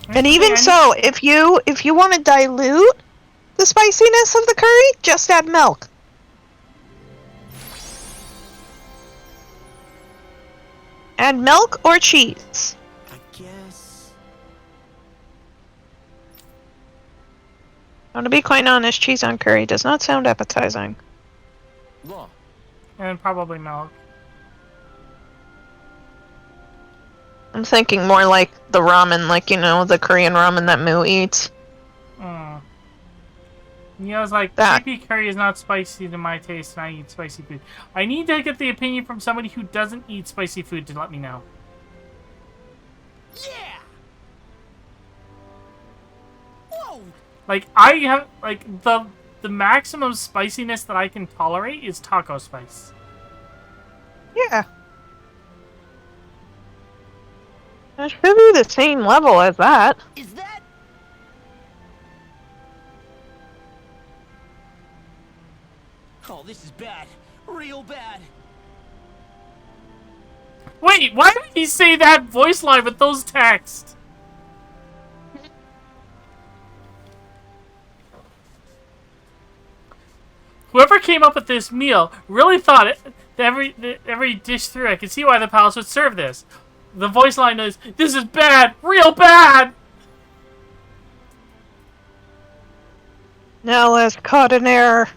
And even so, if you want to dilute the spiciness of the curry, just add milk. Add milk or cheese. I guess. Now, to be quite honest, cheese on curry does not sound appetizing. Law. And probably milk. I'm thinking more like the ramen, like, you know, the Korean ramen that Moo eats. Mm. Neo's like, That. creepy curry is not spicy to my taste, and I eat spicy food. I need to get the opinion from somebody who doesn't eat spicy food to let me know. Yeah! Whoa! Like, I have, like, the maximum spiciness that I can tolerate is taco spice. Yeah. It should be the same level as that. Is that? Oh, this is bad. Real bad. Wait, why did he say that voice line with those texts? Whoever came up with this meal really thought it. Every dish through, I can see why the palace would serve this. The voice line is, "This is bad, real bad." Now let's caught in error.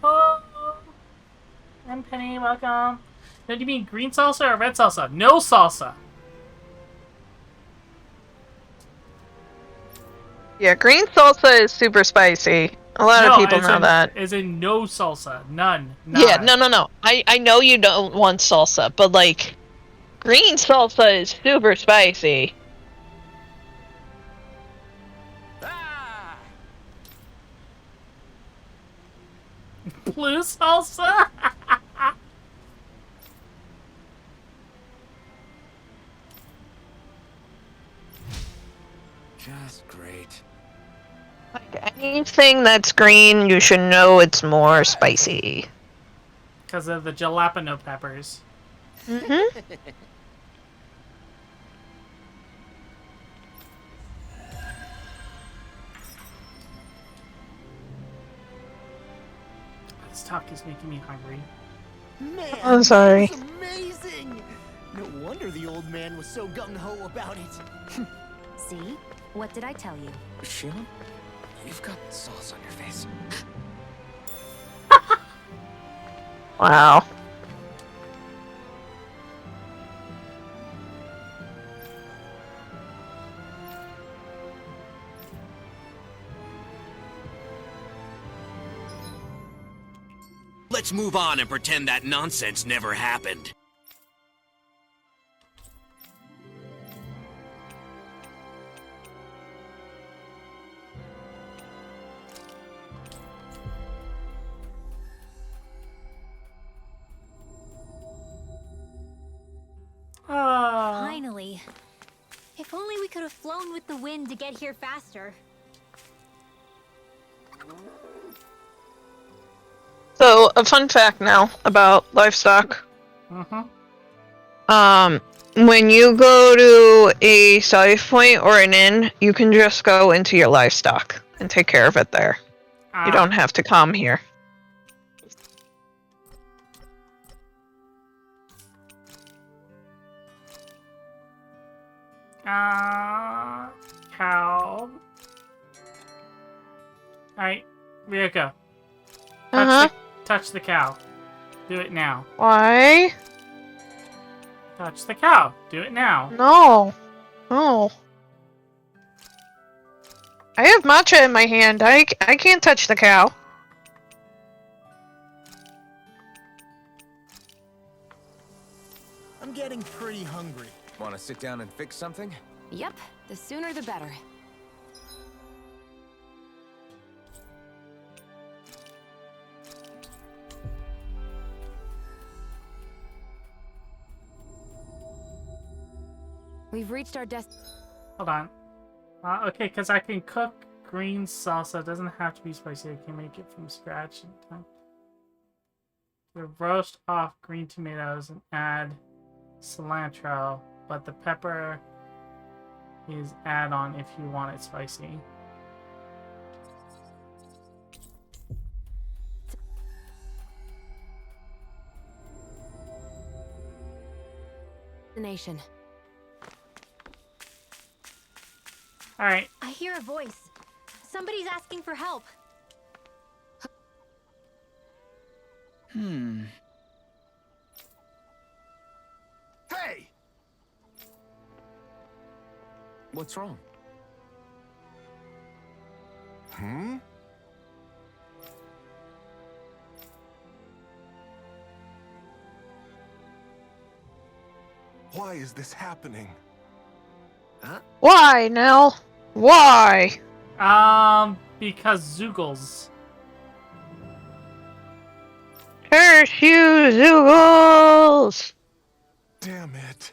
Oh, I'm Penny. Welcome. Now, do you mean green salsa or red salsa? No salsa. Yeah, green salsa is super spicy. A lot of people know that. As in no salsa. None. Yeah, no. I know you don't want salsa, but like, green salsa is super spicy. Ah! Blue salsa? Just great. Like, anything that's green, you should know it's more spicy. Because of the jalapeno peppers. Mm-hmm. This talk is making me hungry. Man, I'm sorry. that was amazing! No wonder the old man was so gung-ho about it. See? What did I tell you? Sheila, you've got sauce on your face. Wow. Let's move on and pretend that nonsense never happened. Finally. If only we could have flown with the wind to get here faster. So, a fun fact now about livestock. When you go to a save point or an inn, you can just go into your livestock and take care of it there. You don't have to come here. Cow. Alright, Ryoko. Touch the cow. Do it now. Why? Touch the cow. Do it now. No. No. I have matcha in my hand. I can't touch the cow. I'm getting pretty hungry. Want to sit down and fix something? Yep, the sooner the better. We've reached our Hold on. Okay, because I can cook green salsa. It doesn't have to be spicy. I can make it from scratch in time. To roast off green tomatoes and add cilantro, but the pepper is add-on if you want it spicy. Nation. Alright. I hear a voice. Somebody's asking for help. Hey! What's wrong? Hmm? Why is this happening? Why, Nell? Why? Because Zoogles. Curse you, Zoogles! Damn it.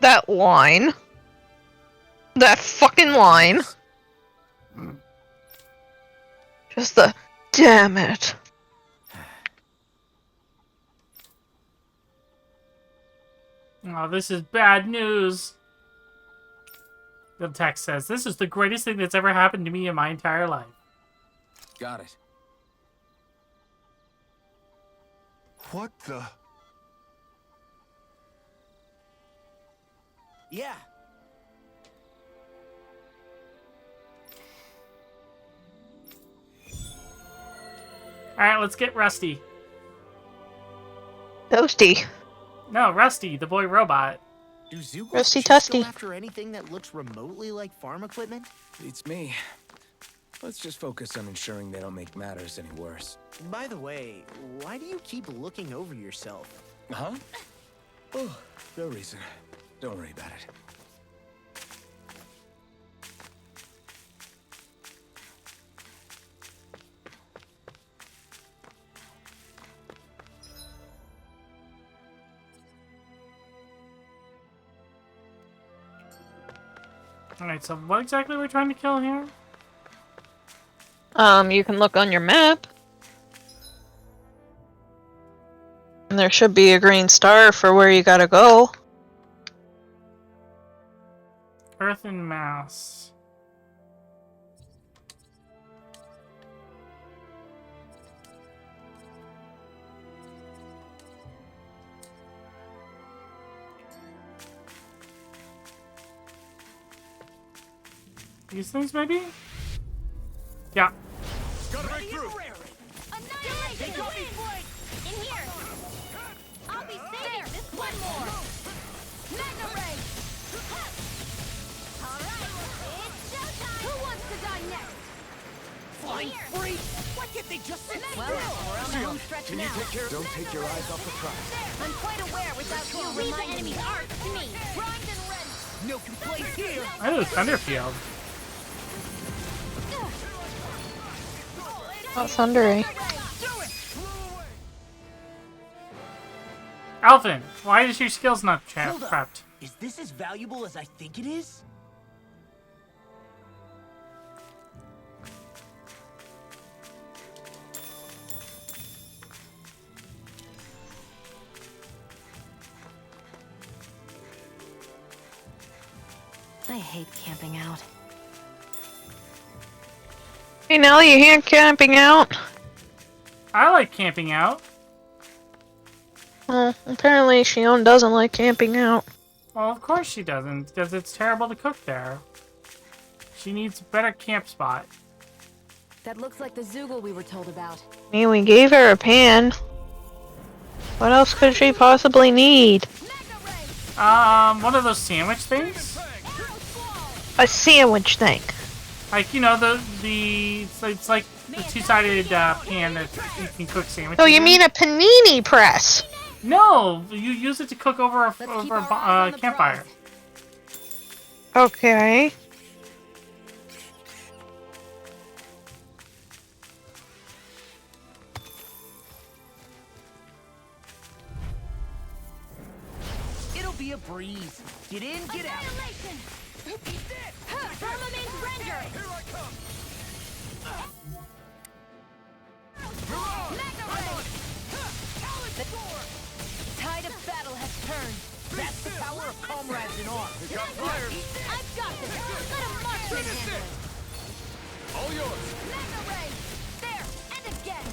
That line. That fucking line. Just the damn it. Oh, this is bad news. The text says, "This is the greatest thing that's ever happened to me in my entire life." Got it. What the? Yeah. Alright, let's get Rusty. Toasty. No, Rusty, the boy robot. Do Zoogles Rusty just Tusty. go after anything that looks remotely like farm equipment? Beats me. Let's just focus on ensuring they don't make matters any worse. By the way, why do you keep looking over yourself? Huh? Oh, no reason. Don't worry about it. Alright, so what exactly are we trying to kill here? You can look on your map. And there should be a green star for where you gotta go. Earth and mass. These things, maybe? Yeah. Gotta break through. Annihilation! Go in here! I'll be saving this one more! Magna Ray! Alright, it's showtime! Who wants to die next? Flying free? Why can't they just sit Well, we're on the home stretch now. Don't take your eyes off the prize. I'm quite aware without you leave the enemy's arc to me. Primed and ready. No complaints here. I know Thunderfield. Oh, Thundery. Alvin, why is your skills not Hold up. prepped? Is this as valuable as I think it is? I hate camping out. Hey, Nell, you here camping out? I like camping out. Well, apparently Shion doesn't like camping out. Well, of course she doesn't, because it's terrible to cook there. She needs a better camp spot. That looks like the Zoogle we were told about. I mean, we gave her a pan. What else could she possibly need? One of those sandwich things? A sandwich thing. Like, you know, it's like the two-sided pan that you can cook sandwiches Oh, you in. mean a panini press? No! You use it to cook over a campfire. Okay. It'll be a breeze. Get in, get out. Firmament Render! Here I come. Magna Ray! Tide of battle has turned. That's the power of comrades in arms. It got fired. I've got this! Let him marksman handle it! All yours. Magna Ray! There! And again!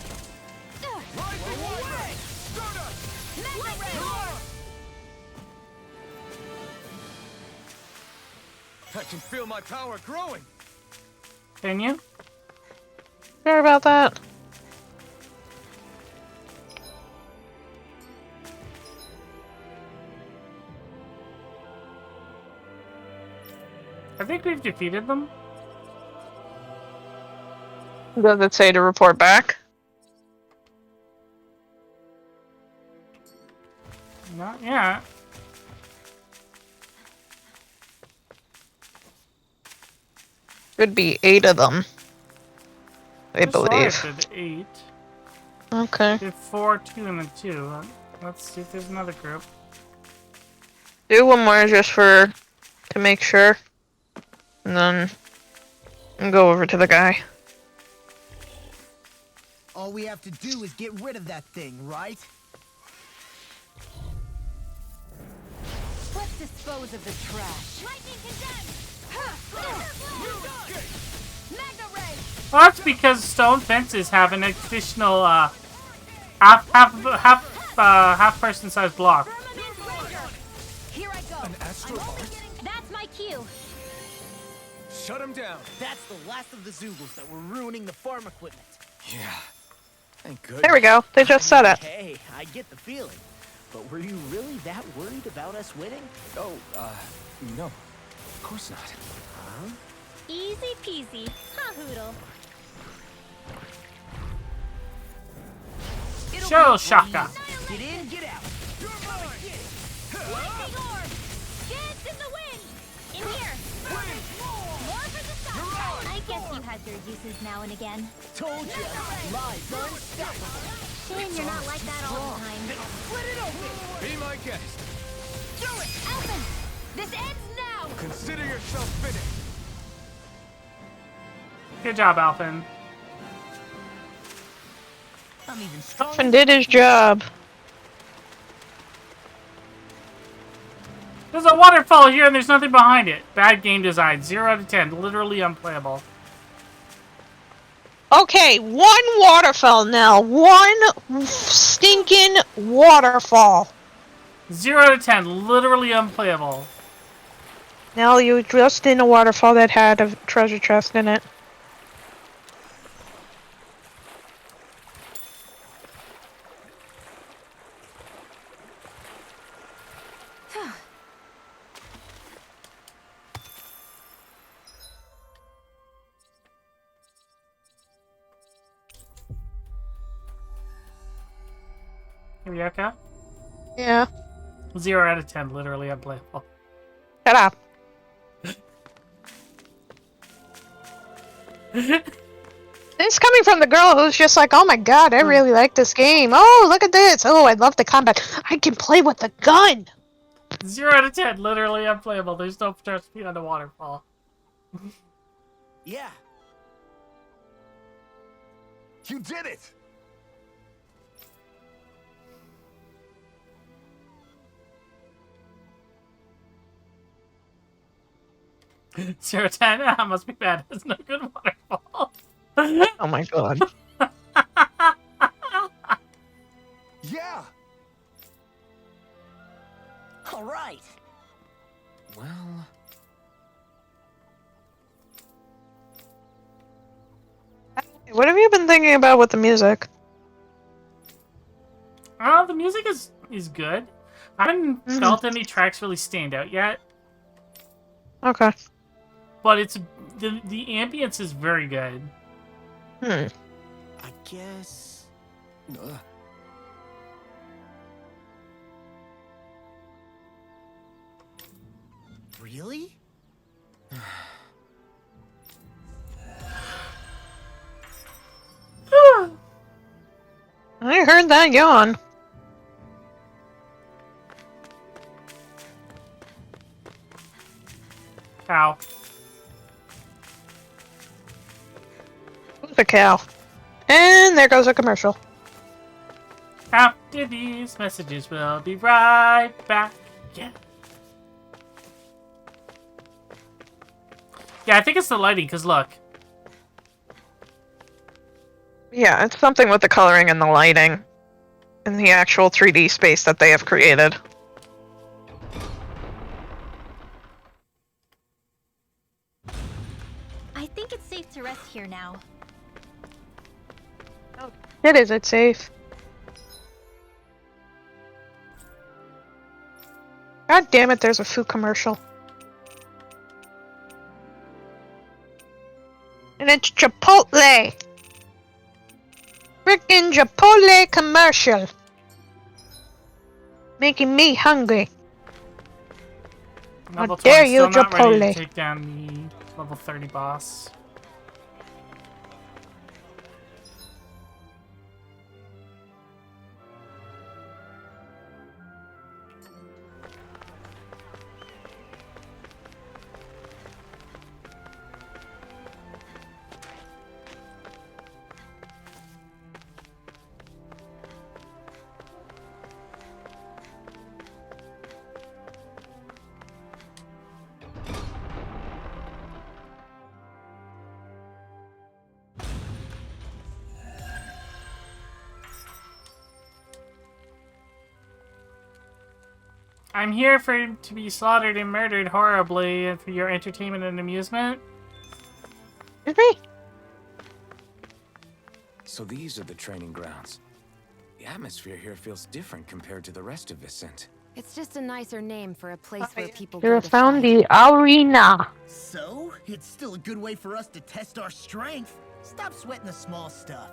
Rising away. Stardust. Magna Ray! I can feel my power growing. Can you? Sure about that? I think we've defeated them. Does it say to report back? Not yet. Should be 8 of them. I believe. I did 8. Okay. Did 4, 2, and then 2. Let's see if there's another group. Do one more just to make sure. And then go over to the guy. All we have to do is get rid of that thing, right? Let's dispose of the trash. Lightning condemned! Magna ray! Well, that's because stone fences have an additional half person sized block. Here I go. An astral art? That's my cue. Shut him down. That's the last of the Zoogles that were ruining the farm equipment. Yeah. Thank goodness. There we go. They just said it. Hey, I get the feeling. But were you really that worried about us winning? Oh, no. Of course not. Huh? Easy peasy. Huh, Hoodle? Shell Shaka. Get in, get out. Lightning orb! Kids in the wind! In here! More for the sun! I guess you had your uses now and again. Told you. Lives unstoppable. Shame you're not like that all the time. Split it open. Be my guest. Do it! Elfin! This ends now! Consider yourself finished. Good job, Alphin. I'm even stronger. Alphin did his job. There's a waterfall here and there's nothing behind it. Bad game design. 0 out of 10. Literally unplayable. Okay, one waterfall now. One stinking waterfall. 0 out of 10. Literally unplayable. Now you were just in a waterfall that had a treasure chest in it. Ryuka? Yeah. 0 out of 10. Literally unplayable. Shut up. It's coming from the girl who's just like, oh my god, I really like this game. Oh, look at this. Oh, I love the combat. I can play with the gun. 0 out of 10. Literally unplayable. There's no chance to be on the waterfall. Yeah. You did it. 0 10. Ah, must be bad. It's no good waterfall. Oh my god. Yeah. All right. Well. What have you been thinking about with the music? The music is good. I haven't felt any tracks really stand out yet. Okay. But it's the ambience is very good. I guess. Really? I heard that yawn. Cow. Who's a cow? And there goes a commercial. After these messages, we'll be right back. Yeah. Yeah, I think it's the lighting, because look. Yeah, it's something with the coloring and the lighting in the actual 3D space that they have created. I think it's safe to rest here now. It is, it's safe. God damn it, there's a food commercial. And it's Chipotle. Frickin' Chipotle commercial. Making me hungry. Level How dare 20, you, still not ready to Chipotle. take down the level 30 boss. I'm here to be slaughtered and murdered horribly and for your entertainment and amusement. Excuse me? So these are the training grounds. The atmosphere here feels different compared to the rest of Vicent. It's just a nicer name for a place where people You go to found fight. the arena. So, it's still a good way for us to test our strength. Stop sweating the small stuff.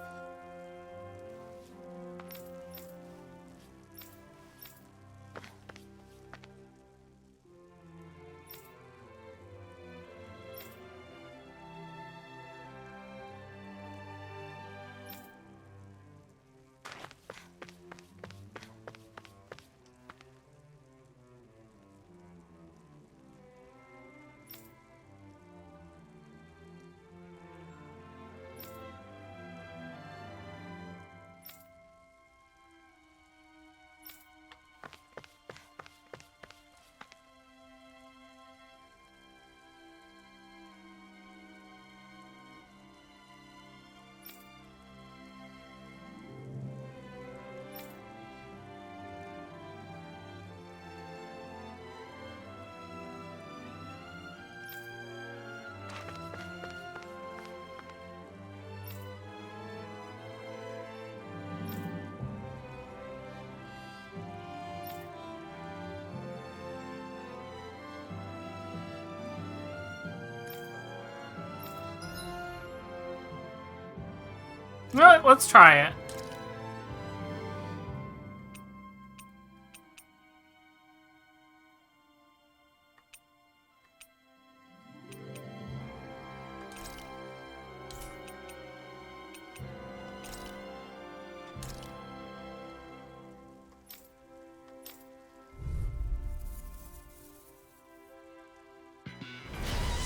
You know what? Let's try it.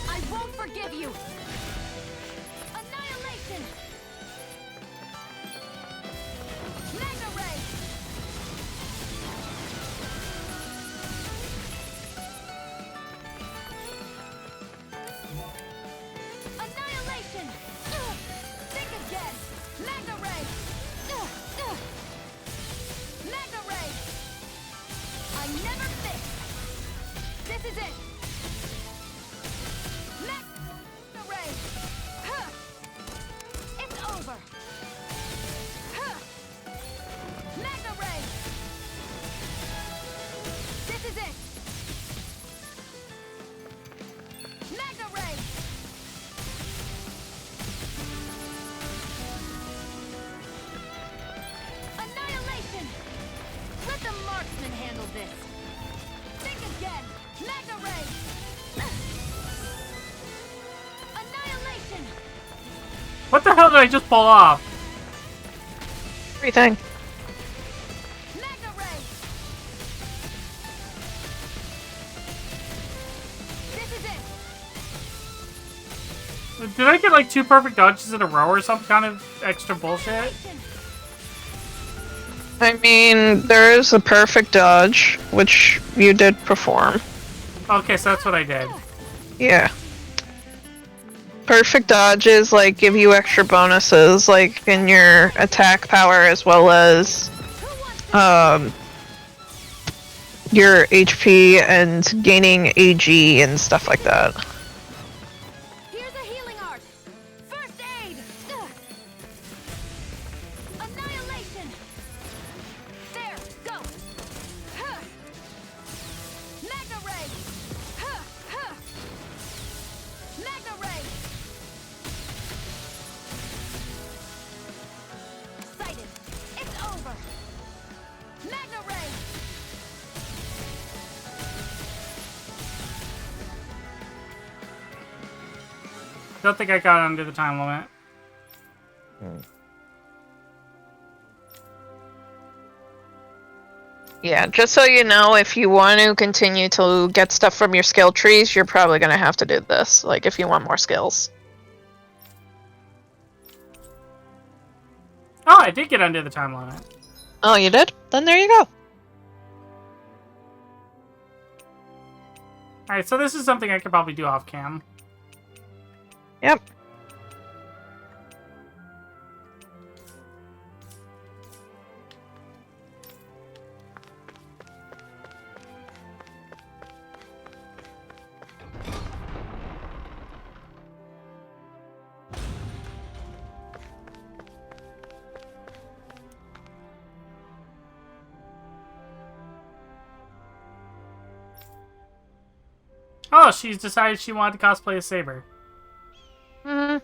I won't forgive you! Annihilation! Mega Ray! Annihilation! Think again! Mega Ray! Mega Ray! I never miss! This is it! Mega Ray! Huh. It's over! Huh. Mega Ray! This is it! Mega Ray! Annihilation! Let the marksman handle this! Think again! Mega Ray! Annihilation! What the hell did I just pull off? Everything. Mega Ray! This is it! Did I get like 2 perfect dodges in a row or some kind of extra bullshit? I mean, there is a perfect dodge, which you did perform. Okay, so that's what I did. Yeah. Perfect dodges, like, give you extra bonuses, like, in your attack power as well as, your HP and gaining AG and stuff like that. Here's a healing art! First aid! Annihilation! There, go! Huh. Mega Ray! Huh, huh. Mega Ray! Don't think I got under the time limit. Yeah, just so you know, if you want to continue to get stuff from your skill trees, you're probably going to have to do this. Like, if you want more skills. Oh, I did get under the time limit. Oh, you did? Then there you go. Alright, so this is something I could probably do off cam. Yep. Oh, she's decided she wanted to cosplay as Saber. Hmm.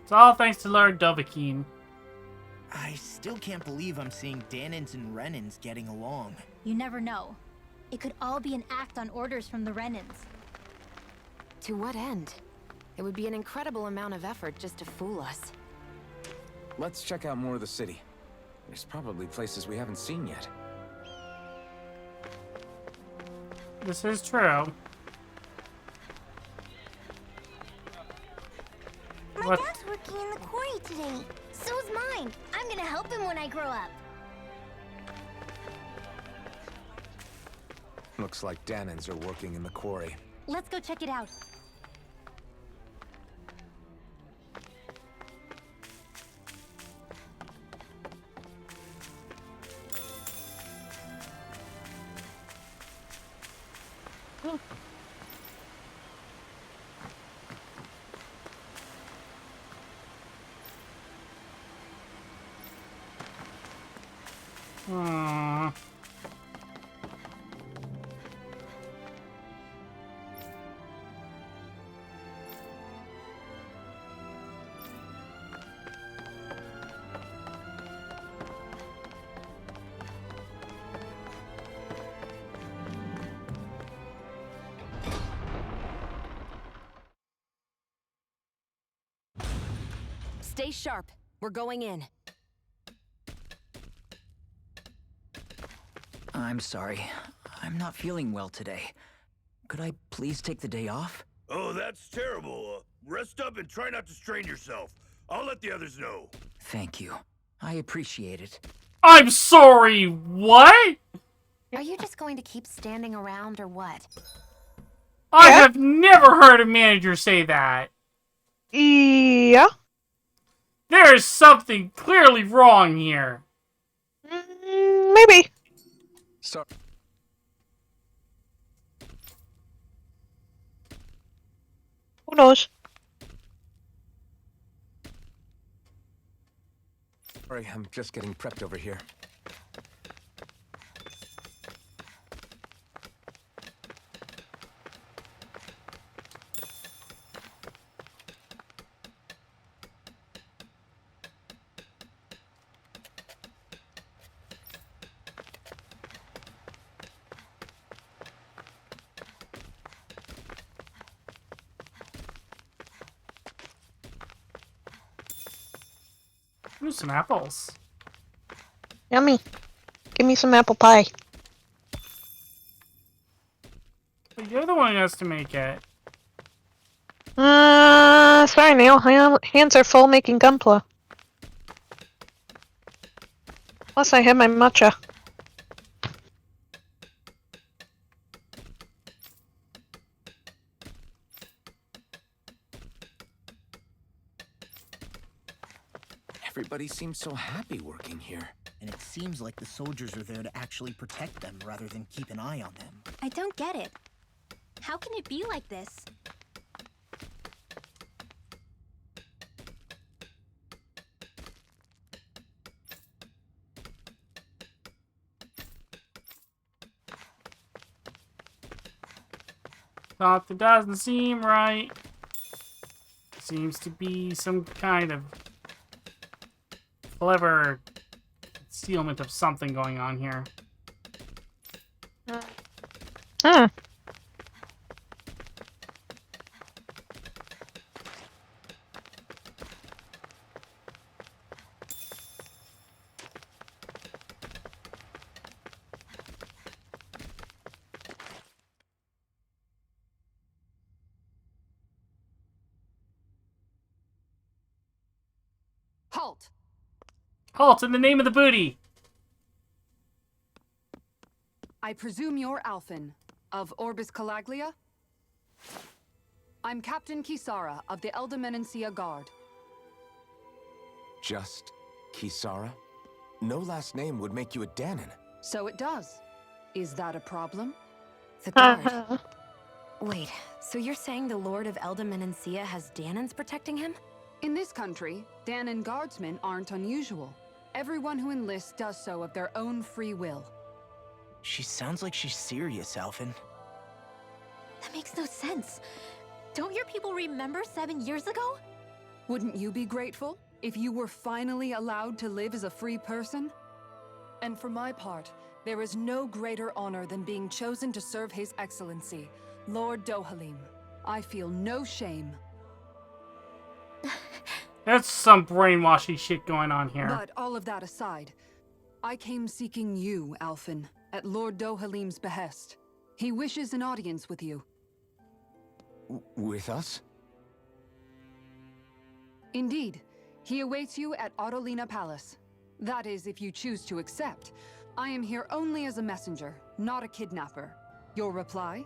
It's all thanks to Lord Dovahkiin. I still can't believe I'm seeing Danins and Renins getting along. You never know. It could all be an act on orders from the Renins. To what end? It would be an incredible amount of effort just to fool us. Let's check out more of the city. There's probably places we haven't seen yet. This is true. My What? dad's working in the quarry today. So's mine. I'm gonna help him when I grow up. Looks like Danins are working in the quarry. Let's go check it out. Hmm. Stay sharp. We're going in. I'm sorry. I'm not feeling well today. Could I please take the day off? Oh, that's terrible. Rest up and try not to strain yourself. I'll let the others know. Thank you. I appreciate it. I'm sorry, what? Are you just going to keep standing around or what? I have never heard a manager say that. Yeah. There is something clearly wrong here. Maybe. Sorry. Who knows? Sorry, I'm just getting prepped over here. Ooh, some apples. Yummy. Give me some apple pie. But you're the one who has to make it. Sorry, Neil. Hands are full making Gunpla. Plus, I have my matcha. Everybody seems so happy working here. And it seems like the soldiers are there to actually protect them rather than keep an eye on them. I don't get it. How can it be like this? Something doesn't seem right. Seems to be some kind of clever concealment of something going on here. Hmm. Halt! Halt in the name of the booty! I presume you're Alphen, of Orbis Calaglia? I'm Captain Kisara of the Eldermenencia Guard. Just Kisara? No last name would make you a Danon. So it does. Is that a problem? The guard. Wait, so you're saying the Lord of Eldermenencia has Danons protecting him? In this country, Danon guardsmen aren't unusual. Everyone who enlists does so of their own free will. She sounds like she's serious, Alphen. That makes no sense. Don't your people remember 7 years ago? Wouldn't you be grateful if you were finally allowed to live as a free person? And for my part, there is no greater honor than being chosen to serve His Excellency, Lord Dohalim. I feel no shame. There's some brainwashy shit going on here. But all of that aside, I came seeking you, Alphen, at Lord Dohalim's behest. He wishes an audience with you. With us? Indeed. He awaits you at Autolina Palace. That is, if you choose to accept. I am here only as a messenger, not a kidnapper. Your reply?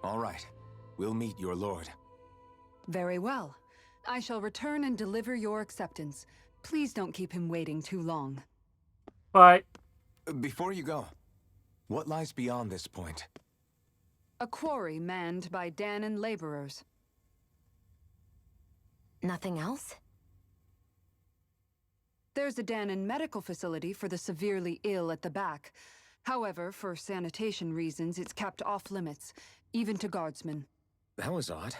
All right. We'll meet your lord. Very well. I shall return and deliver your acceptance. Please don't keep him waiting too long. But... Before you go, what lies beyond this point? A quarry manned by Danon laborers. Nothing else? There's a Danon medical facility for the severely ill at the back. However, for sanitation reasons, it's kept off limits, even to guardsmen. That was odd.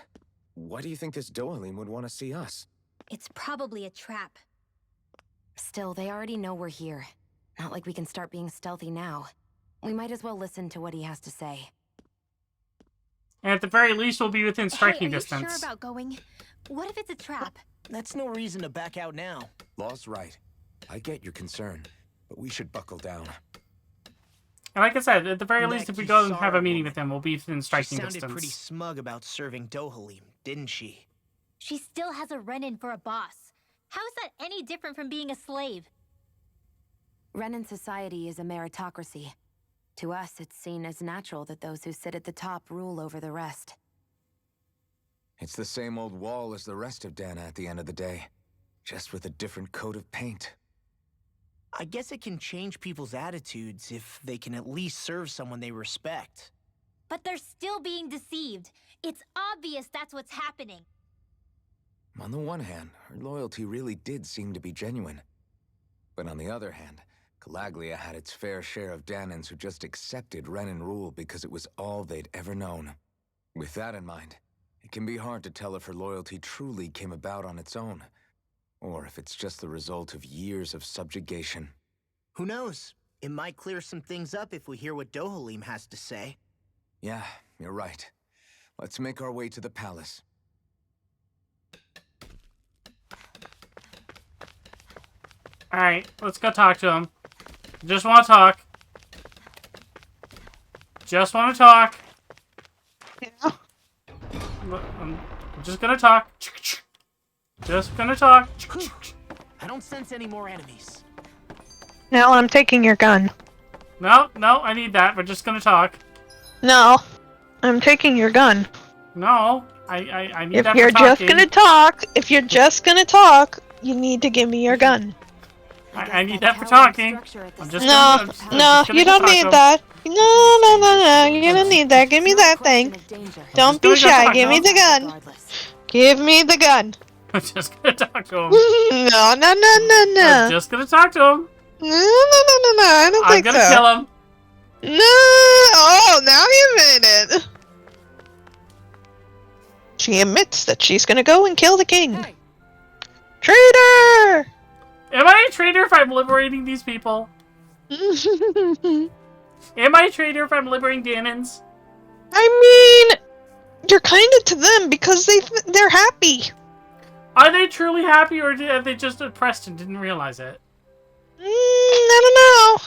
Why do you think this Dohalim would want to see us? It's probably a trap. Still, they already know we're here. Not like we can start being stealthy now. We might as well listen to what he has to say. And at the very least, we'll be within striking hey, are distance. You sure about going? What if it's a trap? That's no reason to back out now. Law's right. I get your concern, but we should buckle down. And like I said, at the very That least, if we go and have a Kisara meeting woman. with him, we'll be within striking She sounded distance. pretty smug about serving Dohalim, didn't she? She still has a run-in for a boss. How is that any different from being a slave? Renan society is a meritocracy. To us, it's seen as natural that those who sit at the top rule over the rest. It's the same old wall as the rest of Dana at the end of the day, just with a different coat of paint. I guess it can change people's attitudes if they can at least serve someone they respect. But they're still being deceived. It's obvious that's what's happening. On the one hand, her loyalty really did seem to be genuine. But on the other hand, Calaglia had its fair share of Danons who just accepted Renan rule because it was all they'd ever known. With that in mind, it can be hard to tell if her loyalty truly came about on its own, or if it's just the result of years of subjugation. Who knows? It might clear some things up if we hear what Dohalim has to say. Yeah, you're right. Let's make our way to the palace. Alright, let's go talk to him. Just want to talk. Just want to talk. Yeah. I'm just gonna talk. Just gonna talk. I don't sense any more enemies. No, I'm taking your gun. No, I need that. We're just gonna talk. No, I'm taking your gun. No, I need If that you're for just talking. gonna talk, you need to give me your gun. I need that for talking. I'm just No, you don't need that. No, you don't need that. Give me that thing. Don't be shy. Give me the gun. Give me the gun. I'm just gonna talk to him. No. I'm just gonna talk to him. No, I don't think so. I'm gonna kill him. No! Oh, now you admit it. She admits that she's gonna go and kill the king. Hey. Traitor! Am I a traitor if I'm liberating these people? Am I a traitor if I'm liberating Danons? I mean, you're kinda to them because they're happy. Are they truly happy, or are they just oppressed and didn't realize it? I don't know.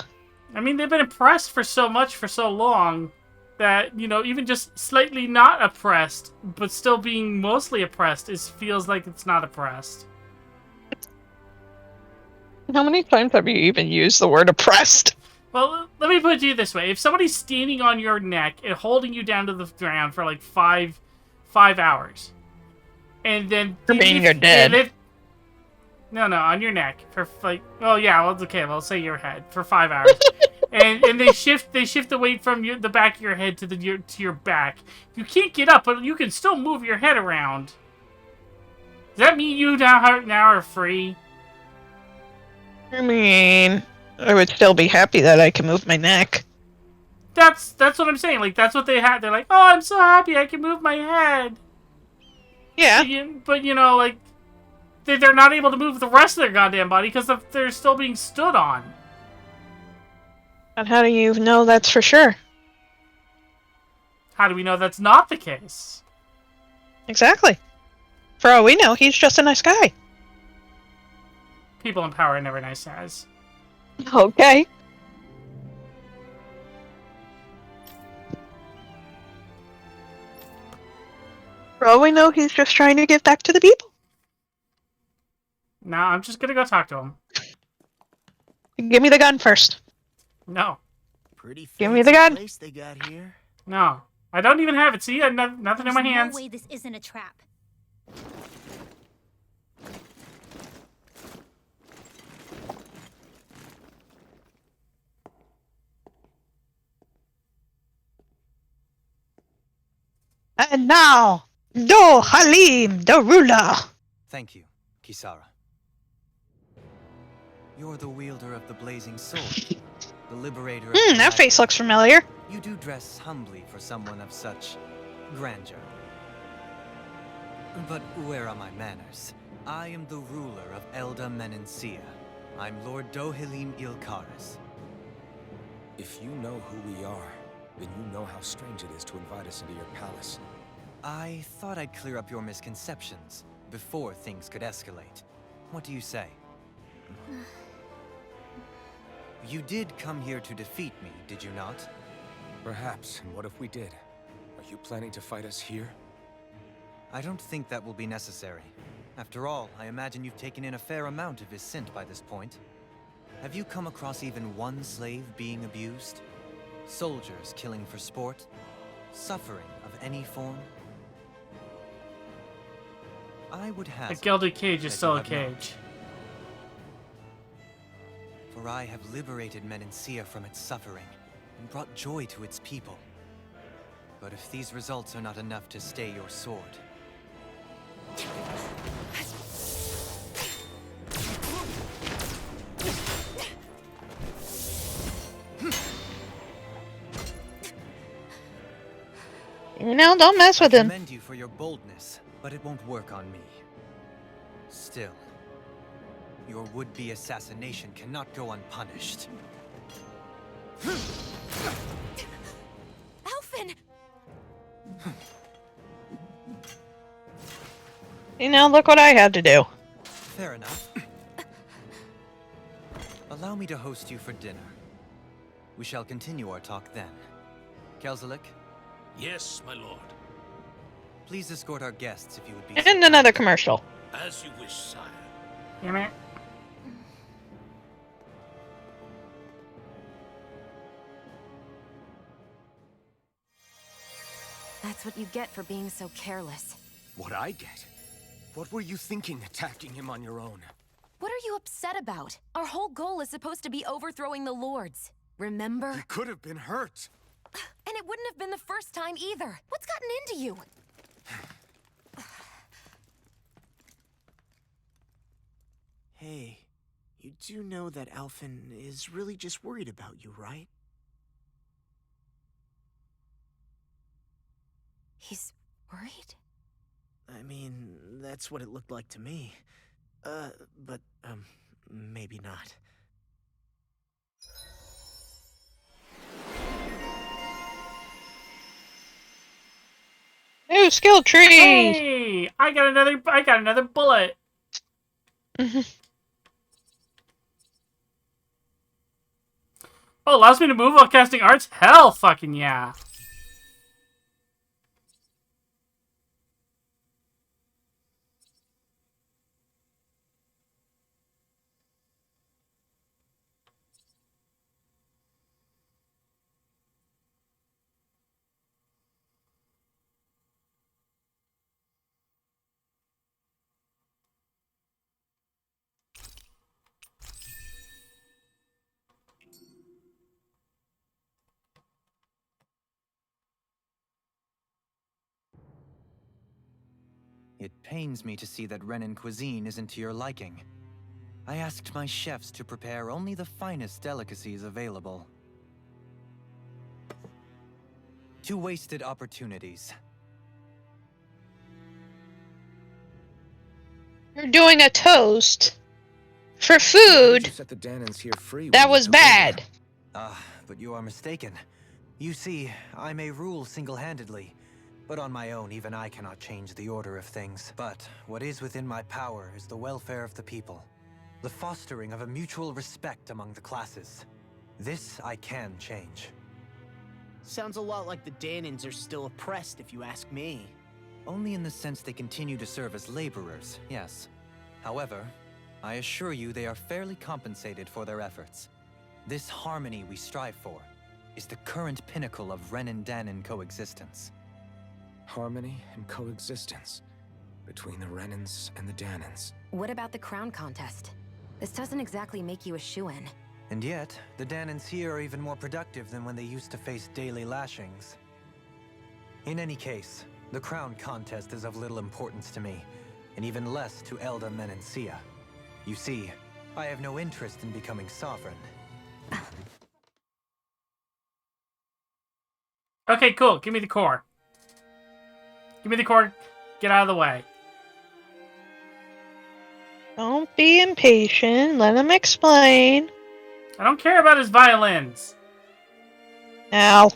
I mean, they've been oppressed for so much for so long. that, you know, even just slightly not oppressed, but still being mostly oppressed, feels like it's not oppressed. How many times have you even used the word oppressed? Well, let me put it to you this way. If somebody's standing on your neck and holding you down to the ground for like five hours, and then... For being you're dead. No, on your neck. For like... Oh, yeah, well, okay, well, say your head. For 5 hours. and they shift the weight from the back of your head to your back. You can't get up, but you can still move your head around. Does that mean you now are free? I mean, I would still be happy that I can move my neck. That's what I'm saying. Like, that's what they had. They're like, oh, I'm so happy I can move my head. Yeah. But you know, like, they're not able to move the rest of their goddamn body because they're still being stood on. And how do you know that's for sure? How do we know that's not the case? Exactly. For all we know, he's just a nice guy. People in power are never nice guys. Okay. For all we know, he's just trying to give back to the people. No, I'm just gonna go talk to him. Give me the gun first. No. Pretty Give me the gun. place they got here. No. I don't even have it. See, I have nothing in my hands. There's no way this isn't a trap. And now, Dohalim, the ruler. Thank you, Kisara. You're the wielder of the blazing sword, the liberator of the that face looks familiar. You do dress humbly for someone of such grandeur. But where are my manners? I am the ruler of Elda Menencia. I'm Lord Dohalim Ilkaris. If you know who we are, then you know how strange it is to invite us into your palace. I thought I'd clear up your misconceptions before things could escalate. What do you say? You did come here to defeat me, did you not? Perhaps, and what if we did? Are you planning to fight us here? I don't think that will be necessary. After all, I imagine you've taken in a fair amount of his scent by this point. Have you come across even one slave being abused? Soldiers killing for sport? Suffering of any form? I would have. A gilded cage is still a cage. For I have liberated Menencia from its suffering and brought joy to its people. But if these results are not enough to stay your sword... No, don't mess with him. I commend you for your boldness, but it won't work on me. Still, your would-be assassination cannot go unpunished. Alphen! You know, look what I had to do. Fair enough. Allow me to host you for dinner. We shall continue our talk then. Kelzelik? Yes, my lord. Please escort our guests if you would be... And another commercial. As you wish, sire. Damn it. That's what you get for being so careless. What I get? What were you thinking attacking him on your own? What are you upset about? Our whole goal is supposed to be overthrowing the Lords. Remember? He could have been hurt. And it wouldn't have been the first time either. What's gotten into you? Hey, you do know that Alphen is really just worried about you, right? He's worried? I mean, that's what it looked like to me. But maybe not. New skill tree! Hey! I got another bullet! Oh, allows me to move while casting arts? Hell fucking yeah! It pains me to see that Renan cuisine isn't to your liking. I asked my chefs to prepare only the finest delicacies available. 2 wasted opportunities. You're doing a toast for You food set the Danans here free that when you was took over. bad. But you are mistaken. You see, I may rule single-handedly, but on my own, even I cannot change the order of things. But what is within my power is the welfare of the people, the fostering of a mutual respect among the classes. This I can change. Sounds a lot like the Danans are still oppressed, if you ask me. Only in the sense they continue to serve as laborers, yes. However, I assure you they are fairly compensated for their efforts. This harmony we strive for is the current pinnacle of Renan-Danan coexistence. Harmony and coexistence between the Renans and the Danans. What about the crown contest? This doesn't exactly make you a shoo-in. And yet, the Danans here are even more productive than when they used to face daily lashings. In any case, the crown contest is of little importance to me, and even less to Elda Menancia. You see, I have no interest in becoming sovereign. Okay, cool. Give me the core. Give me the core. Get out of the way. Don't be impatient. Let him explain. I don't care about his violins. Now.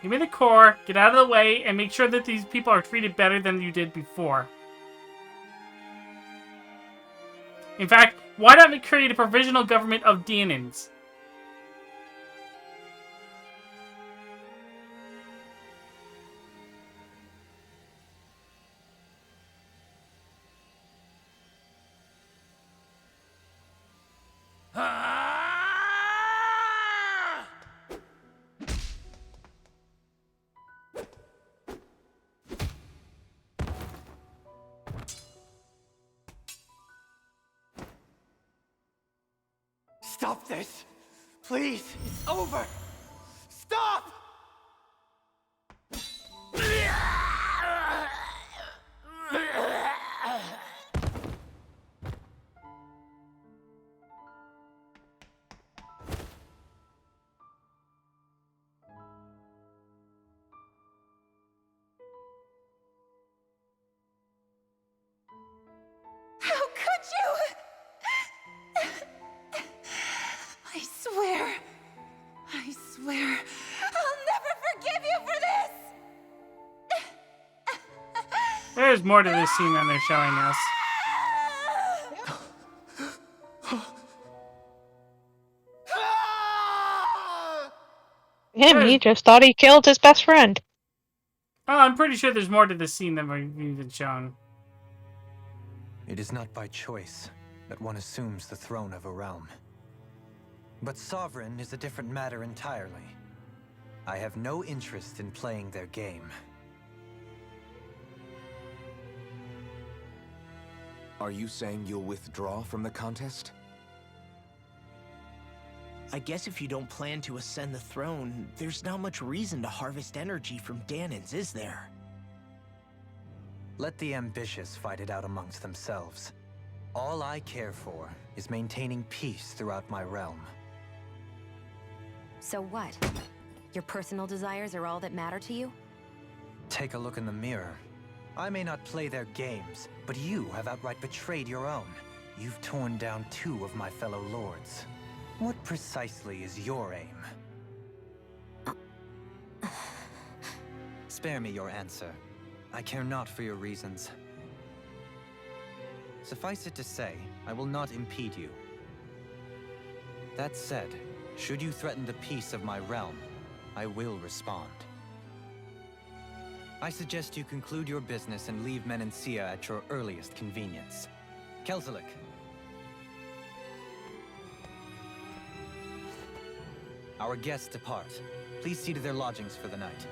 Give me the core, get out of the way, and make sure that these people are treated better than you did before. In fact, why not we create a provisional government of Danans? Stop this! Please! It's over! Stop! How could you? I swear, I'll never forgive you for this! There's more to this scene than they're showing us. He just thought he killed his best friend. Oh, I'm pretty sure there's more to this scene than we've even shown. It is not by choice that one assumes the throne of a realm. But sovereign is a different matter entirely. I have no interest in playing their game. Are you saying you'll withdraw from the contest? I guess if you don't plan to ascend the throne, there's not much reason to harvest energy from Danans, is there? Let the ambitious fight it out amongst themselves. All I care for is maintaining peace throughout my realm. So what? Your personal desires are all that matter to you? Take a look in the mirror. I may not play their games, but you have outright betrayed your own. You've torn down 2 of my fellow lords. What precisely is your aim? Spare me your answer. I care not for your reasons. Suffice it to say, I will not impede you. That said, should you threaten the peace of my realm, I will respond. I suggest you conclude your business and leave Menancia at your earliest convenience. Kelzelik. Our guests depart. Please see to their lodgings for the night.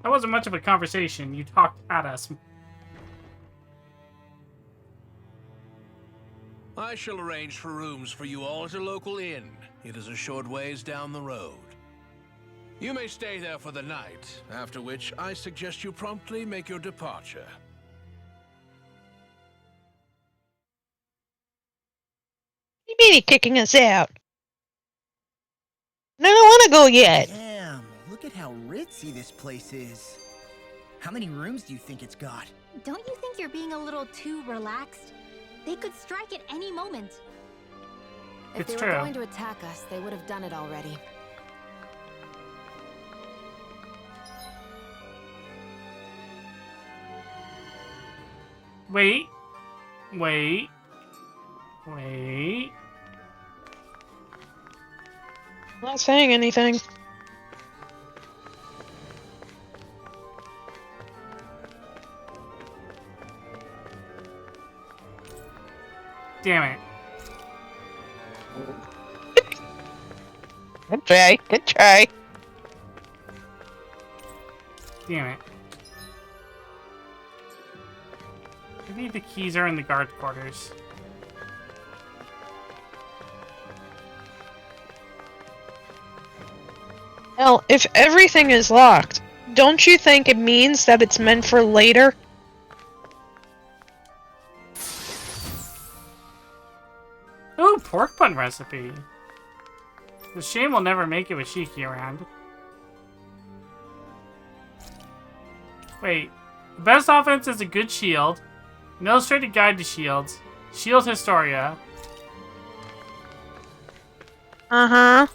That wasn't much of a conversation. You talked at us. I shall arrange for rooms for you all at a local inn. It is a short ways down the road. You may stay there for the night, after which I suggest you promptly make your departure. You mean he kicking us out? I don't want to go yet. Damn, look at how ritzy this place is. How many rooms do you think it's got? Don't you think you're being a little too relaxed? They could strike at any moment. If they were going to attack us, they would have done it already. Wait. Not saying anything. Damn it. Good try. Good try. Damn it. Maybe the keys are in the guard quarters. Hell, if everything is locked, don't you think it means that it's meant for later? Ooh, pork bun recipe. The shame we'll never make it with Shiki around. Wait. The best offense is a good shield. An illustrated guide to shields. Shield Historia. Uh-huh.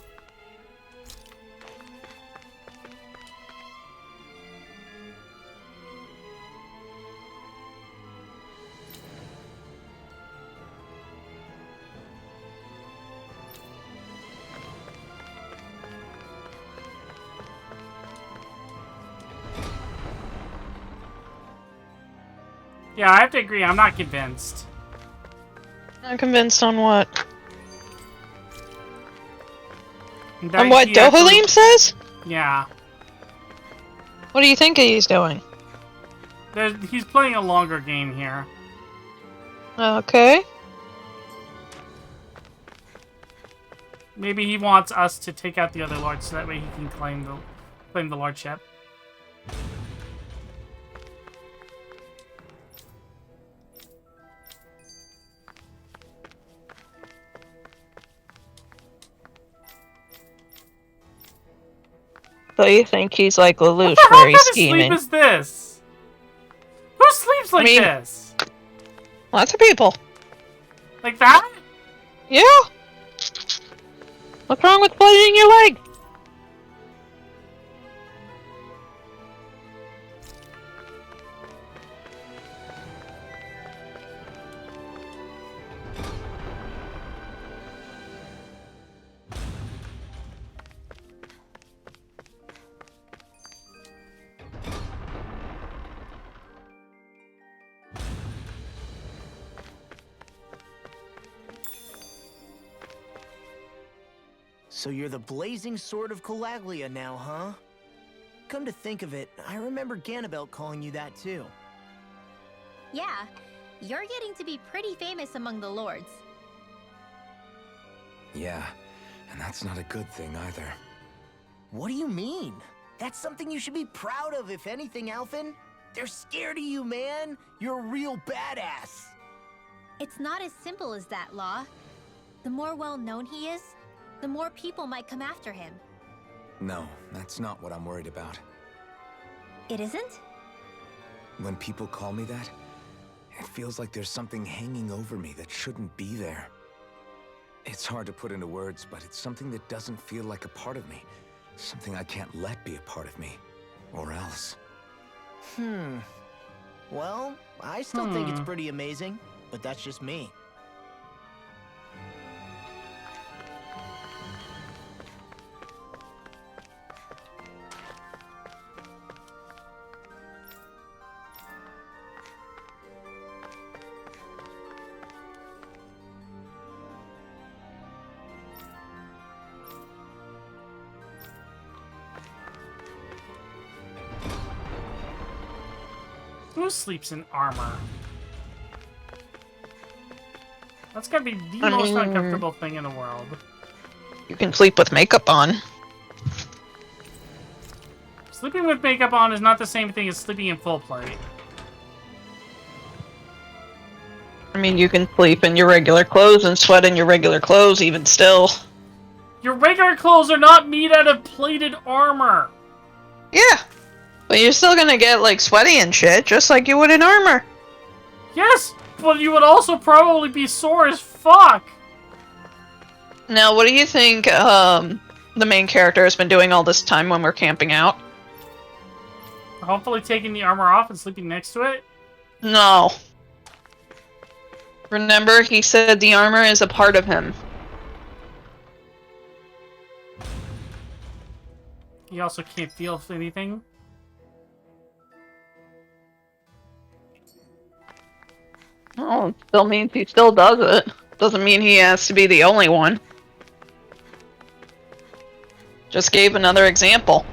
Yeah, I have to agree, I'm not convinced. Not convinced on what? That On what he actually- Dohalim says? Yeah. What do you think he's doing? He's playing a longer game here. Okay. Maybe he wants us to take out the other lords so that way he can claim the lordship. So you think he's like Lelouch, What the where hell he's kind of scheming? sleep is this? Who sleeps like this? Lots of people. Like that? Yeah. What's wrong with bludgeoning your leg? So you're the blazing sword of Calaglia now, huh? Come to think of it, I remember Ganabelt calling you that too. Yeah, you're getting to be pretty famous among the lords. Yeah, and that's not a good thing either. What do you mean? That's something you should be proud of, if anything, Alphen. They're scared of you, man. You're a real badass. It's not as simple as that, Law. The more well-known he is, the more people might come after him. No, that's not what I'm worried about. It isn't? When people call me that, it feels like there's something hanging over me that shouldn't be there. It's hard to put into words, but it's something that doesn't feel like a part of me. Something I can't let be a part of me. Or else. Well, I still think it's pretty amazing, but that's just me. Who sleeps in armor? That's gotta be the most uncomfortable thing in the world. You can sleep with makeup on. Sleeping with makeup on is not the same thing as sleeping in full plate. I mean, you can sleep in your regular clothes and sweat in your regular clothes even still. Your regular clothes are not made out of plated armor. Yeah. But you're still gonna get, like, sweaty and shit, just like you would in armor. Yes, but you would also probably be sore as fuck. Now, what do you think, the main character has been doing all this time when we're camping out? Hopefully taking the armor off and sleeping next to it? No. Remember, he said the armor is a part of him. He also can't feel anything. Oh, it still means he still does it. Doesn't mean he has to be the only one. Just gave another example.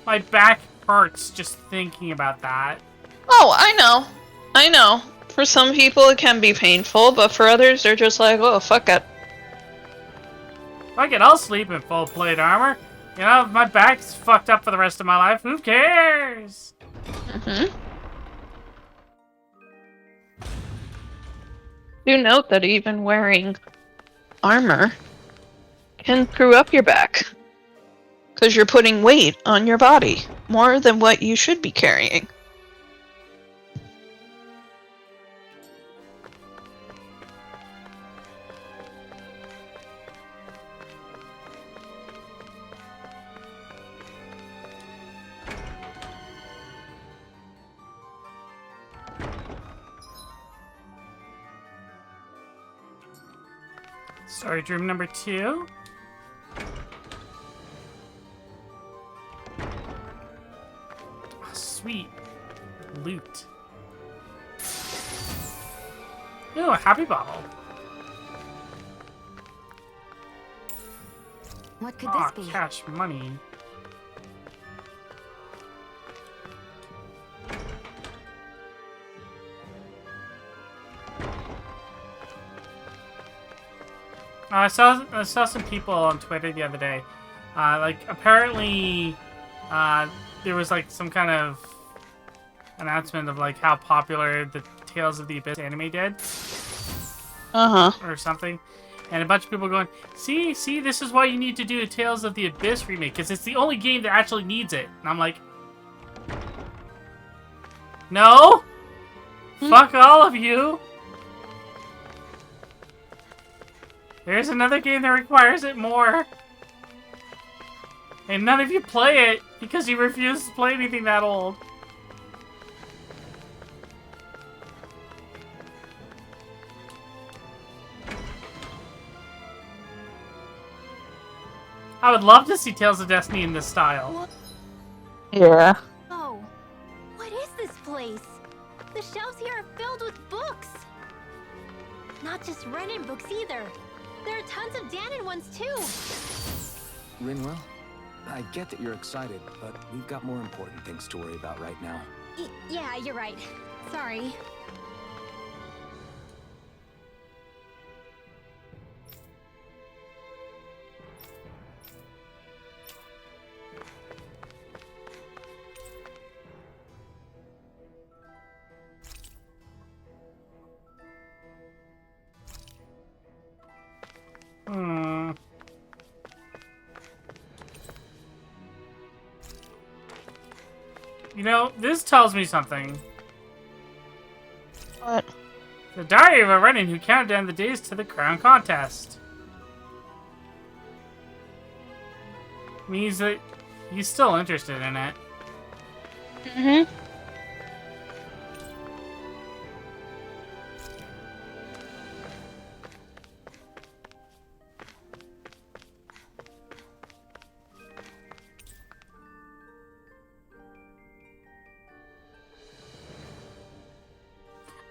My back hurts just thinking about that. Oh, I know. I know. For some people it can be painful, but for others they're just like, oh, fuck it. Fuck it, I'll sleep in full plate armor. You know, if my back's fucked up for the rest of my life, who cares? Do note that even wearing armor can screw up your back. Because you're putting weight on your body, more than what you should be carrying. Story dream number 2. Oh, sweet. Loot. Ooh, a happy bottle. What could Oh, this be? cash money. I saw some people on Twitter the other day. Like, apparently, there was like some kind of announcement of like how popular the Tales of the Abyss anime did. Or something. And a bunch of people going, see, this is why you need to do a Tales of the Abyss remake, because it's the only game that actually needs it. And I'm like, no! Fuck all of you! There's another game that requires it more. And none of you play it because you refuse to play anything that old. I would love to see Tales of Destiny in this style. Yeah. Oh, what is this place? The shelves here are filled with books. Not just Renan books either. There are tons of Danon ones too. Rinwell, I get that you're excited, but we've got more important things to worry about right now. Yeah, you're right. Sorry. You know, this tells me something. What? The diary of a Renan who counted down the days to the crown contest. Means that he's still interested in it.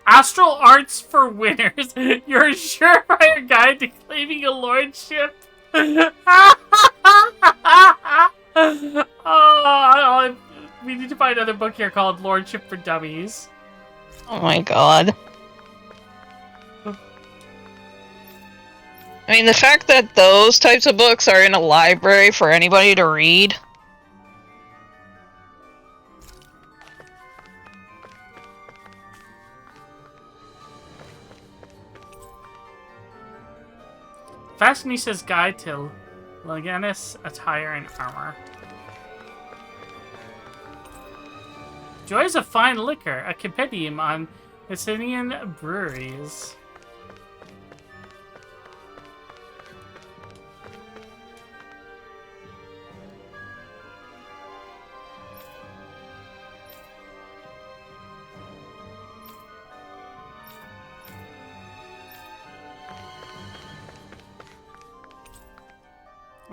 Astral Arts for winners. You're a surefire guide to claiming a lordship. Oh, we need to find another book here called Lordship for Dummies. Oh my god. I mean, the fact that those types of books are in a library for anybody to read. Fashionistas Guide to Leganis Attire and Armor. Joys of Fine Liquor, a compendium on Messinian breweries.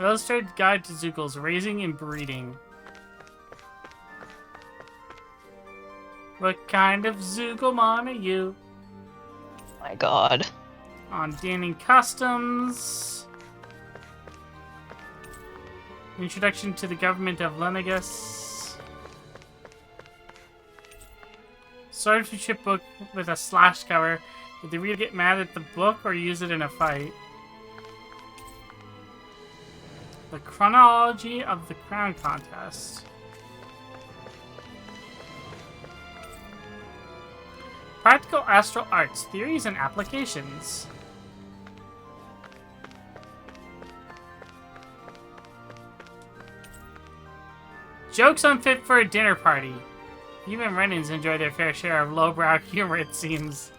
Illustrated Guide to Zoogles Raising and Breeding. What kind of Zooglemon are you? Oh my god. On Danning Customs. Introduction to the Government of Lenegus. Swordsmanship book with a slash cover. Did the reader get mad at the book or use it in a fight? The Chronology of the Crown Contest. Practical Astral Arts, Theories and Applications. Jokes unfit for a dinner party. Even Renans enjoy their fair share of lowbrow humor, it seems.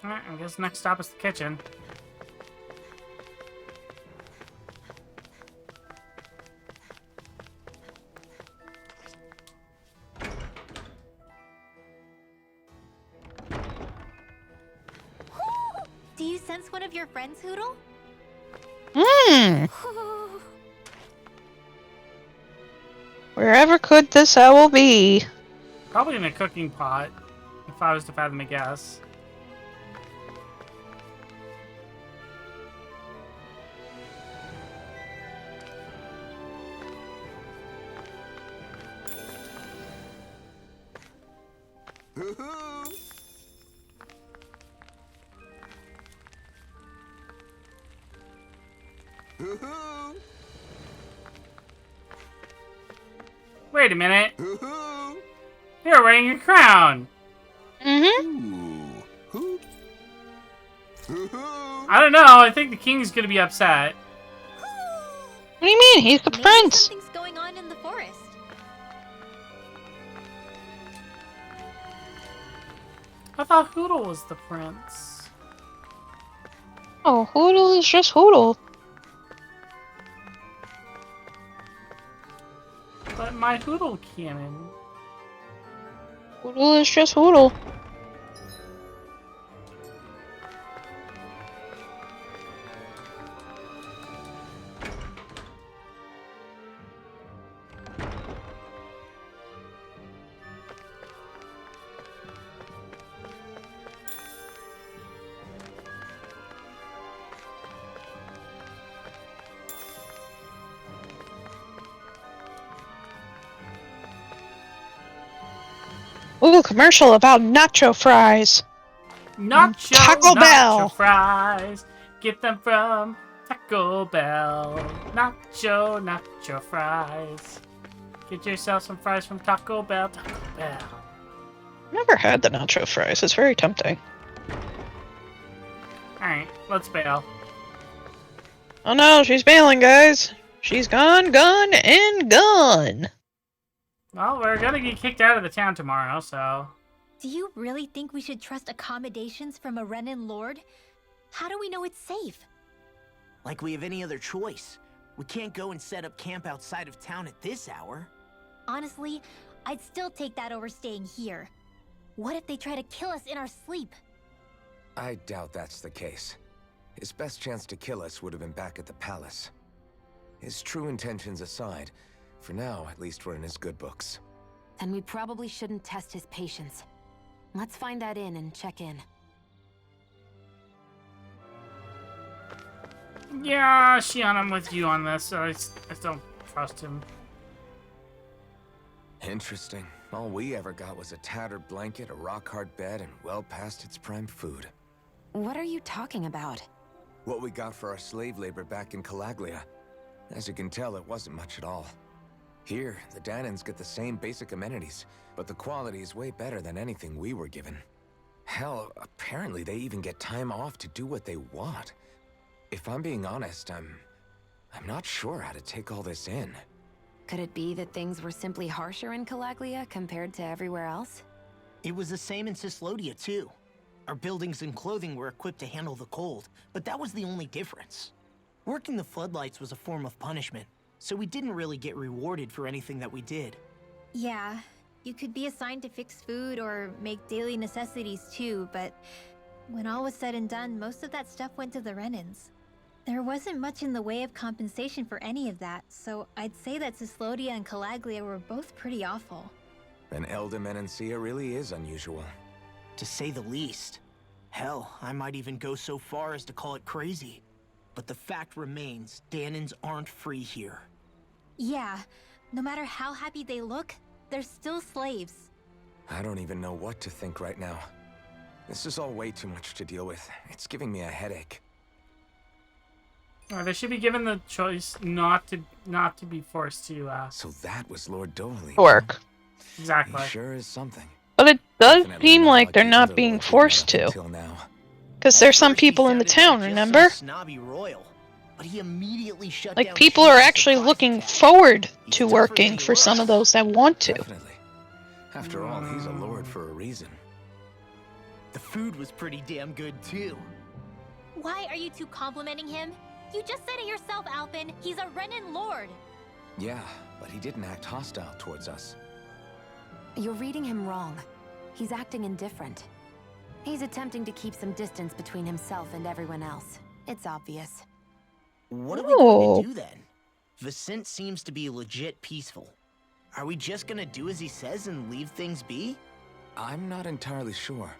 Alright, I guess next stop is the kitchen. Do you sense one of your friends, Hootle? Hmm. Wherever could this owl be? Probably in a cooking pot, if I was to fathom a guess. Wait a minute. You're wearing your crown. Mm-hmm. I don't know. I think the king's gonna be upset. What do you mean? He's the prince. Something's going on in the forest. I thought Hootle was the prince. Oh, Hootle is just Hootle. But my Hootle cannon. Hootle is just Hootle. Ooh, commercial about nacho fries. Taco Bell. Fries. Get them from Taco Bell. Nacho fries. Get yourself some fries from Taco Bell. Taco Bell. Never had the nacho fries. It's very tempting. Alright, let's bail. Oh no, she's bailing, guys. She's gone, and gone. Well, we're gonna get kicked out of the town tomorrow, so... Do you really think we should trust accommodations from a Renan lord? How do we know it's safe? Like we have any other choice. We can't go and set up camp outside of town at this hour. Honestly, I'd still take that over staying here. What if they try to kill us in our sleep? I doubt that's the case. His best chance to kill us would have been back at the palace. His true intentions aside, for now, at least we're in his good books. Then we probably shouldn't test his patience. Let's find that inn and check in. Yeah, Shion, I'm with you on this. I don't trust him. Interesting. All we ever got was a tattered blanket, a rock-hard bed, and well past its prime food. What are you talking about? What we got for our slave labor back in Calaglia. As you can tell, it wasn't much at all. Here, the Dahnans get the same basic amenities, but the quality is way better than anything we were given. Hell, apparently they even get time off to do what they want. If I'm being honest, I'm not sure how to take all this in. Could it be that things were simply harsher in Calaglia compared to everywhere else? It was the same in Cyslodia, too. Our buildings and clothing were equipped to handle the cold, but that was the only difference. Working the floodlights was a form of punishment, so we didn't really get rewarded for anything that we did. Yeah, you could be assigned to fix food or make daily necessities too, but when all was said and done, most of that stuff went to the Renans. There wasn't much in the way of compensation for any of that, so I'd say that Cyslodia and Calaglia were both pretty awful. Then Elda Menancia really is unusual. To say the least. Hell, I might even go so far as to call it crazy. But the fact remains, Dahnans aren't free here. Yeah, no matter how happy they look, they're still slaves. I don't even know what to think right now. This is all way too much to deal with. It's giving me a headache. They should be given the choice not to be forced to. So that was Lord Dohalim. Work. Exactly. He sure is something. But it does Definitely seem not like like they're the not other being Lords forced to. until now. Because there's some people in the town, remember? Snobby royal, but he immediately shut Like, down people are actually looking forward to working for some of those that want to. Definitely. After all, he's a lord for a reason. The food was pretty damn good, too. Why are you two complimenting him? You just said it yourself, Alphen. He's a Renan lord. Yeah, but he didn't act hostile towards us. You're reading him wrong. He's acting indifferent. He's attempting to keep some distance between himself and everyone else. It's obvious. What are we going to do then? Vicent seems to be legit peaceful. Are we just gonna do as he says and leave things be? I'm not entirely sure.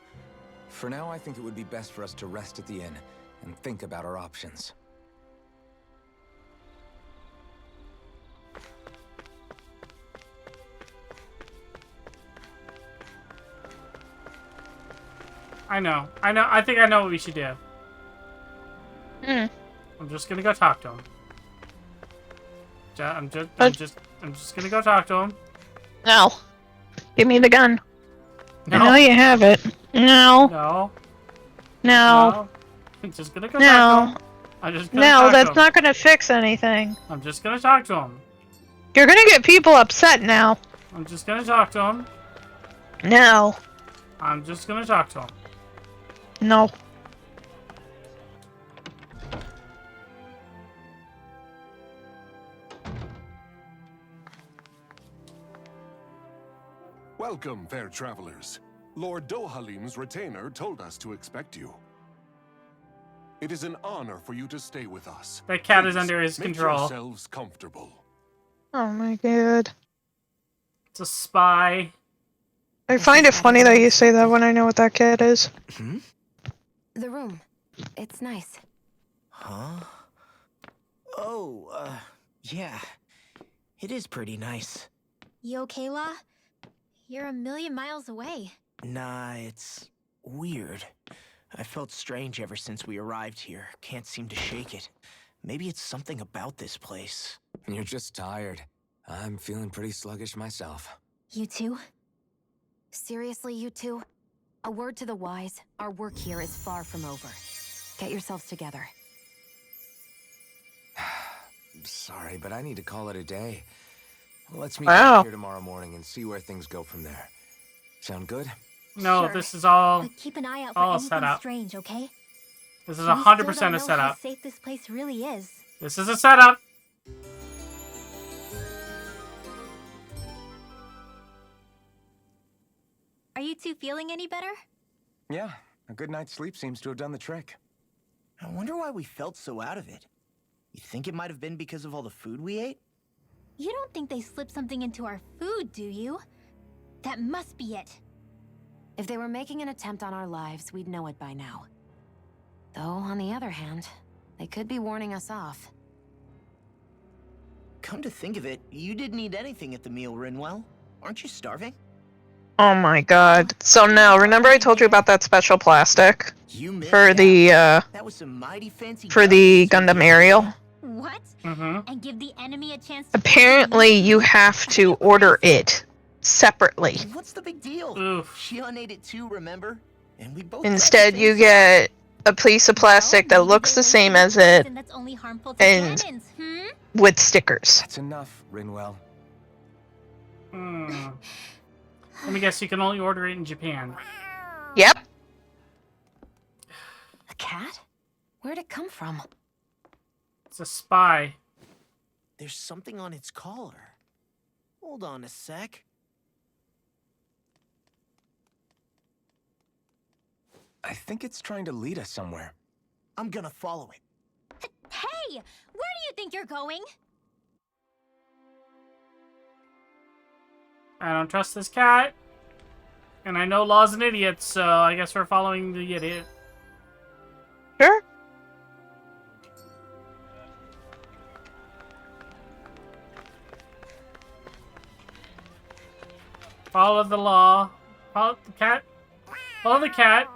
For now, I think it would be best for us to rest at the inn and think about our options. I know. I think I know what we should do. Hmm. I'm just gonna go talk to him. I'm just gonna go talk to him. No. Give me the gun. No. I know you have it. No. No. No. I'm just gonna go talk to him. I'm just gonna No, talk to that's him. not gonna fix anything. I'm just gonna talk to him. You're gonna get people upset now. I'm just gonna talk to him. No. I'm just gonna talk to him. No. Welcome, fair travelers. Lord Dohalim's retainer told us to expect you. It is an honor for you to stay with us. That cat is Please, under his make control. yourselves comfortable. Oh my god. It's a spy. I find it funny that you say that when I know what that cat is. Hmm? The room. It's nice. Huh? Oh, yeah. It is pretty nice. You okay, La? You're a million miles away. Nah, it's weird. I felt strange ever since we arrived here. Can't seem to shake it. Maybe it's something about this place. You're just tired. I'm feeling pretty sluggish myself. You too? Seriously, you two? A word to the wise, our work here is far from over. Get yourselves together. Sorry, but I need to call it a day. Let's meet Wow. back here tomorrow morning and see where things go from there. Sound good? No, Sure. this is all. But keep an eye out for all anything set up. strange, okay? This is We 100% still a don't know how setup. safe this place really is. This is a setup. Are you two feeling any better? Yeah, a good night's sleep seems to have done the trick. I wonder why we felt so out of it. You think it might have been because of all the food we ate? You don't think they slipped something into our food, do you? That must be it. If they were making an attempt on our lives, we'd know it by now. Though, on the other hand, they could be warning us off. Come to think of it, you didn't eat anything at the meal, Rinwell. Aren't you starving? Oh my god. So now, remember I told you about that special plastic? For the, That was some mighty fancy for the Gundam Ariel? What? And give the enemy a chance to Apparently you have to order it separately. What's the big deal? Shion ate it too, remember? And we both Instead you get a piece of plastic that looks the same as it, that's only harmful to and cannons, with stickers. That's enough, Rinwell. Let me guess, you can only order it in Japan. Yep. A cat? Where'd it come from? It's a spy. There's something on its collar. Hold on a sec. I think it's trying to lead us somewhere. I'm gonna follow it. Hey! Where do you think you're going? I don't trust this cat. And I know Law's an idiot, so I guess we're following the idiot. Sure. Follow the law. Follow the cat. Follow the cat.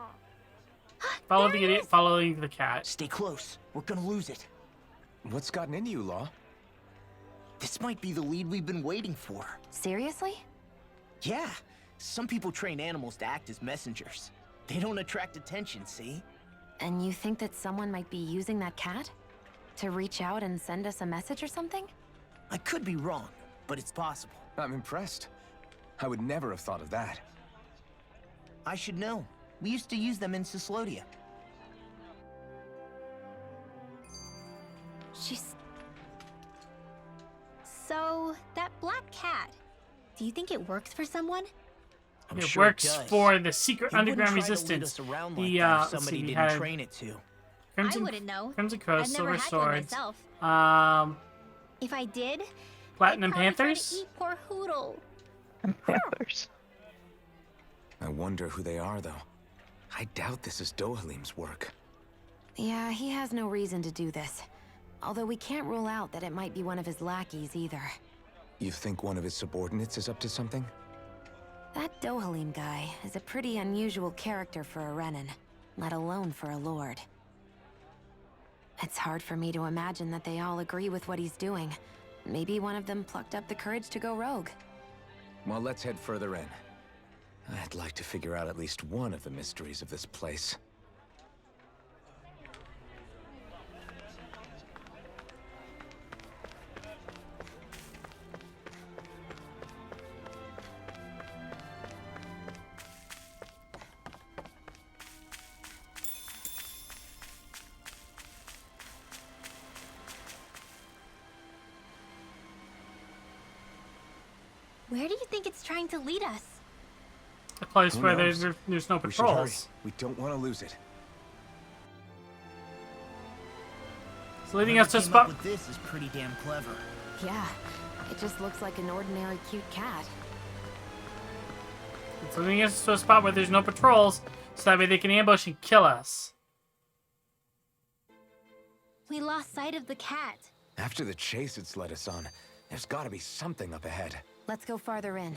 Follow the idiot. Following the cat. Stay close. We're gonna lose it. What's gotten into you, Law? This might be the lead we've been waiting for. Seriously? Yeah. Some people train animals to act as messengers. They don't attract attention, see? And you think that someone might be using that cat? To reach out and send us a message or something? I could be wrong, but it's possible. I'm impressed. I would never have thought of that. I should know. We used to use them in Cyslodia. She's... So, that black cat, do you think it works for someone? It works for the secret underground resistance. The let's see, somebody we didn't had train it to. I wouldn't know. Crimson Coast, I've never Silver had one Swords. myself. If I did, Platinum I'd probably try Panthers. to eat poor Hootle. Panthers. I wonder who they are, though. I doubt this is Dohalim's work. Yeah, he has no reason to do this. Although we can't rule out that it might be one of his lackeys either. You think one of his subordinates is up to something? That Dohalim guy is a pretty unusual character for a Renan, let alone for a Lord. It's hard for me to imagine that they all agree with what he's doing. Maybe one of them plucked up the courage to go rogue. Well, let's head further in. I'd like to figure out at least one of the mysteries of this place. Where do you think it's trying to lead us? A place Who where knows? there's no We should hurry. patrols. We don't want to lose it. It's leading us to a Whoever came up spot. with this is pretty damn clever. Yeah, it just looks like an ordinary cute cat. It's leading us to a spot where there's no patrols, so that way they can ambush and kill us. We lost sight of the cat. After the chase it's led us on, there's got to be something up ahead. Let's go farther in.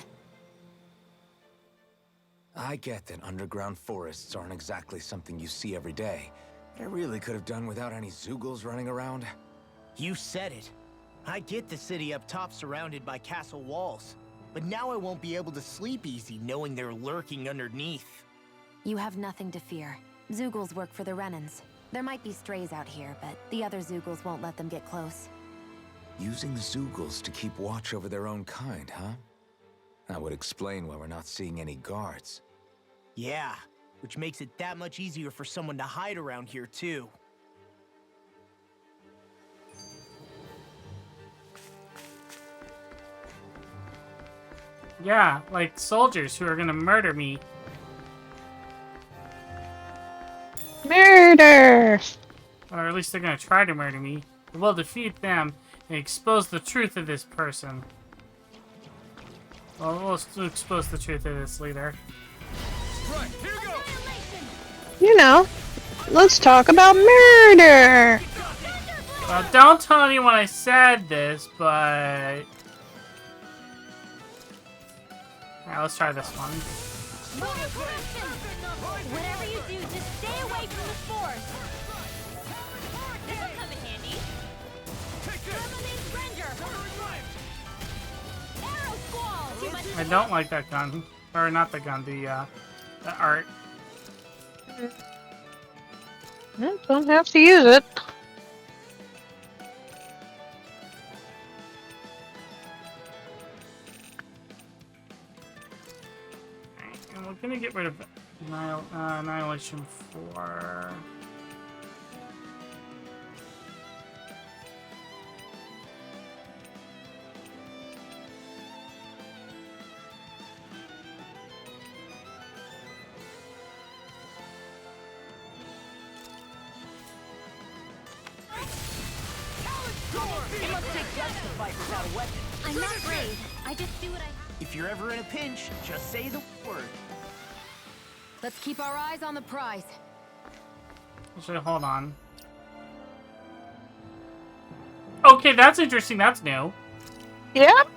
I get that underground forests aren't exactly something you see every day. I really could have done without any Zeugles running around. You said it. I get the city up top surrounded by castle walls. But now I won't be able to sleep easy knowing they're lurking underneath. You have nothing to fear. Zeugles work for the Renans. There might be strays out here, but the other Zeugles won't let them get close. Using Zeugles to keep watch over their own kind, huh? That would explain why we're not seeing any guards. Yeah, which makes it that much easier for someone to hide around here too. Yeah, like soldiers who are gonna murder me. Murder! Or at least they're gonna try to murder me. We'll defeat them and expose the truth of this person. Well, we'll expose the truth of this leader. You know, let's talk about murder. Well, don't tell anyone I said this, but... Alright, let's try this one. Whatever you do, just stay away from the force. This'll come in handy. Arrow squall. Too much. I don't like that gun. Or not the gun, the art. Don't have to use it. And we're gonna get rid of Annihilation 4. I'm not brave. I just do what I have. If you're ever in a pinch, just say the word. Let's keep our eyes on the prize. Actually, hold on. Okay, that's interesting. That's new. Yep.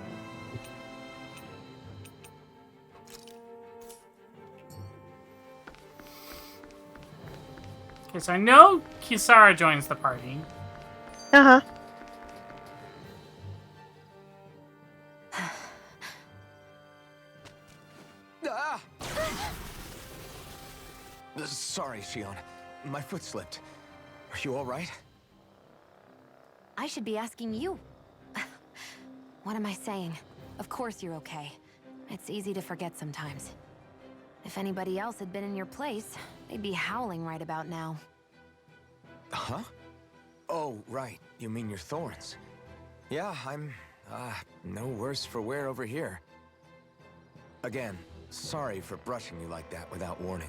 Okay, so I know Kisara joins the party. Uh-huh. Sorry, Shion. My foot slipped. Are you all right? I should be asking you. What am I saying? Of course you're okay. It's easy to forget sometimes. If anybody else had been in your place, they'd be howling right about now. Huh? Oh, right. You mean your thorns. Yeah, I'm, no worse for wear over here. Again, sorry for brushing you like that without warning.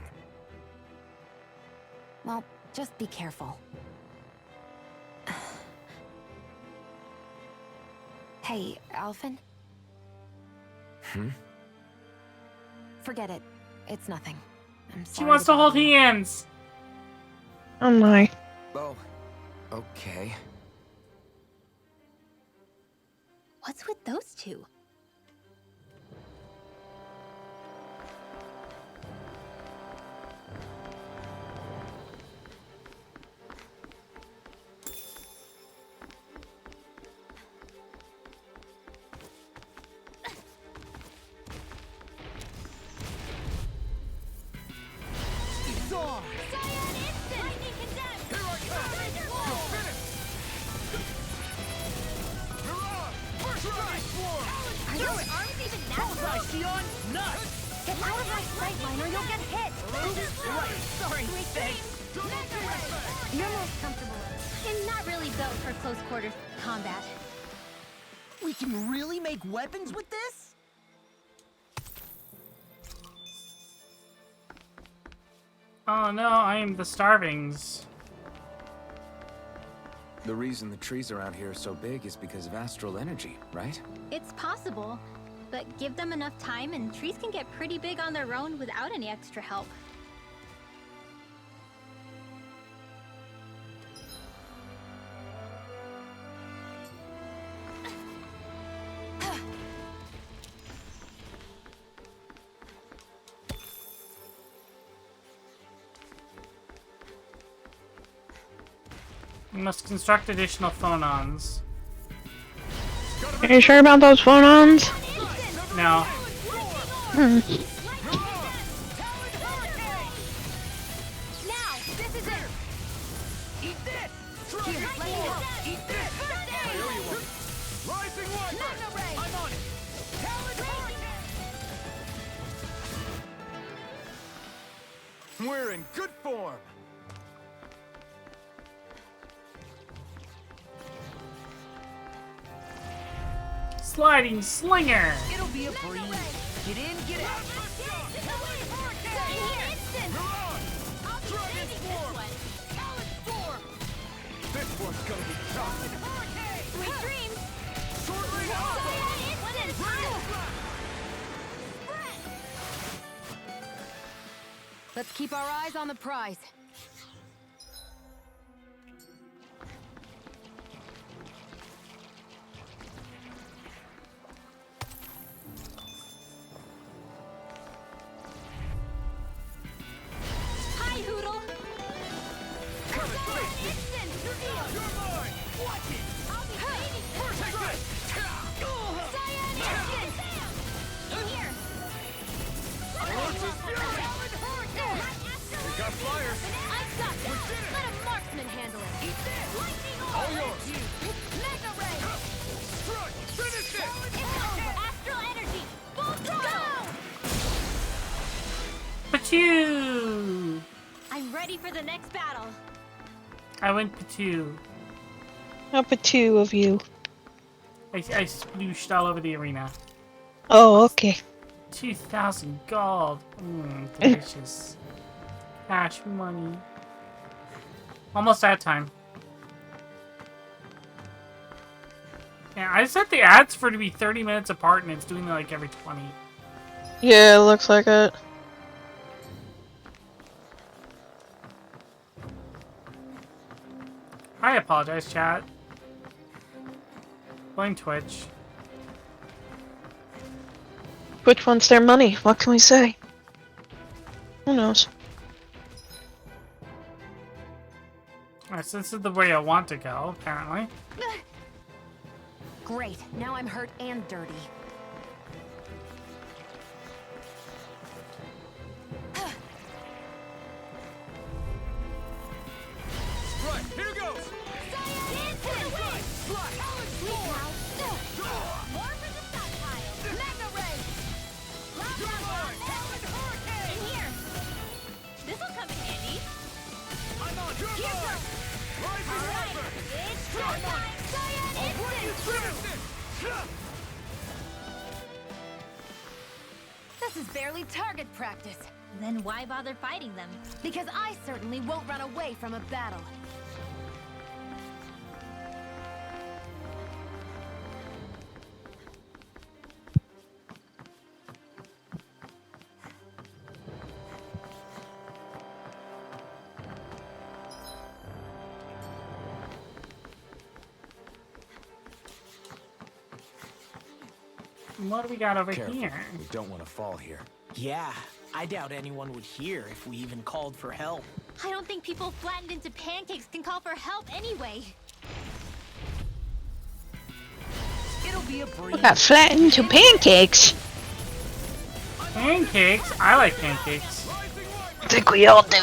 Well, just be careful. Hey, Alphen? Hmm? Forget it. It's nothing. I'm sorry. She wants to hold hands. Oh my. Oh, okay. What's with those two? Get out of my sight line or you'll get hit! Right, sorry, thanks. You're most comfortable. I'm not really built for close quarters combat. We can really make weapons with this? Oh no, I am the Starvings. The reason the trees around here are so big is because of astral energy, right? It's possible, but give them enough time and trees can get pretty big on their own without any extra help. You must construct additional phonons. Are you sure about those phonons? No. Now, this is it! Eat this! Here, let me help! Eat this! Rising Wyvern! I'm on it! We're in good form! Sliding Slinger! It'll be a breeze. Get in, get out. This one's gonna be tough! Sweet dreams! Let's keep our eyes on the prize. Hi, Hoodle. Instant. You're mine. Watch it. I'll be waiting. Cyan instant. Here. We got flyers. I've got this. Let a marksman handle it. Eat this. Lightning All yours. Mega ray. Strike. Finish it. It's over. Astral energy. Full throttle. Pachoo! I'm ready for the next battle. I went Pachoo. Up a two of you. I splooshed all over the arena. Oh, okay. 2,000 gold. Delicious. Cash money. Almost that time. Yeah, I set the ads for to be 30 minutes apart and it's doing it like every 20. Yeah, it looks like it. I apologize, chat. Blame Twitch. Which one's their money? What can we say? Who knows? Alright, so this is the way I want to go, apparently. Great, now I'm hurt and dirty. Right, here goes. More for the stockpile. Mega ray. In here. This'll come in handy. I'm on your Here mark. goes. Rising All right, Ember. it's showtime. Cyan instant. This is barely target practice. Then why bother fighting them? Because I certainly won't run away from a battle. What do we got over Careful. here? We don't want to fall here. Yeah, I doubt anyone would hear if we even called for help. I don't think people flattened into pancakes can call for help anyway. It'll be a breeze. Got flattened to pancakes. Pancakes? I like pancakes. I think we all do.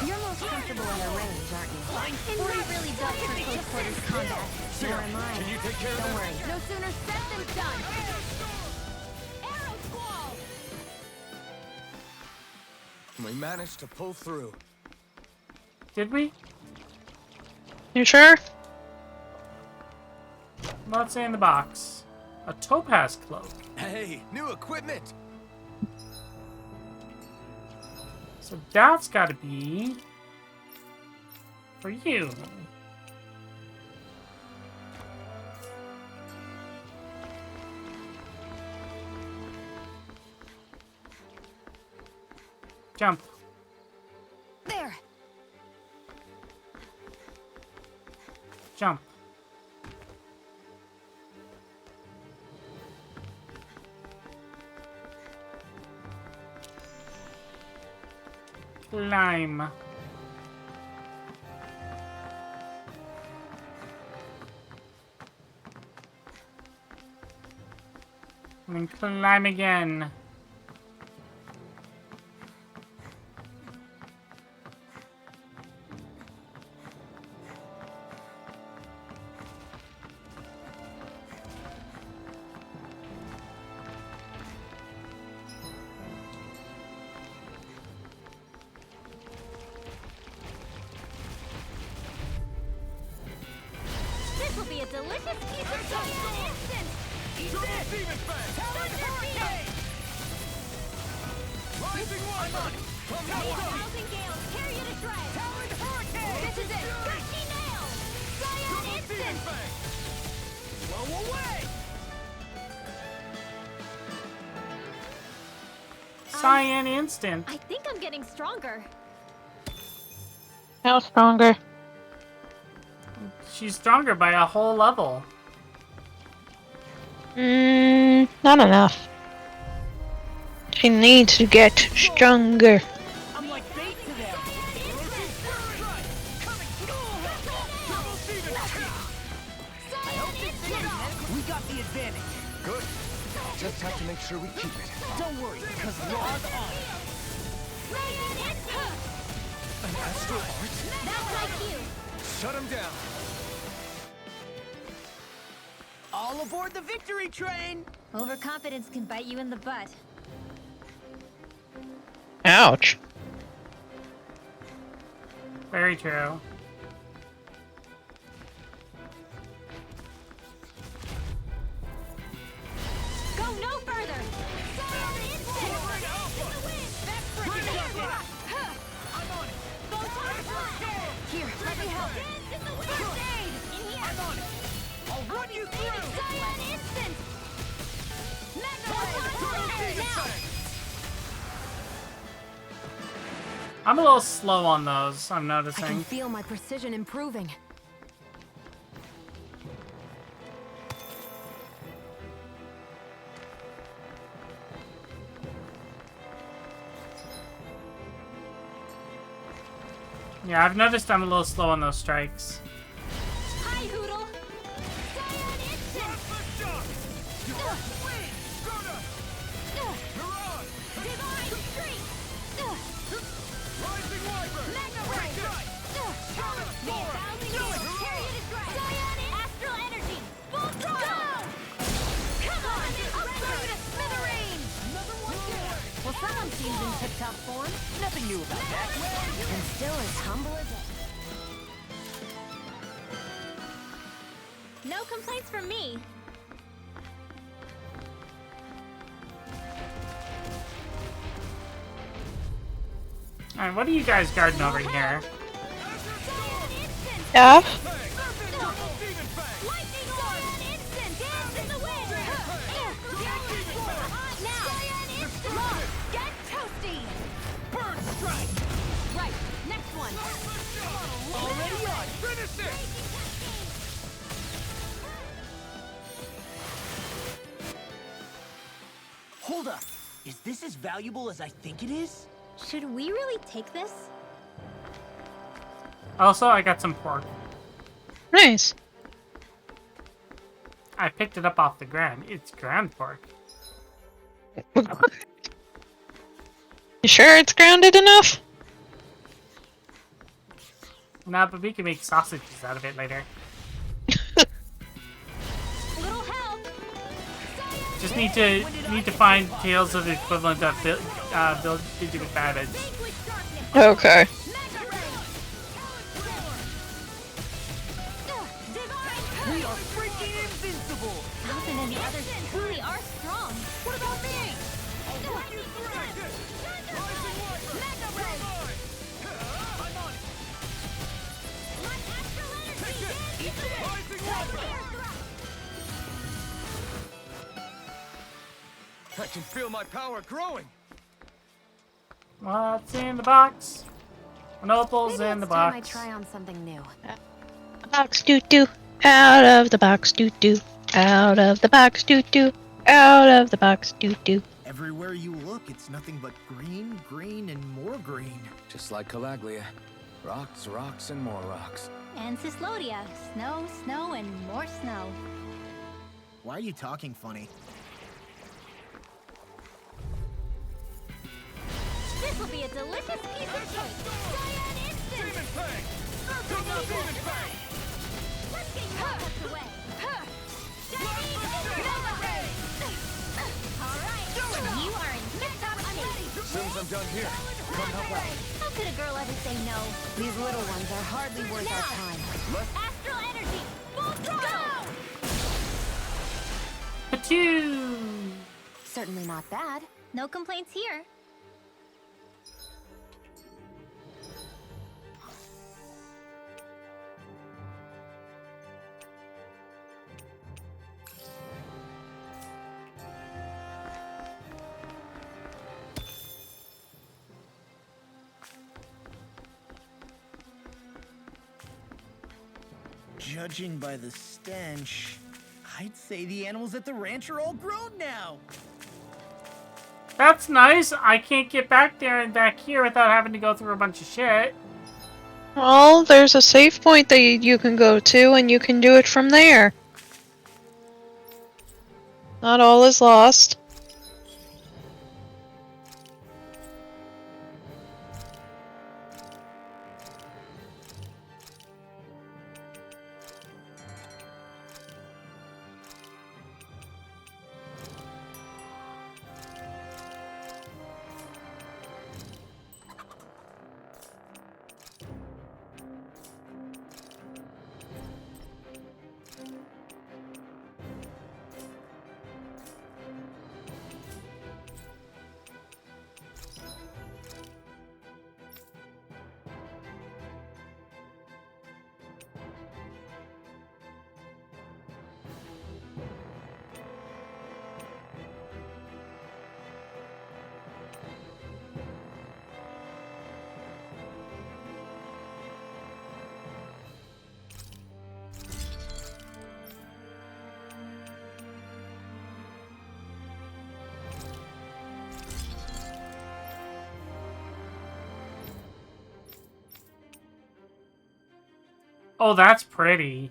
You're most comfortable in the range, aren't you? And not really built for close quarters combat. Nor am I. Can you take care of Don't that? worry. No sooner said than done. Arrow squall! We managed to pull through. Did we? You sure? What's in the box? A topaz cloak. Hey, new equipment. So that's gotta be for you. Jump. There. Jump. Climb. And then climb again. This will be a delicious piece of cyan instant. Eat Turbo this. Demon Fang. Thunder hurricane. Rising Wiper. Come on. Thousand gales tear you to shreds. Talon hurricane. This is it. Gusty nail. Cyan Turbo Demon instant. Fang. Blow away. Cyan instant. I think I'm getting stronger. How stronger? She's stronger by a whole level. Not enough. She needs to get stronger. I'm like bait to them. We got the advantage. Good. Just have to make sure we keep it. Don't worry, because Law's on it. An astral art? That's my cue. Shut him down. All aboard the victory train. Overconfidence can bite you in the butt. Ouch. Very true. Go no further. Here, let me help. I'm on it. I'll run you through. I'm a little slow on those, I'm I can noticing. feel my precision improving. Yeah, I've noticed I'm a little slow on those strikes. Hi, Hoodle. Astral energy. Full throttle. Come on, I'll throw you to smithereens. Well, someone seems in tip-top form. Nothing new about that. And still as humble as ever. No complaints from me. Alright, what are you guys guarding over here? Stuff? Get toasty. Bird strike. Right, next one. Already on. Finish it. Hold up. Is this as valuable as I think it is? Should we really take this? Also, I got some pork. Nice. I picked it up off the ground. It's ground pork. You sure it's grounded enough? Nah, but we can make sausages out of it later. Little help. Just need to find Tales of the equivalent of Build Digital Babbage. Okay. We are freaking invincible. Alvin and the others truly are strong. What about me? I can feel my power growing. What's in the box? An opal's Maybe in the it's time I box. try on something new. Box doo doo. Out of the box doo doo. Out of the box doo doo. Out of the box doo doo. Everywhere you look, it's nothing but green, green, and more green. Just like Calaglia. Rocks, rocks, and more rocks. And Cyslodia. Snow, snow, and more snow. Why are you talking funny? This will be a delicious piece of cake. Cyan instant. Demon Fang! Come on, Demon Fang! Let's get you all tucked away. Nova Ray! All right, you are in tip-top shape. As soon as I'm done here, come help out. How could a girl ever say no? These little ones are hardly worth our time. Astral energy, full throttle! Achoo! Certainly not bad. No complaints here. Judging by the stench, I'd say the animals at the ranch are all grown now. That's nice. I can't get back there and back here without having to go through a bunch of shit. Well, there's a save point that you can go to, and you can do it from there. Not all is lost. Oh, that's pretty.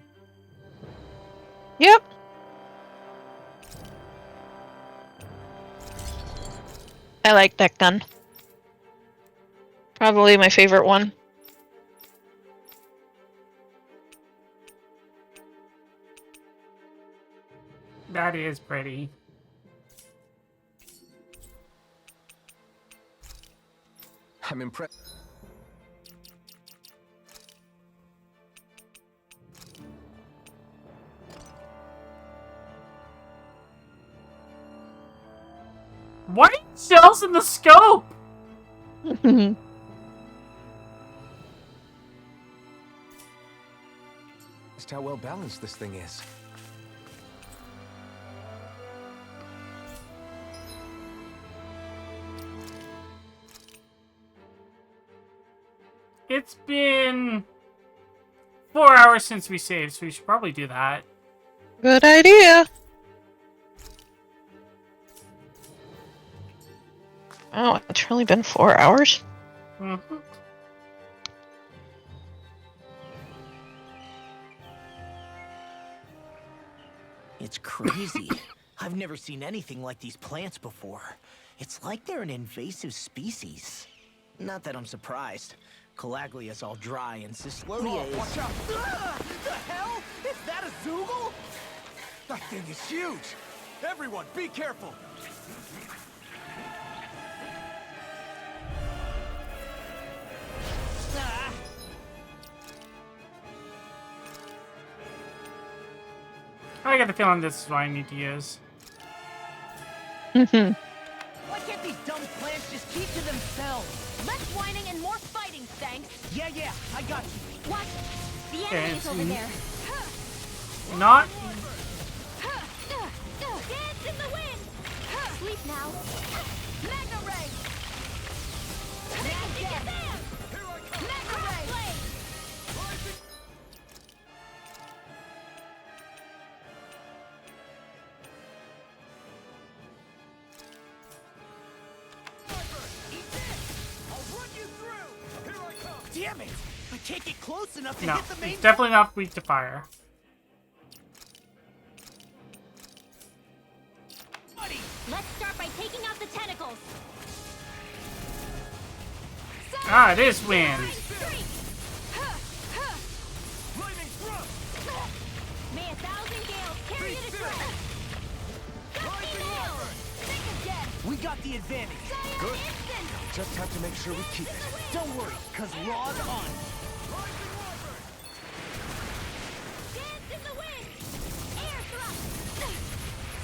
Yep. I like that gun. Probably my favorite one. That is pretty. I'm impressed. What are shells in the scope? Just how well balanced this thing is. It's been 4 hours since we saved, so we should probably do that. Good idea. Oh, it's really been 4 hours. Mm-hmm. It's crazy. I've never seen anything like these plants before. It's like they're an invasive species. Not that I'm surprised. Calaglia's all dry and Cyslodia is... Watch out! Ah, the hell? Is that a Zoogle? That thing is huge! Everyone, be careful! I got the feeling this is what I need to use. Why can't these dumb plants just keep to themselves? Less whining and more fighting, thanks. Yeah, I got you. What? The Okay, enemy is over there. Not... Dance in the wind! Sleep now. Mega Ray! Mega Ray! Damn it! I can't get close enough to No, hit the main... it's definitely not weak to fire. Let's start by taking out the tentacles. Ah, it is wind. May 1,000 gales carry you to shreds. We got the advantage. Good. Just have to make sure we keep it. Don't worry, cause Raw's on. Dance in the wind. Air thrust.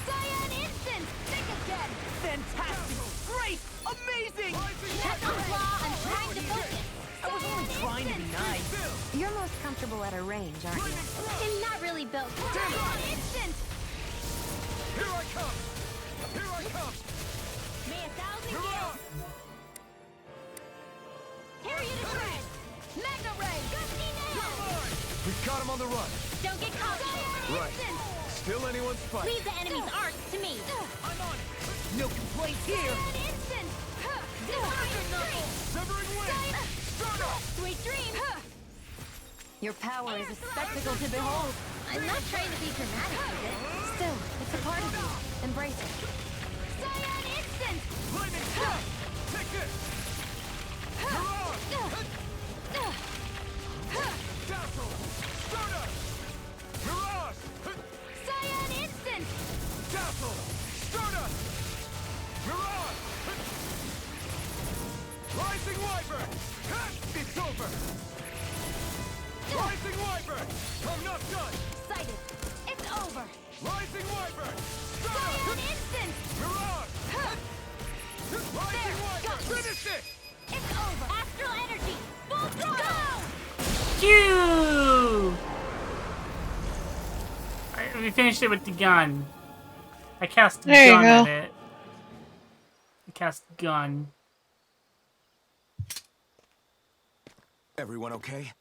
Cyan instant. Think again. Fantastic. Great. Amazing. That's a flaw. I'm trying to focus. I was only trying to be nice. You're most comfortable at a range, aren't you? I'm not really built. Cyan instant. Here I come. Here I come. May 1,000 gales carry you to shreds. Mega Ray. Gusty nail. We've got him on the run. Don't get caught. Right. Still anyone's fight. Leave the enemy's arts to me. I'm on it. No complaints here. Severing wind. Start up. Sweet dreams. Your power is a spectacle to behold. I'm not trying to be dramatic with it. Still, it's a part of you. Embrace it. Cyan instant. Lightning strike. Take this. Mirage. Dazzle. Stardust. Mirage. Cyan instant. Dazzle. Stardust. Mirage. Rising Wyvern. It's over. Rising Wyvern. I'm not done. Sighted. It's over. Rising Wyvern. Cyan instant. Mirage. Rising Wyvern. Finish it. It's over. Astral energy. Full throttle. Phew! We finished it with the gun. I cast There you gun go. at it. I cast gun. Everyone okay?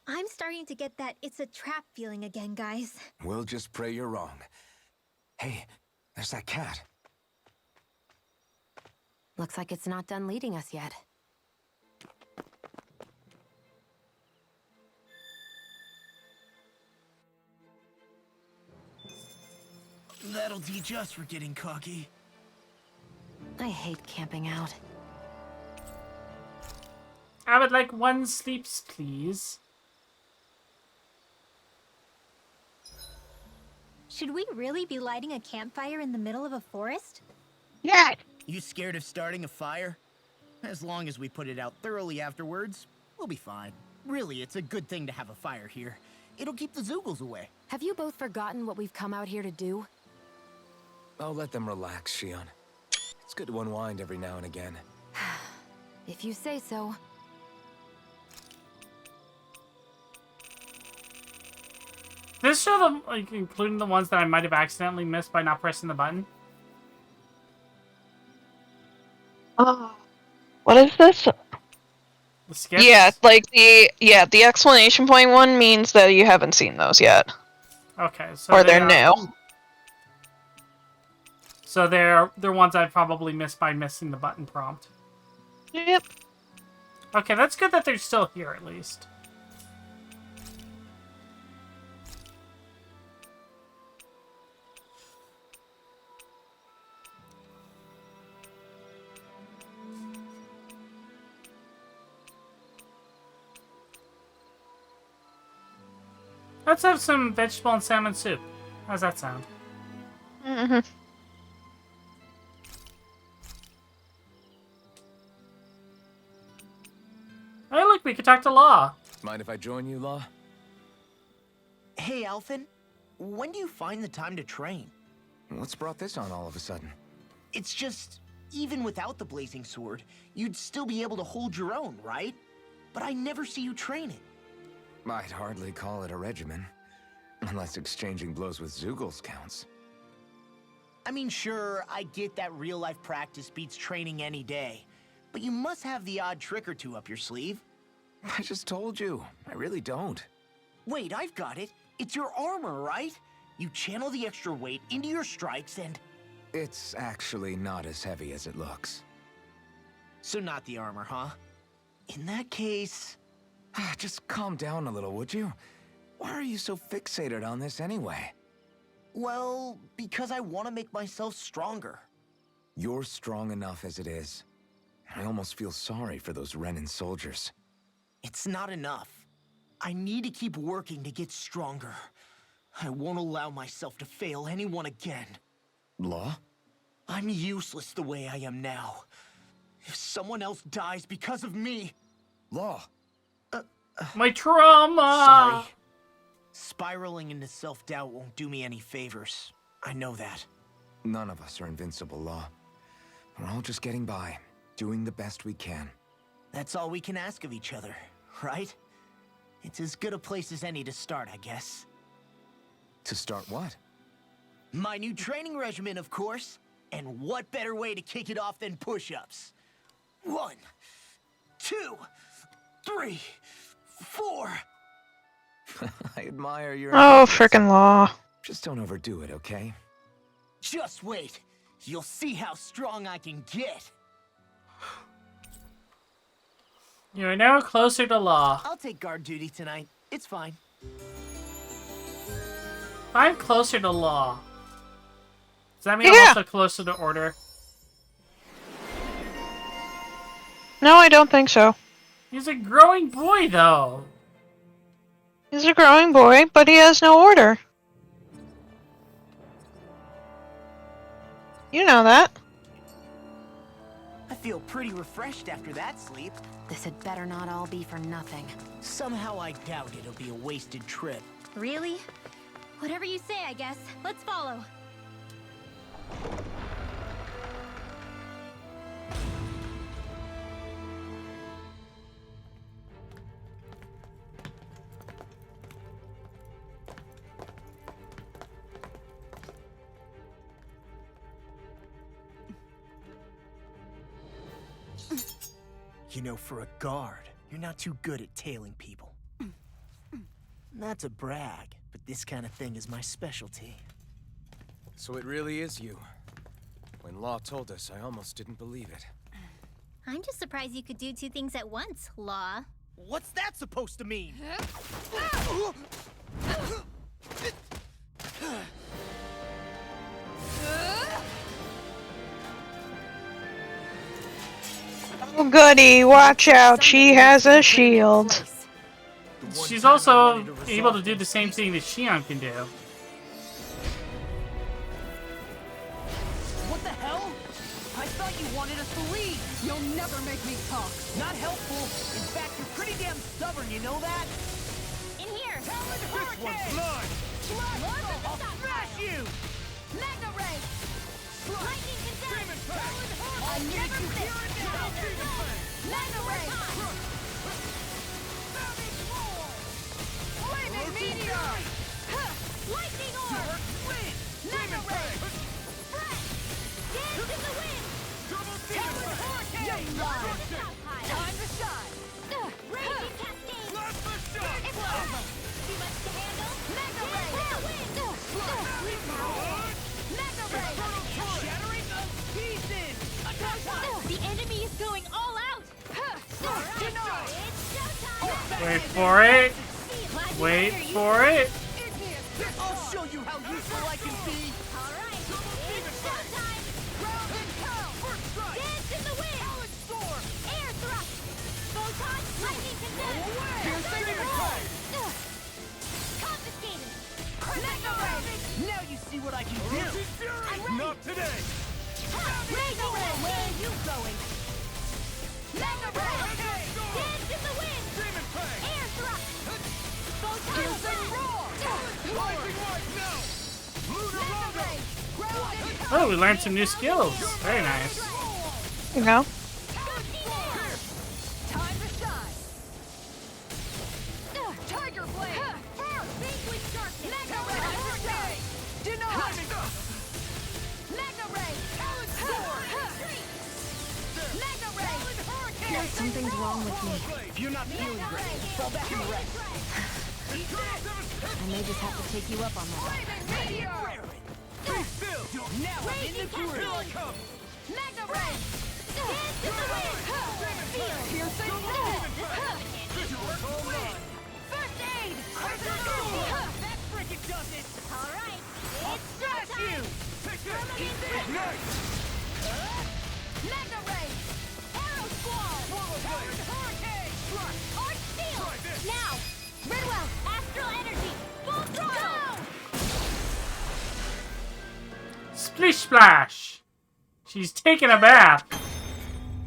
I'm starting to get that it's a trap feeling again, guys. We'll just pray you're wrong. Hey, there's that cat. Looks like it's not done leading us yet. That'll teach us for getting cocky. I hate camping out. I would like 1 sleeps, please. Should we really be lighting a campfire in the middle of a forest? Yeah. You scared of starting a fire? As long as we put it out thoroughly afterwards, we'll be fine. Really, it's a good thing to have a fire here. It'll keep the Zoogles away. Have you both forgotten what we've come out here to do? I'll let them relax, Shion. It's good to unwind every now and again. If you say so. This show them, like, including the ones that I might have accidentally missed by not pressing the button. What is this? The skips? Yeah, like the exclamation point one means that you haven't seen those yet. Okay, so Or they're new. So they're ones I probably missed by missing the button prompt. Yep. Okay, that's good that they're still here at least. Let's have some vegetable and salmon soup. How's that sound? Mm-hmm. Hey, look, we could talk to Law. Mind if I join you, Law? Hey, Alphen. When do you find the time to train? What's brought this on all of a sudden? It's just, even without the blazing sword, you'd still be able to hold your own, right? But I never see you training. I'd hardly call it a regimen. Unless exchanging blows with Zoogles counts. I mean, sure, I get that real-life practice beats training any day. But you must have the odd trick or two up your sleeve. I just told you. I really don't. Wait, I've got it. It's your armor, right? You channel the extra weight into your strikes and... It's actually not as heavy as it looks. So not the armor, huh? In that case... Just calm down a little, would you? Why are you so fixated on this anyway? Well, because I want to make myself stronger. You're strong enough as it is. I almost feel sorry for those Renan soldiers. It's not enough. I need to keep working to get stronger. I won't allow myself to fail anyone again. Law? I'm useless the way I am now. If someone else dies because of me... Law! My trauma! Sorry. Spiraling into self-doubt won't do me any favors. I know that. None of us are invincible, Law. We're all just getting by, doing the best we can. That's all we can ask of each other, right? It's as good a place as any to start, I guess. To start what? My new training regimen, of course. And what better way to kick it off than push-ups? 1, 2, 3, 4... admire your... Oh, frickin' Law. Just don't overdo it, okay? Just wait. You'll see how strong I can get. You are now closer to Law. I'll take guard duty tonight. It's fine. I'm closer to Law. Does that mean I'm also closer to Order? No, I don't think so. He's a growing boy, though. He's a growing boy, but he has no order. You know that. I feel pretty refreshed after that sleep. This had better not all be for nothing. Somehow I doubt it'll be a wasted trip. Really? Whatever you say, I guess. Let's follow. You know, for a guard, you're not too good at tailing people. Not to brag, but this kind of thing is my specialty. So it really is you. When Law told us, I almost didn't believe it. I'm just surprised you could do two things at once, Law. What's that supposed to mean? Oh, goody, watch out, she has a shield. She's also able to do the same thing that Xion can do. What the hell? I thought you wanted us to leave. You'll never make me talk. Not helpful. In fact, you're pretty damn stubborn, you know that? In here! This one's mine! I'll smash you! Magna Ray! Lightning Condemned! I need you here and now! Magna Ray! Flaming meteor! Lightning Orb! Magna Ray! Spread! Dance in the wind! Tower Hurricane! Time to shine! Raging Cascade! Explosive! Too much to handle? Magna Ray! Magna Ray! Shattering the pieces! The enemy is going all out! It's showtime! Wait for it. Wait for it. I'll show you how useful I can be! Alright, it's showtime! Round and pound! First strike! Dance in the wind! Powered storm! Air thrust! Photon! Lightning condemned! Piercing impact! Confiscated! Magna Ray! Now you see what I can do! I'm ready! Not today! Magna Ray! Where are you going? Magna Ray! Dance in the wind! Air thrust! Photon! Piercing roar! Rising right now! Lunar Logo! Oh, we learned some new skills. Very nice. You know. Time to shine. Tiger Blade. Vanquish darkness! Magna Ray. Denied. Magna Ray! Magna Ray! Something's wrong with me. If you're not feeling great, fall back and rest. I may just have to take you up on that. Now I'm in the groove! Magna Ray! Dance in the wind! Piercing First aid! That frickin' does it! Alright, it's Smash you! Firmament Magna Ray! Arrow Squall! Hurricane! Arch Steel! Now! Ridwell! Astral Energy! Full throttle! Splish splash. She's taking a bath.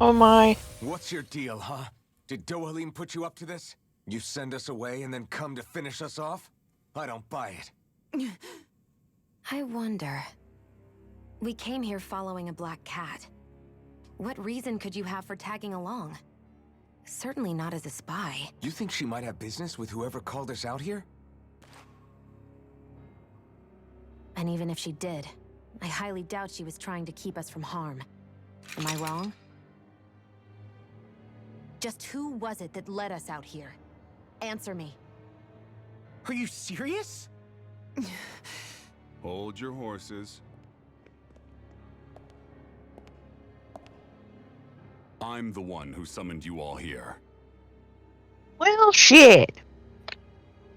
Oh my. What's your deal, huh? Did Dohalim put you up to this? You send us away and then come to finish us off? I don't buy it. I wonder. We came here following a black cat. What reason could you have for tagging along? Certainly not as a spy. You think she might have business with whoever called us out here? And even if she did, I highly doubt she was trying to keep us from harm. Am I wrong? Just who was it that led us out here? Answer me. Are you serious? Hold your horses. I'm the one who summoned you all here. Well, shit.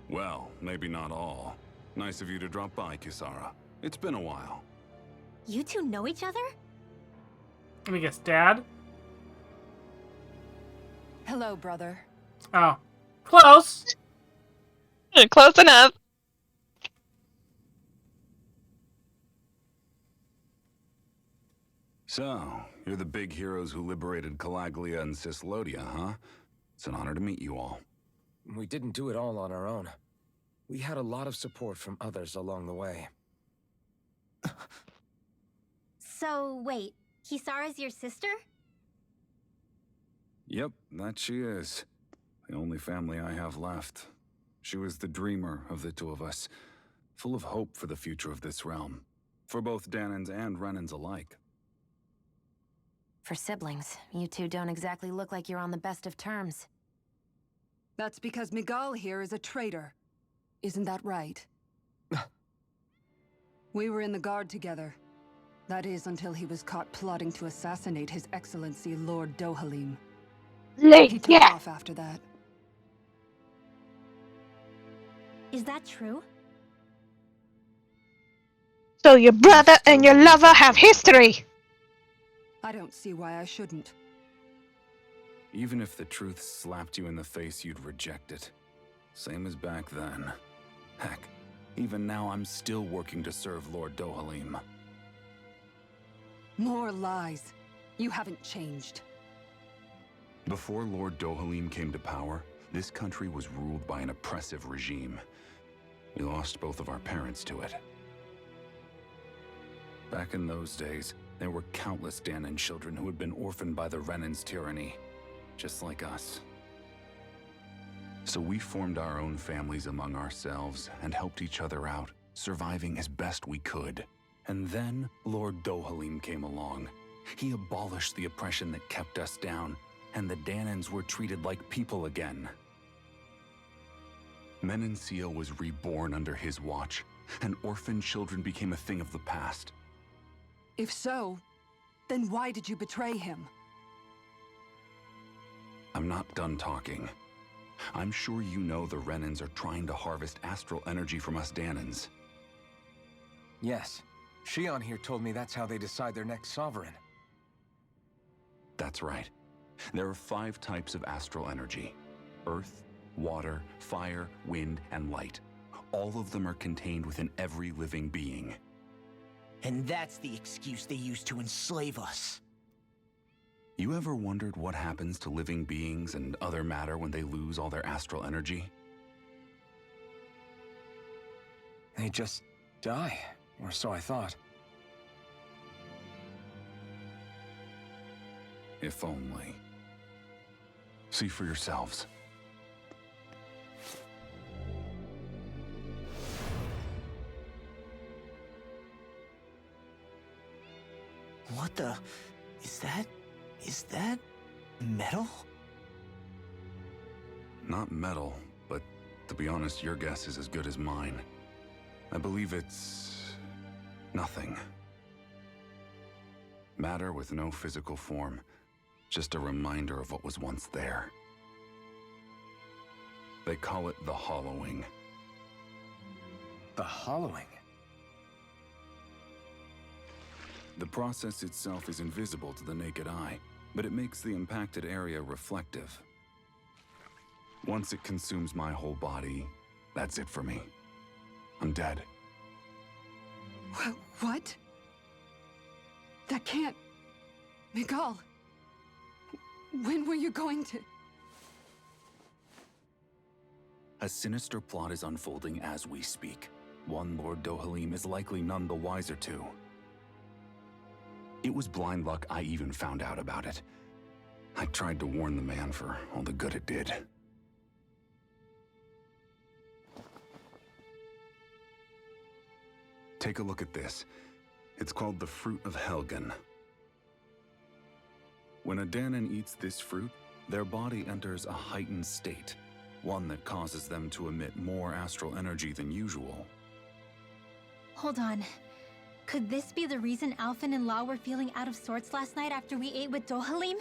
Well, maybe not all. Nice of you to drop by, Kisara. It's been a while. You two know each other? Let me guess, Dad? Hello, brother. Oh. Close! Close enough. So, you're the big heroes who liberated Calaglia and Cyslodia, huh? It's an honor to meet you all. We didn't do it all on our own. We had a lot of support from others along the way. So, wait. Kisara's your sister? Yep, that she is. The only family I have left. She was the dreamer of the two of us, full of hope for the future of this realm, for both Dahnans and Renans alike. For siblings, you two don't exactly look like you're on the best of terms. That's because Miguel here is a traitor. Isn't that right? We were in the Guard together. That is, until he was caught plotting to assassinate His Excellency Lord Dohalim. He took off after that. Is that true? So your brother and your lover have history. I don't see why I shouldn't. Even if the truth slapped you in the face, you'd reject it. Same as back then. Heck, even now I'm still working to serve Lord Dohalim. More lies. You haven't changed. Before Lord Dohalim came to power, this country was ruled by an oppressive regime. We lost both of our parents to it. Back in those days, there were countless Dahnan children who had been orphaned by the Renan's tyranny, just like us. So we formed our own families among ourselves and helped each other out, surviving as best we could. And then Lord Dohalim came along. He abolished the oppression that kept us down, and the Dahnans were treated like people again. Menancia was reborn under his watch, and orphaned children became a thing of the past. If so, then why did you betray him? I'm not done talking. I'm sure you know the Renans are trying to harvest astral energy from us Dahnans. Yes. Shion here told me that's how they decide their next sovereign. That's right. There are 5 types of astral energy. Earth, water, fire, wind, and light. All of them are contained within every living being. And that's the excuse they use to enslave us. You ever wondered what happens to living beings and other matter when they lose all their astral energy? They just die, or so I thought. If only. See for yourselves. What the... Is that... metal? Not metal, but to be honest, your guess is as good as mine. I believe it's... nothing. Matter with no physical form. Just a reminder of what was once there. They call it the hollowing. The hollowing? The process itself is invisible to the naked eye, but it makes the impacted area reflective. Once it consumes my whole body, that's it for me. I'm dead. What? That can't... Miguel! When were you going to... A sinister plot is unfolding as we speak. One Lord Dohalim is likely none the wiser to. It was blind luck I even found out about it. I tried to warn the man for all the good it did. Take a look at this. It's called the Fruit of Helgen. When a Dahnan eats this fruit, their body enters a heightened state. one that causes them to emit more astral energy than usual. Hold on. Could this be the reason Alphen and Law were feeling out of sorts last night after we ate with Dohalim?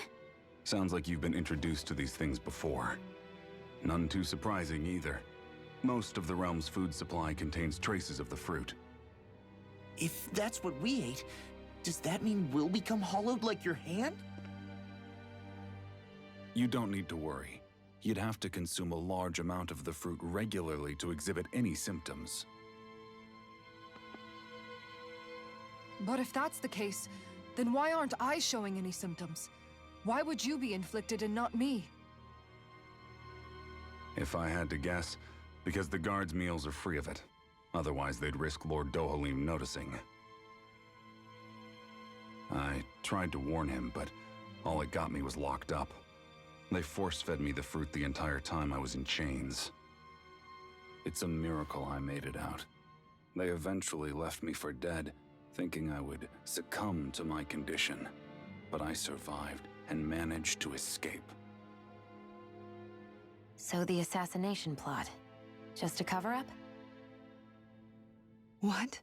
Sounds like you've been introduced to these things before. None too surprising either. Most of the realm's food supply contains traces of the fruit. If that's what we ate, does that mean we'll become hollowed like your hand? You don't need to worry. You'd have to consume a large amount of the fruit regularly to exhibit any symptoms. But if that's the case, then why aren't I showing any symptoms? Why would you be inflicted and not me? If I had to guess, because the guards' meals are free of it. Otherwise, they'd risk Lord Dohalim noticing. I tried to warn him, but all it got me was locked up. They force-fed me the fruit the entire time I was in chains. It's a miracle I made it out. They eventually left me for dead, thinking I would succumb to my condition. But I survived and managed to escape. So the assassination plot, just a cover-up? What?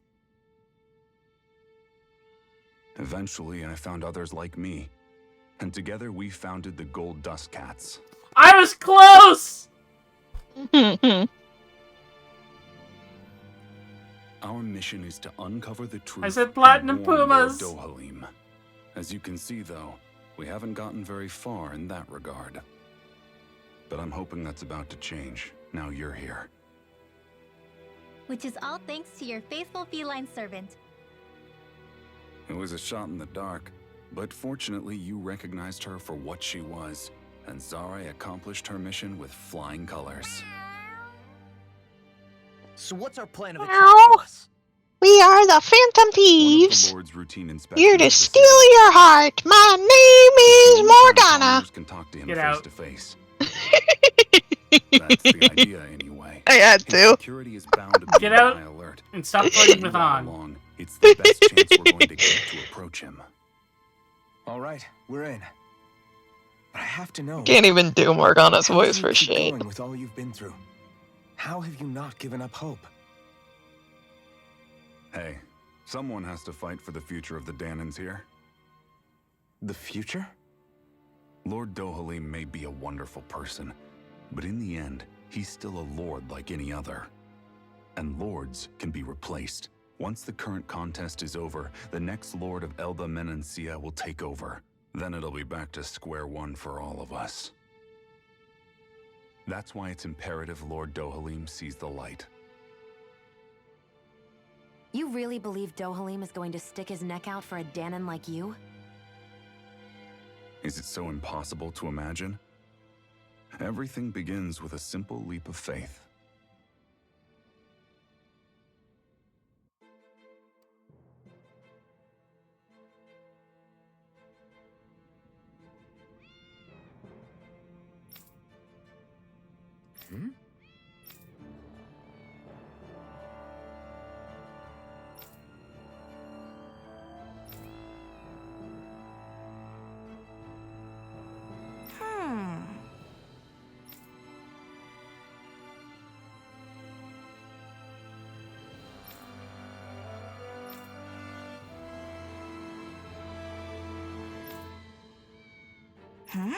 Eventually, I found others like me. And together we founded the Gold Dust Cats. I was close! Our mission is to uncover the truth. I said Platinum and warn Lord Pumas. Dohalim. As you can see, though, we haven't gotten very far in that regard. But I'm hoping that's about to change, now you're here. Which is all thanks to your faithful feline servant. It was a shot in the dark, but fortunately you recognized her for what she was, and Zare accomplished her mission with flying colors. So what's our plan of Ow. attack, boss? We are the Phantom Thieves. Lord's routine Here to steal your heart. My name is Morgana. Can talk to him Get face out. to face. That's the idea, anyway. I had His to. security is bound to be Get on out high alert. and stop flirting with Right On. along, it's the best chance we're going to get to approach him. All right, we're in. But I have to know. Can't even do Morgana's how do voice you for keep shit. going with all you've been through? How have you not given up hope? Hey, someone has to fight for the future of the Danans here. The future? Lord Dohalim may be a wonderful person, but in the end, he's still a lord like any other. And lords can be replaced. Once the current contest is over, the next lord of Elba Menancia will take over. Then it'll be back to square one for all of us. That's why it's imperative Lord Dohalim sees the light. You really believe Dohalim is going to stick his neck out for a Danon like you? Is it so impossible to imagine? Everything begins with a simple leap of faith. Hmm? Huh?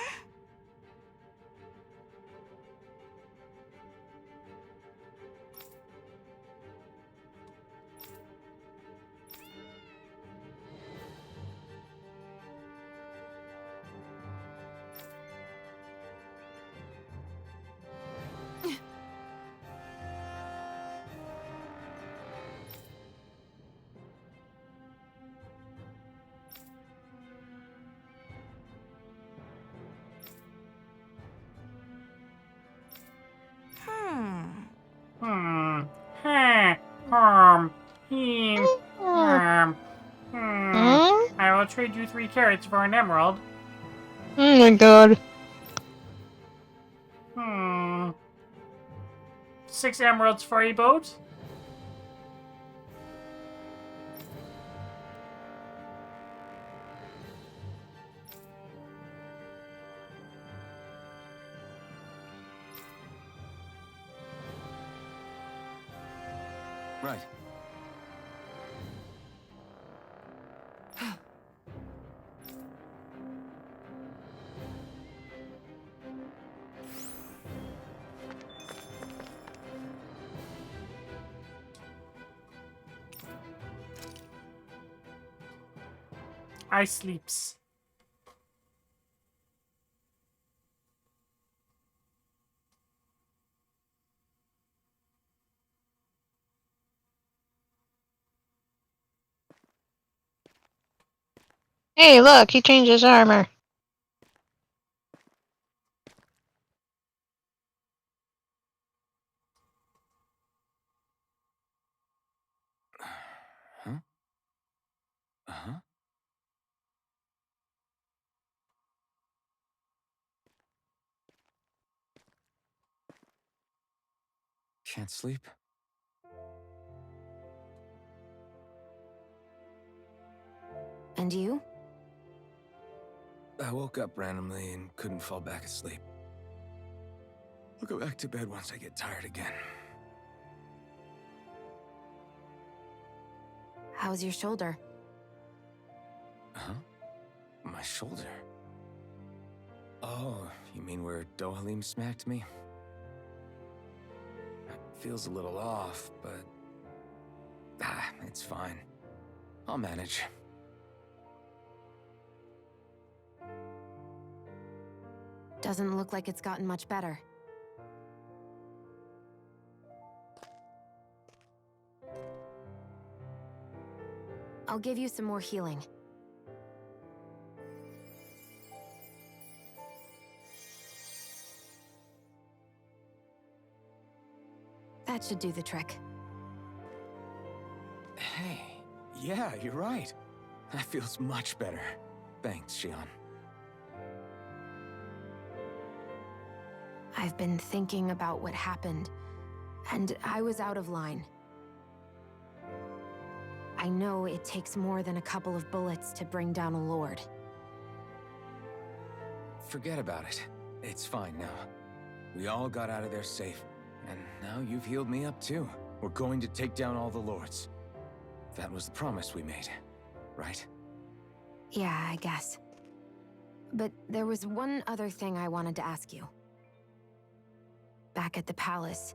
I will trade you 3 carrots for an emerald. Oh my god. 6 emeralds for a boat. Right. I sleeps. Hey, look, he changed his armor. Huh? Uh-huh. Can't sleep? And you? I woke up randomly and couldn't fall back asleep. I'll go back to bed once I get tired again. How's your shoulder? Huh? My shoulder? Oh, you mean where Dohalim smacked me? It feels a little off, but... it's fine. I'll manage. Doesn't look like it's gotten much better. I'll give you some more healing. That should do the trick. Hey, yeah, you're right. That feels much better. Thanks, Xion. I've been thinking about what happened, and I was out of line. I know it takes more than a couple of bullets to bring down a lord. Forget about it. It's fine now. We all got out of there safe, and now you've healed me up too. We're going to take down all the lords. That was the promise we made, right? Yeah, I guess. But there was one other thing I wanted to ask you. Back at the palace,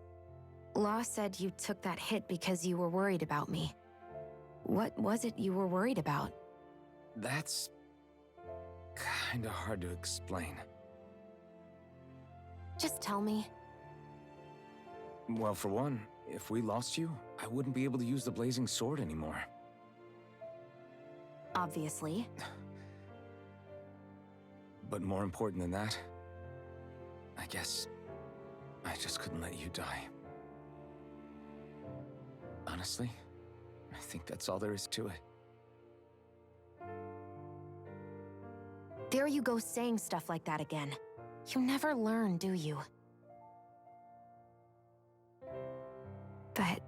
Law said you took that hit because you were worried about me. What was it you were worried about? That's... kinda hard to explain. Just tell me. Well, for one, if we lost you, I wouldn't be able to use the blazing sword anymore. Obviously. But more important than that, I guess I just couldn't let you die. Honestly, I think that's all there is to it. There you go saying stuff like that again. You never learn, do you? But...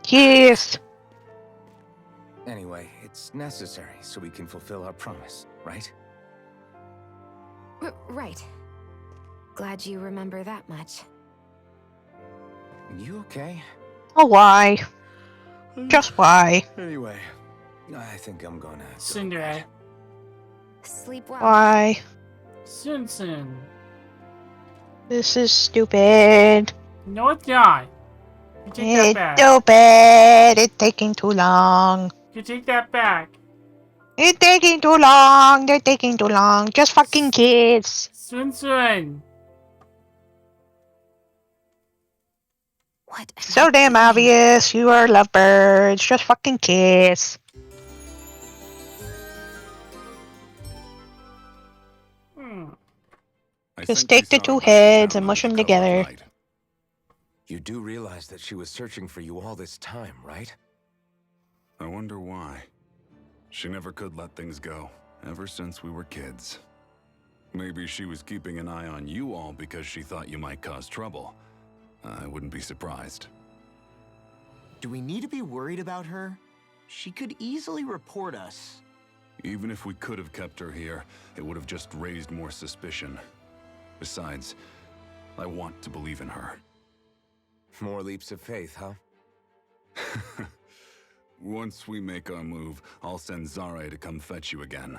Yes. Anyway, it's necessary so we can fulfill our promise, right? Right. Glad you remember that much. You okay? Oh, why? Just why? Anyway, I think I'm gonna... Cinderella. Sleep well. Why? Sun. This is stupid. No, it's not. You take that It's back. stupid. It's taking too long. You take that back. It's taking too long. They're taking too long. Just fucking kids. Sun. What? So damn obvious. You are lovebirds. Just fucking kiss. Just take the two heads and mush them together. You do realize that she was searching for you all this time, right? I wonder why. She never could let things go, ever since we were kids. Maybe she was keeping an eye on you all because she thought you might cause trouble. I wouldn't be surprised. Do we need to be worried about her? She could easily report us. Even if we could have kept her here, it would have just raised more suspicion. Besides, I want to believe in her. More leaps of faith, huh? Once we make our move, I'll send Zare to come fetch you again.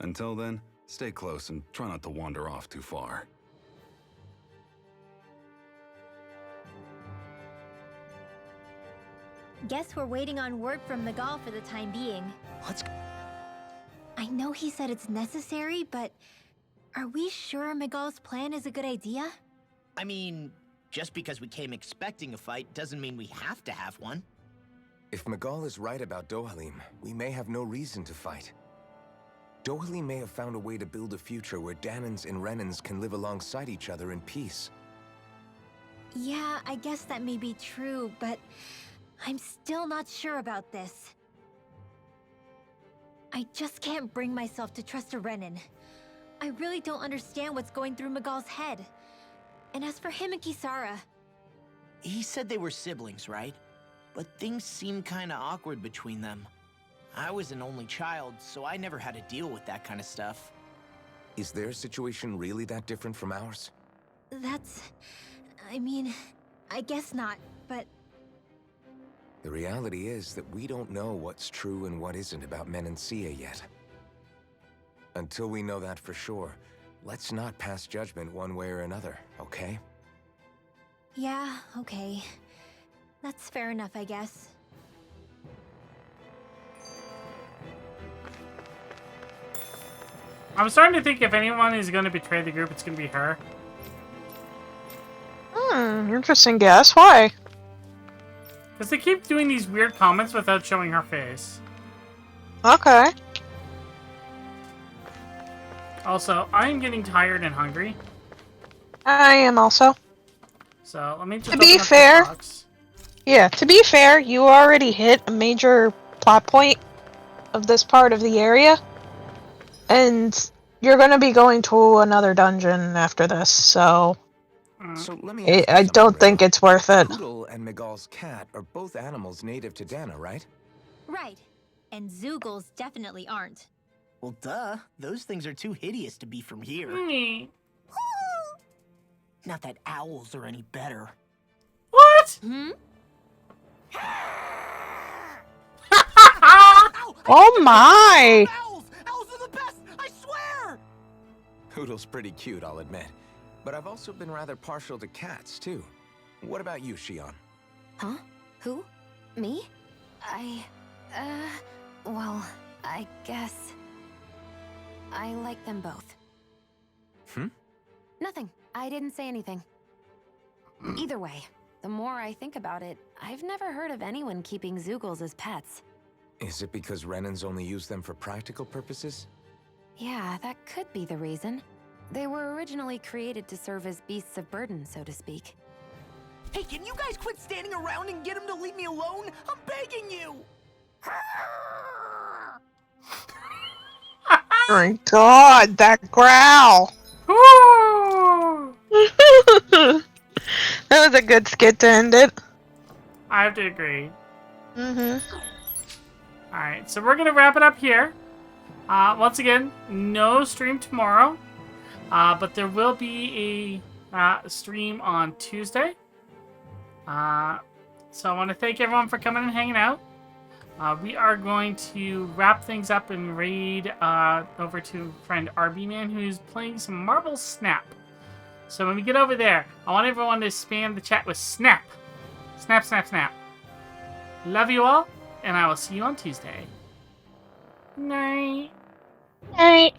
Until then, stay close and try not to wander off too far. Guess we're waiting on word from Miguel for the time being. Let's go. I know he said it's necessary, but are we sure Miguel's plan is a good idea? I mean, just because we came expecting a fight doesn't mean we have to have one. If Miguel is right about Dohalim, we may have no reason to fight. Dohalim may have found a way to build a future where Dahnans and Renans can live alongside each other in peace. Yeah, I guess that may be true, but I'm still not sure about this. I just can't bring myself to trust a Renan. I really don't understand what's going through Miguel's head. And as for him and Kisara... He said they were siblings, right? But things seemed kinda awkward between them. I was an only child, so I never had to deal with that kind of stuff. Is their situation really that different from ours? That's... I mean, I guess not, but... The reality is that we don't know what's true and what isn't about Menancia yet. Until we know that for sure, let's not pass judgment one way or another, okay? Yeah, okay. That's fair enough, I guess. I'm starting to think if anyone is going to betray the group, it's going to be her. Interesting guess. Why? Because they keep doing these weird comments without showing her face. Okay. Also, I am getting tired and hungry. I am also. So, let me just To be open up fair, this box. yeah, to be fair, you already hit a major plot point of this part of the area. And you're going to be going to another dungeon after this, so... So let me ask you I don't think it's worth it. Poodle and Miguel's cat are both animals native to Dahna, right? Right. And Zoogles definitely aren't. Well, duh. Those things are too hideous to be from here. Not that owls are any better. What? Hmm? Oh my! Owls! Owls are the best! I swear! Poodle's pretty cute, I'll admit. But I've also been rather partial to cats, too. What about you, Shion? Huh? Who? Me? Well, I guess... I like them both. Nothing. I didn't say anything. Either way, the more I think about it, I've never heard of anyone keeping Zoogles as pets. Is it because Renans only use them for practical purposes? Yeah, that could be the reason. They were originally created to serve as beasts of burden, so to speak. Hey, can you guys quit standing around and get him to leave me alone? I'm begging you! Oh my god, that growl! That was a good skit to end it. I have to agree. Mm-hmm. Alright, so we're going to wrap it up here. Once again, no stream tomorrow. But there will be a stream on Tuesday. So I want to thank everyone for coming and hanging out. We are going to wrap things up and raid over to friend RB Man, who's playing some Marvel Snap. So when we get over there, I want everyone to spam the chat with Snap. Snap, snap, snap. Love you all, and I will see you on Tuesday. Night. Night.